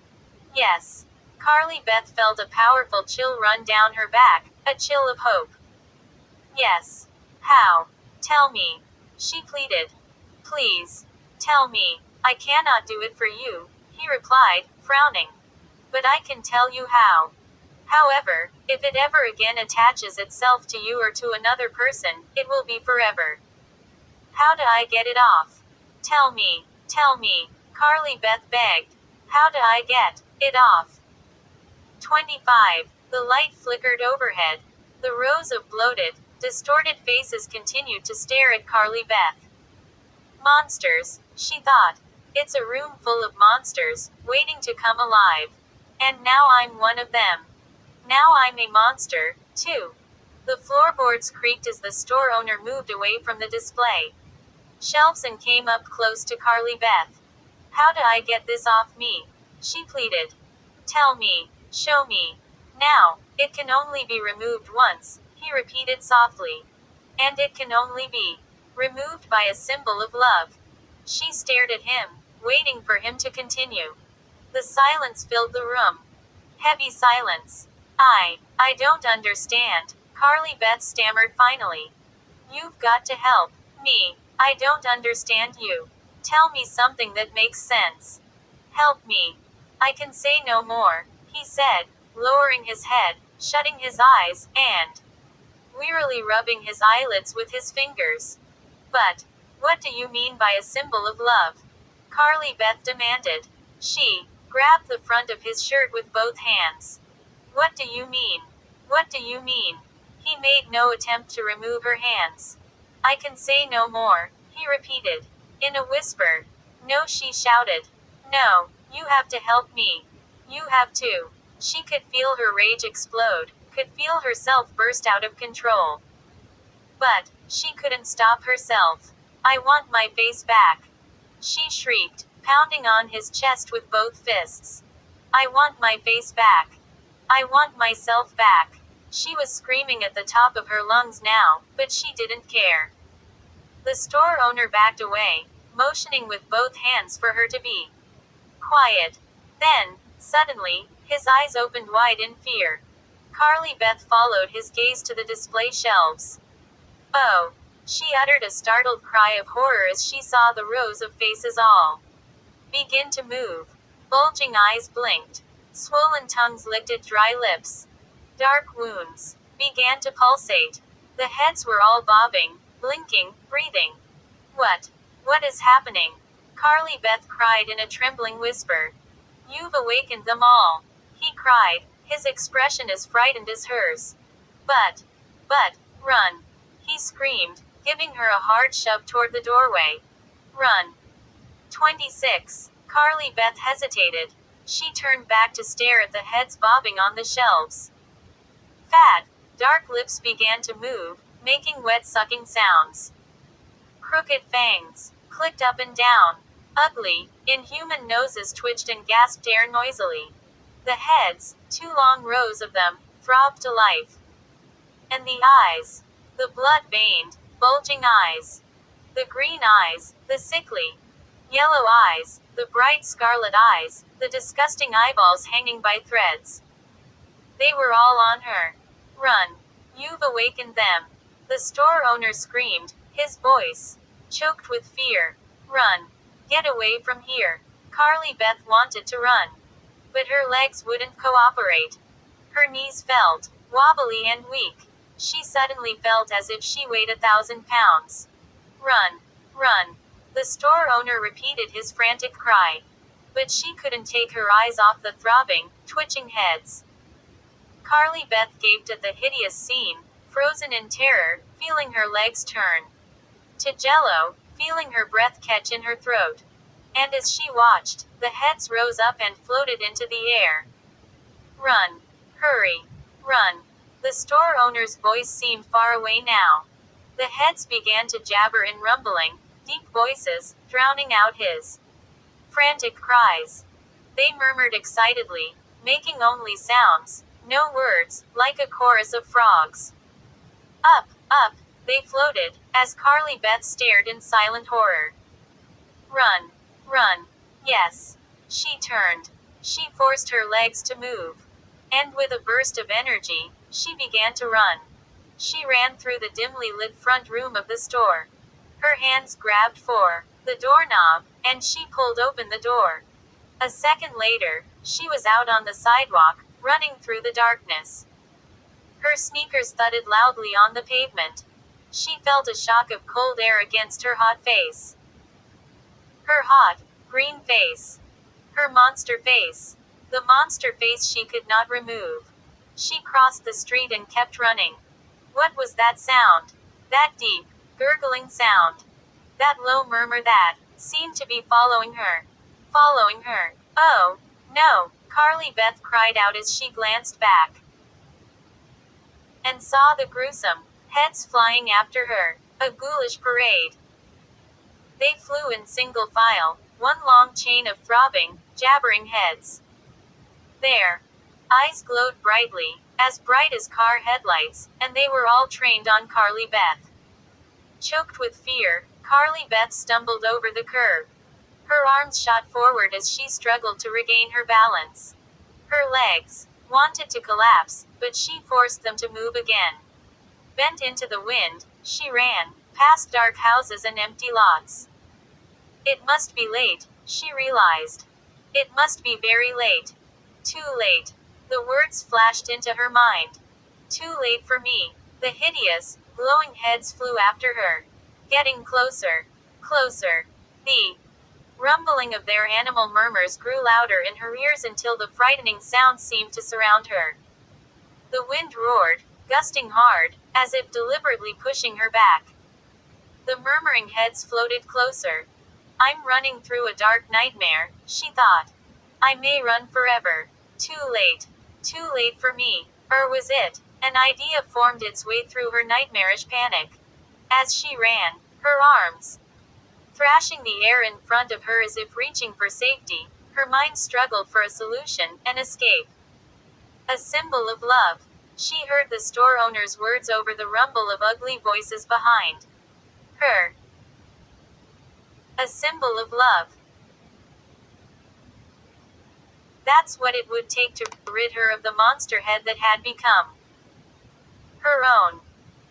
Yes. Carly Beth felt a powerful chill run down her back, a chill of hope. Yes. How? Tell me. She pleaded. Please. Tell me. I cannot do it for you, he replied, frowning. But I can tell you how. However, if it ever again attaches itself to you or to another person, it will be forever. How do I get it off? Tell me. Tell me. Carly Beth begged. How do I get it off? 25. The light flickered overhead. The rows of bloated, distorted faces continued to stare at Carly Beth. Monsters, she thought. It's a room full of monsters, waiting to come alive. And now I'm one of them. Now I'm a monster, too. The floorboards creaked as the store owner moved away from the display shelves and came up close to Carly Beth. How do I get this off me? She pleaded. Tell me. Show me. Now. It can only be removed once, he repeated softly. And it can only be removed by a symbol of love. She stared at him, waiting for him to continue. The silence filled the room. Heavy silence. I don't understand, Carly Beth stammered finally. You've got to help me. I don't understand you. Tell me something that makes sense. Help me. I can say no more, he said, lowering his head, shutting his eyes, and wearily rubbing his eyelids with his fingers. But what do you mean by a symbol of love? Carly Beth demanded. She grabbed the front of his shirt with both hands. What do you mean? What do you mean? He made no attempt to remove her hands. I can say no more, he repeated. In a whisper. No, she shouted. No, you have to help me. You have to. She could feel her rage explode, could feel herself burst out of control. But she couldn't stop herself. I want my face back. She shrieked, pounding on his chest with both fists. I want my face back. I want myself back. She was screaming at the top of her lungs now, but she didn't care. The store owner backed away, motioning with both hands for her to be quiet. Then, suddenly, his eyes opened wide in fear. Carly Beth followed his gaze to the display shelves. Oh! She uttered a startled cry of horror as she saw the rows of faces all begin to move. Bulging eyes blinked. Swollen tongues licked at dry lips. Dark wounds began to pulsate. The heads were all bobbing, blinking, breathing. What is happening? Carly Beth cried in a trembling whisper. You've awakened them all. He cried, his expression as frightened as hers. But, run. He screamed, giving her a hard shove toward the doorway. Run. 26. Carly Beth hesitated. She turned back to stare at the heads bobbing on the shelves. Fat, dark lips began to move, making wet sucking sounds. Crooked fangs clicked up and down. Ugly, inhuman noses twitched and gasped air noisily. The heads, 2 long rows of them, throbbed to life. And the eyes. The blood-veined, bulging eyes. The green eyes, the sickly yellow eyes, the bright scarlet eyes, the disgusting eyeballs hanging by threads. They were all on her. Run. You've awakened them. The store owner screamed, his voice choked with fear. Run. Get away from here. Carly Beth wanted to run. But her legs wouldn't cooperate. Her knees felt wobbly and weak. She suddenly felt as if she weighed 1,000 pounds. Run! Run! The store owner repeated his frantic cry. But she couldn't take her eyes off the throbbing, twitching heads. Carly Beth gaped at the hideous scene, frozen in terror, feeling her legs turn to jello, feeling her breath catch in her throat. And as she watched, the heads rose up and floated into the air. Run! Hurry! Run! The store owner's voice seemed far away now. The heads began to jabber in rumbling, deep voices, drowning out his frantic cries. They murmured excitedly, making only sounds, no words, like a chorus of frogs. Up, up, they floated, as Carly Beth stared in silent horror. Run! Run! Yes. She turned. She forced her legs to move. And with a burst of energy, she began to run. She ran through the dimly lit front room of the store. Her hands grabbed for the doorknob, and she pulled open the door. A second later, she was out on the sidewalk, running through the darkness. Her sneakers thudded loudly on the pavement. She felt a shock of cold air against her hot face. Her hot, green face. Her monster face. The monster face she could not remove. She crossed the street and kept running. What was that sound? That deep, gurgling sound. That low murmur that seemed to be following her. Following her. Oh, no, Carly Beth cried out as she glanced back and saw the gruesome heads flying after her. A ghoulish parade. They flew in single file, one long chain of throbbing, jabbering heads. Their eyes glowed brightly, as bright as car headlights, and they were all trained on Carly Beth. Choked with fear, Carly Beth stumbled over the curb. Her arms shot forward as she struggled to regain her balance. Her legs wanted to collapse, but she forced them to move again. Bent into the wind, she ran, past dark houses and empty lots. It must be late, she realized. It must be very late. Too late. The words flashed into her mind. Too late for me. The hideous, glowing heads flew after her. Getting closer. Closer. The rumbling of their animal murmurs grew louder in her ears until the frightening sound seemed to surround her. The wind roared, gusting hard, as if deliberately pushing her back. The murmuring heads floated closer. I'm running through a dark nightmare, she thought. I may run forever. Too late. Too late for me. Or was it? An idea formed its way through her nightmarish panic. As she ran, her arms thrashing the air in front of her as if reaching for safety, her mind struggled for a solution, an escape. A symbol of love. She heard the store owner's words over the rumble of ugly voices behind her. A symbol of love. That's what it would take to rid her of the monster head that had become her own.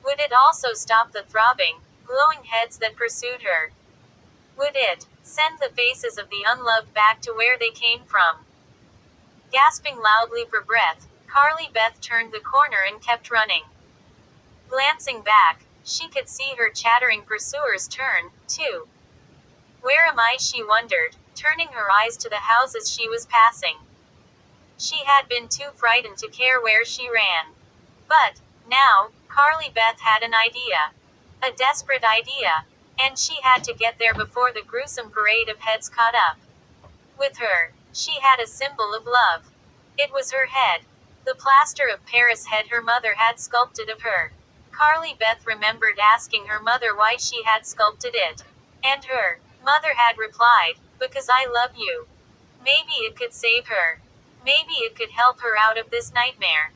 Would it also stop the throbbing, glowing heads that pursued her? Would it send the faces of the unloved back to where they came from? Gasping loudly for breath, Carly Beth turned the corner and kept running. Glancing back, she could see her chattering pursuers turn, too. Where am I? She wondered, turning her eyes to the houses she was passing. She had been too frightened to care where she ran. But, now, Carly Beth had an idea. A desperate idea. And she had to get there before the gruesome parade of heads caught up with her. She had a symbol of love. It was her head. The plaster of Paris head her mother had sculpted of her. Carly Beth remembered asking her mother why she had sculpted it. And her mother had replied, "Because I love you." Maybe it could save her. Maybe it could help her out of this nightmare.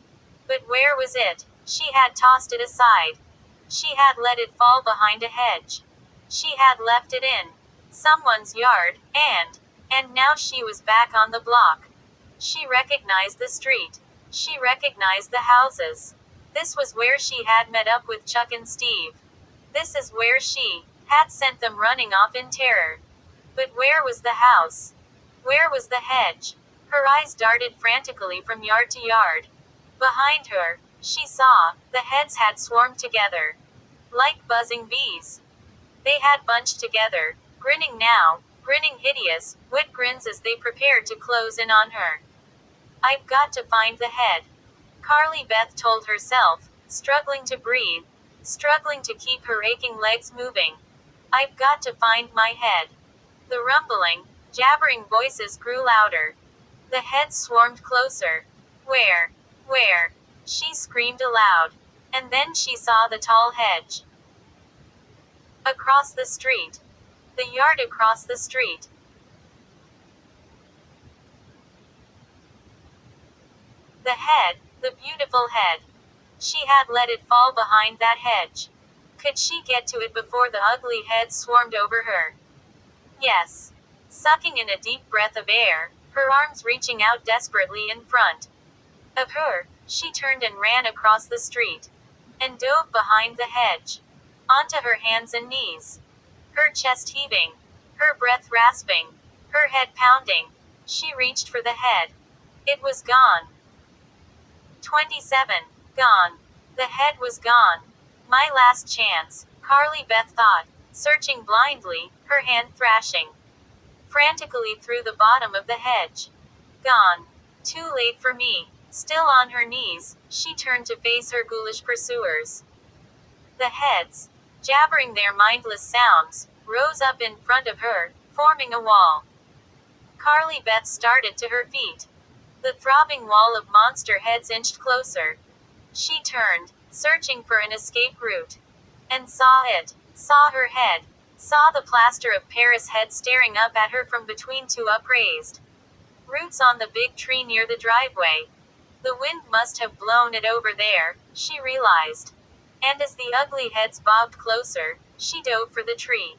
But where was it? She had tossed it aside. She had let it fall behind a hedge. She had left it in someone's yard, and now she was back on the block. She recognized the street. She recognized the houses. This was where she had met up with Chuck and Steve. This is where she had sent them running off in terror. But where was the house? Where was the hedge? Her eyes darted frantically from yard to yard. Behind her, She saw, the heads had swarmed together. Like buzzing bees. They had bunched together, grinning now, grinning hideous, wet grins as they prepared to close in on her. I've got to find the head. Carly Beth told herself, struggling to breathe, struggling to keep her aching legs moving. I've got to find my head. The rumbling, jabbering voices grew louder. The heads swarmed closer. Where? Where? She screamed aloud. And then she saw the tall hedge. Across the street. The yard across the street. The head, the beautiful head. She had let it fall behind that hedge. Could she get to it before the ugly head swarmed over her? Yes. Sucking in a deep breath of air, her arms reaching out desperately in front of her, she turned and ran across the street. And dove behind the hedge. Onto her hands and knees. Her chest heaving. Her breath rasping. Her head pounding. She reached for the head. It was gone. 27. Gone. The head was gone. My last chance, Carly Beth thought, searching blindly, her hand thrashing frantically through the bottom of the hedge. Gone. Too late for me. Still on her knees, she turned to face her ghoulish pursuers. The heads, jabbering their mindless sounds, rose up in front of her, forming a wall. Carly Beth started to her feet. The throbbing wall of monster heads inched closer. She turned, searching for an escape route. And saw it. Saw her head. Saw the plaster of Paris head staring up at her from between two upraised roots on the big tree near the driveway. The wind must have blown it over there, she realized. And as the ugly heads bobbed closer, she dove for the tree.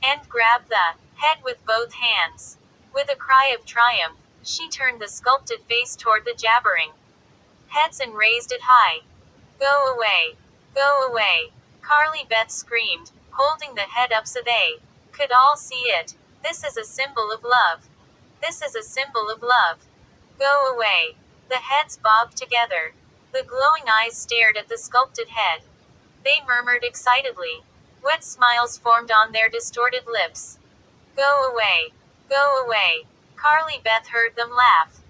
And grabbed the head with both hands. With a cry of triumph, she turned the sculpted face toward the jabbering heads and raised it high. Go away. Go away. Carly Beth screamed, holding the head up so they could all see it. This is a symbol of love. This is a symbol of love. Go away. The heads bobbed together. The glowing eyes stared at the sculpted head. They murmured excitedly. Wet smiles formed on their distorted lips. Go away. Go away. Carly Beth heard them laugh.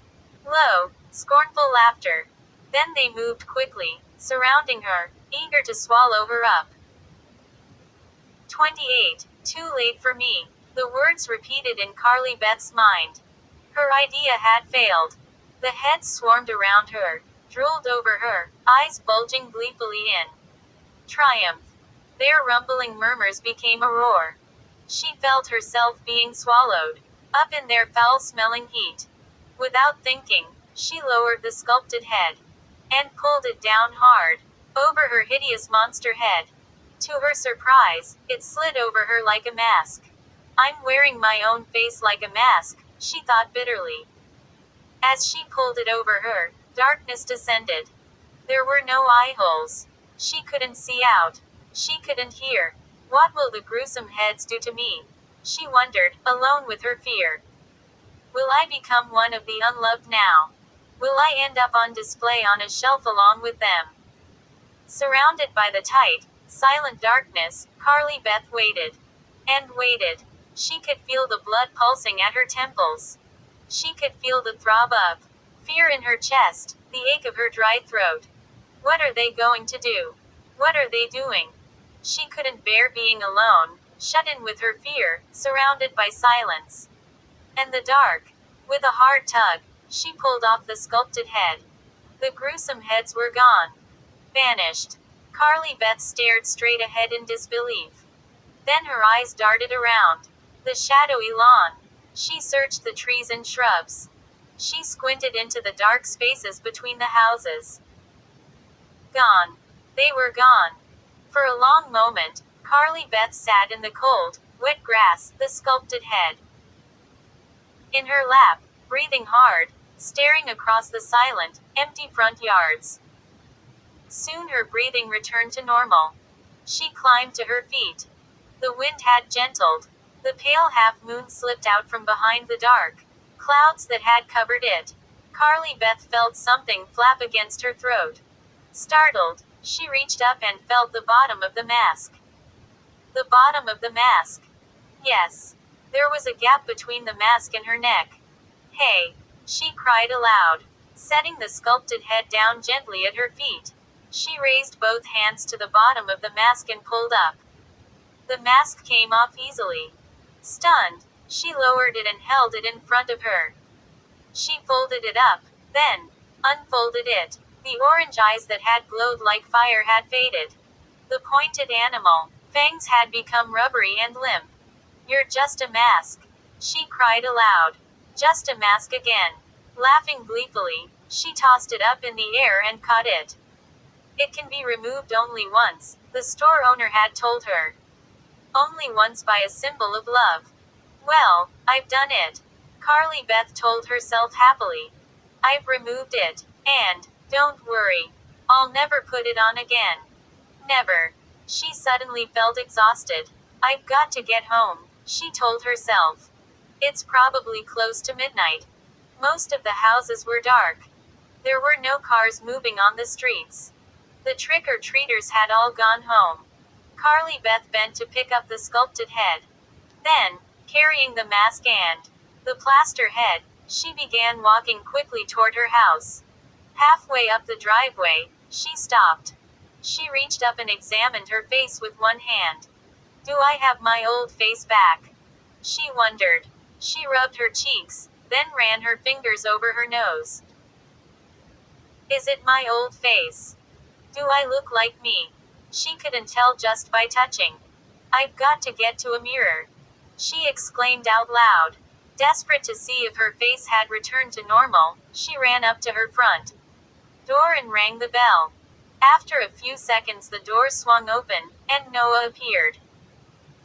Low, scornful laughter. Then they moved quickly, surrounding her, eager to swallow her up. 28. Too late for me. The words repeated in Carly Beth's mind. Her idea had failed. The heads swarmed around her, drooled over her, eyes bulging gleefully in triumph. Their rumbling murmurs became a roar. She felt herself being swallowed up in their foul-smelling heat. Without thinking, she lowered the sculpted head and pulled it down hard over her hideous monster head. To her surprise, it slid over her like a mask. I'm wearing my own face like a mask, she thought bitterly. As she pulled it over her, darkness descended. There were no eye holes. She couldn't see out. She couldn't hear. What will the gruesome heads do to me? She wondered, alone with her fear. Will I become one of the unloved now? Will I end up on display on a shelf along with them? Surrounded by the tight, silent darkness, Carly Beth waited. And waited. She could feel the blood pulsing at her temples. She could feel the throb of fear in her chest, the ache of her dry throat. What are they going to do? What are they doing? She couldn't bear being alone, shut in with her fear, surrounded by silence and the dark. With a hard tug, she pulled off the sculpted head. The gruesome heads were gone. Vanished. Carly Beth stared straight ahead in disbelief. Then her eyes darted around the shadowy lawn. She searched the trees and shrubs. She squinted into the dark spaces between the houses. Gone. They were gone. For a long moment, Carly Beth sat in the cold, wet grass, the sculpted head in her lap, breathing hard, staring across the silent, empty front yards. Soon her breathing returned to normal. She climbed to her feet. The wind had gentled. The pale half-moon slipped out from behind the dark clouds that had covered it. Carly Beth felt something flap against her throat. Startled, she reached up and felt the bottom of the mask. The bottom of the mask. Yes. There was a gap between the mask and her neck. Hey! She cried aloud, setting the sculpted head down gently at her feet. She raised both hands to the bottom of the mask and pulled up. The mask came off easily. Stunned, she lowered it and held it in front of her. She folded it up, then unfolded it. The orange eyes that had glowed like fire had faded. The pointed animal fangs had become rubbery and limp. You're just a mask, she cried aloud. Just a mask again. Laughing gleefully, she tossed it up in the air and caught it. It can be removed only once, the store owner had told her. Only once by a symbol of love. Well, I've done it, Carly Beth told herself happily. I've removed it, and, don't worry, I'll never put it on again. Never. She suddenly felt exhausted. I've got to get home, she told herself. It's probably close to midnight. Most of the houses were dark. There were no cars moving on the streets. The trick-or-treaters had all gone home. Carly Beth bent to pick up the sculpted head. Then, carrying the mask and the plaster head, she began walking quickly toward her house. Halfway up the driveway, she stopped. She reached up and examined her face with one hand. Do I have my old face back? She wondered. She rubbed her cheeks, then ran her fingers over her nose. Is it my old face? Do I look like me? She couldn't tell just by touching. I've got to get to a mirror, she exclaimed out loud. Desperate to see if her face had returned to normal, she ran up to her front door and rang the bell. After a few seconds, the door swung open, and Noah appeared.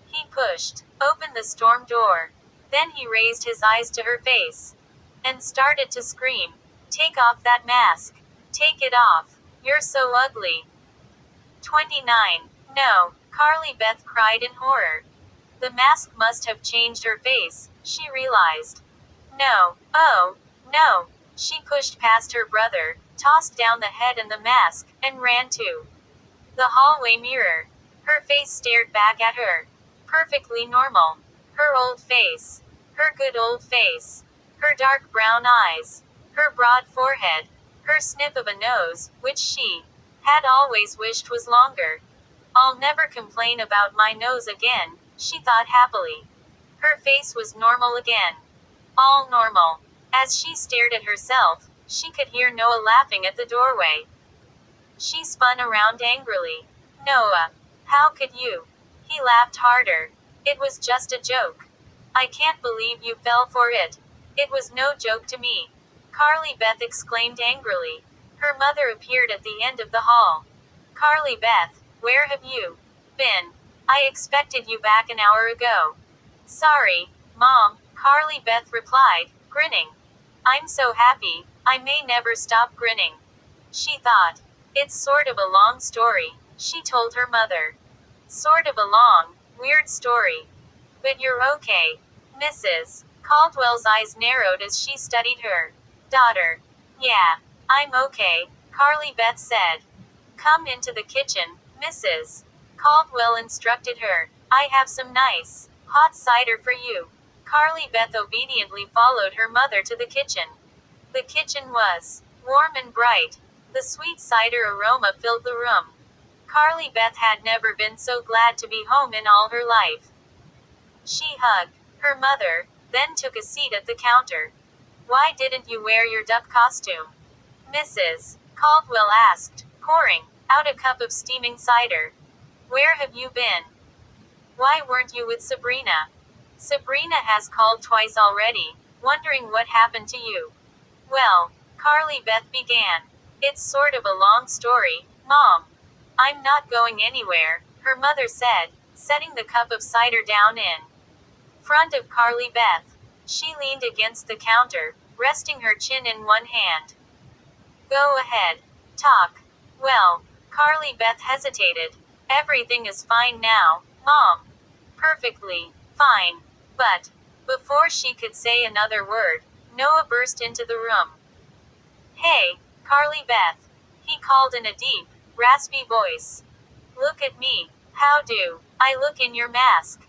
He pushed open the storm door. Then he raised his eyes to her face and started to scream. Take off that mask. Take it off. You're so ugly. 29. No, Carly Beth cried in horror. The mask must have changed her face, she realized. No, oh, no. She pushed past her brother, tossed down the head and the mask, and ran to the hallway mirror. Her face stared back at her. Perfectly normal. Her old face. Her good old face. Her dark brown eyes. Her broad forehead. Her snip of a nose, which she had always wished was longer. I'll never complain about my nose again, she thought happily. Her face was normal again. All normal. As she stared at herself, she could hear Noah laughing at the doorway. She spun around angrily. Noah, how could you? He laughed harder. It was just a joke. I can't believe you fell for it. It was no joke to me, Carly Beth exclaimed angrily. Her mother appeared at the end of the hall. Carly Beth, where have you been? I expected you back an hour ago. Sorry, Mom, Carly Beth replied, grinning. I'm so happy, I may never stop grinning. She thought. It's sort of a long story, she told her mother. Sort of a long, weird story. But you're okay, Mrs. Caldwell's eyes narrowed as she studied her daughter. Yeah, I'm okay, Carly Beth said. Come into the kitchen, Mrs. Caldwell instructed her. I have some nice, hot cider for you. Carly Beth obediently followed her mother to the kitchen. The kitchen was warm and bright. The sweet cider aroma filled the room. Carly Beth had never been so glad to be home in all her life. She hugged her mother, then took a seat at the counter. Why didn't you wear your duck costume? Mrs. Caldwell asked, pouring out a cup of steaming cider. Where have you been? Why weren't you with Sabrina? Sabrina has called twice already, wondering what happened to you. Well, Carly Beth began. It's sort of a long story, Mom. I'm not going anywhere, her mother said, setting the cup of cider down in front of Carly Beth. She leaned against the counter, resting her chin in one hand. Go ahead. Talk. Well, Carly Beth hesitated. Everything is fine now, Mom. Perfectly fine. But before she could say another word, Noah burst into the room. Hey, Carly Beth. he called in a deep, raspy voice. Look at me. How do I look in your mask?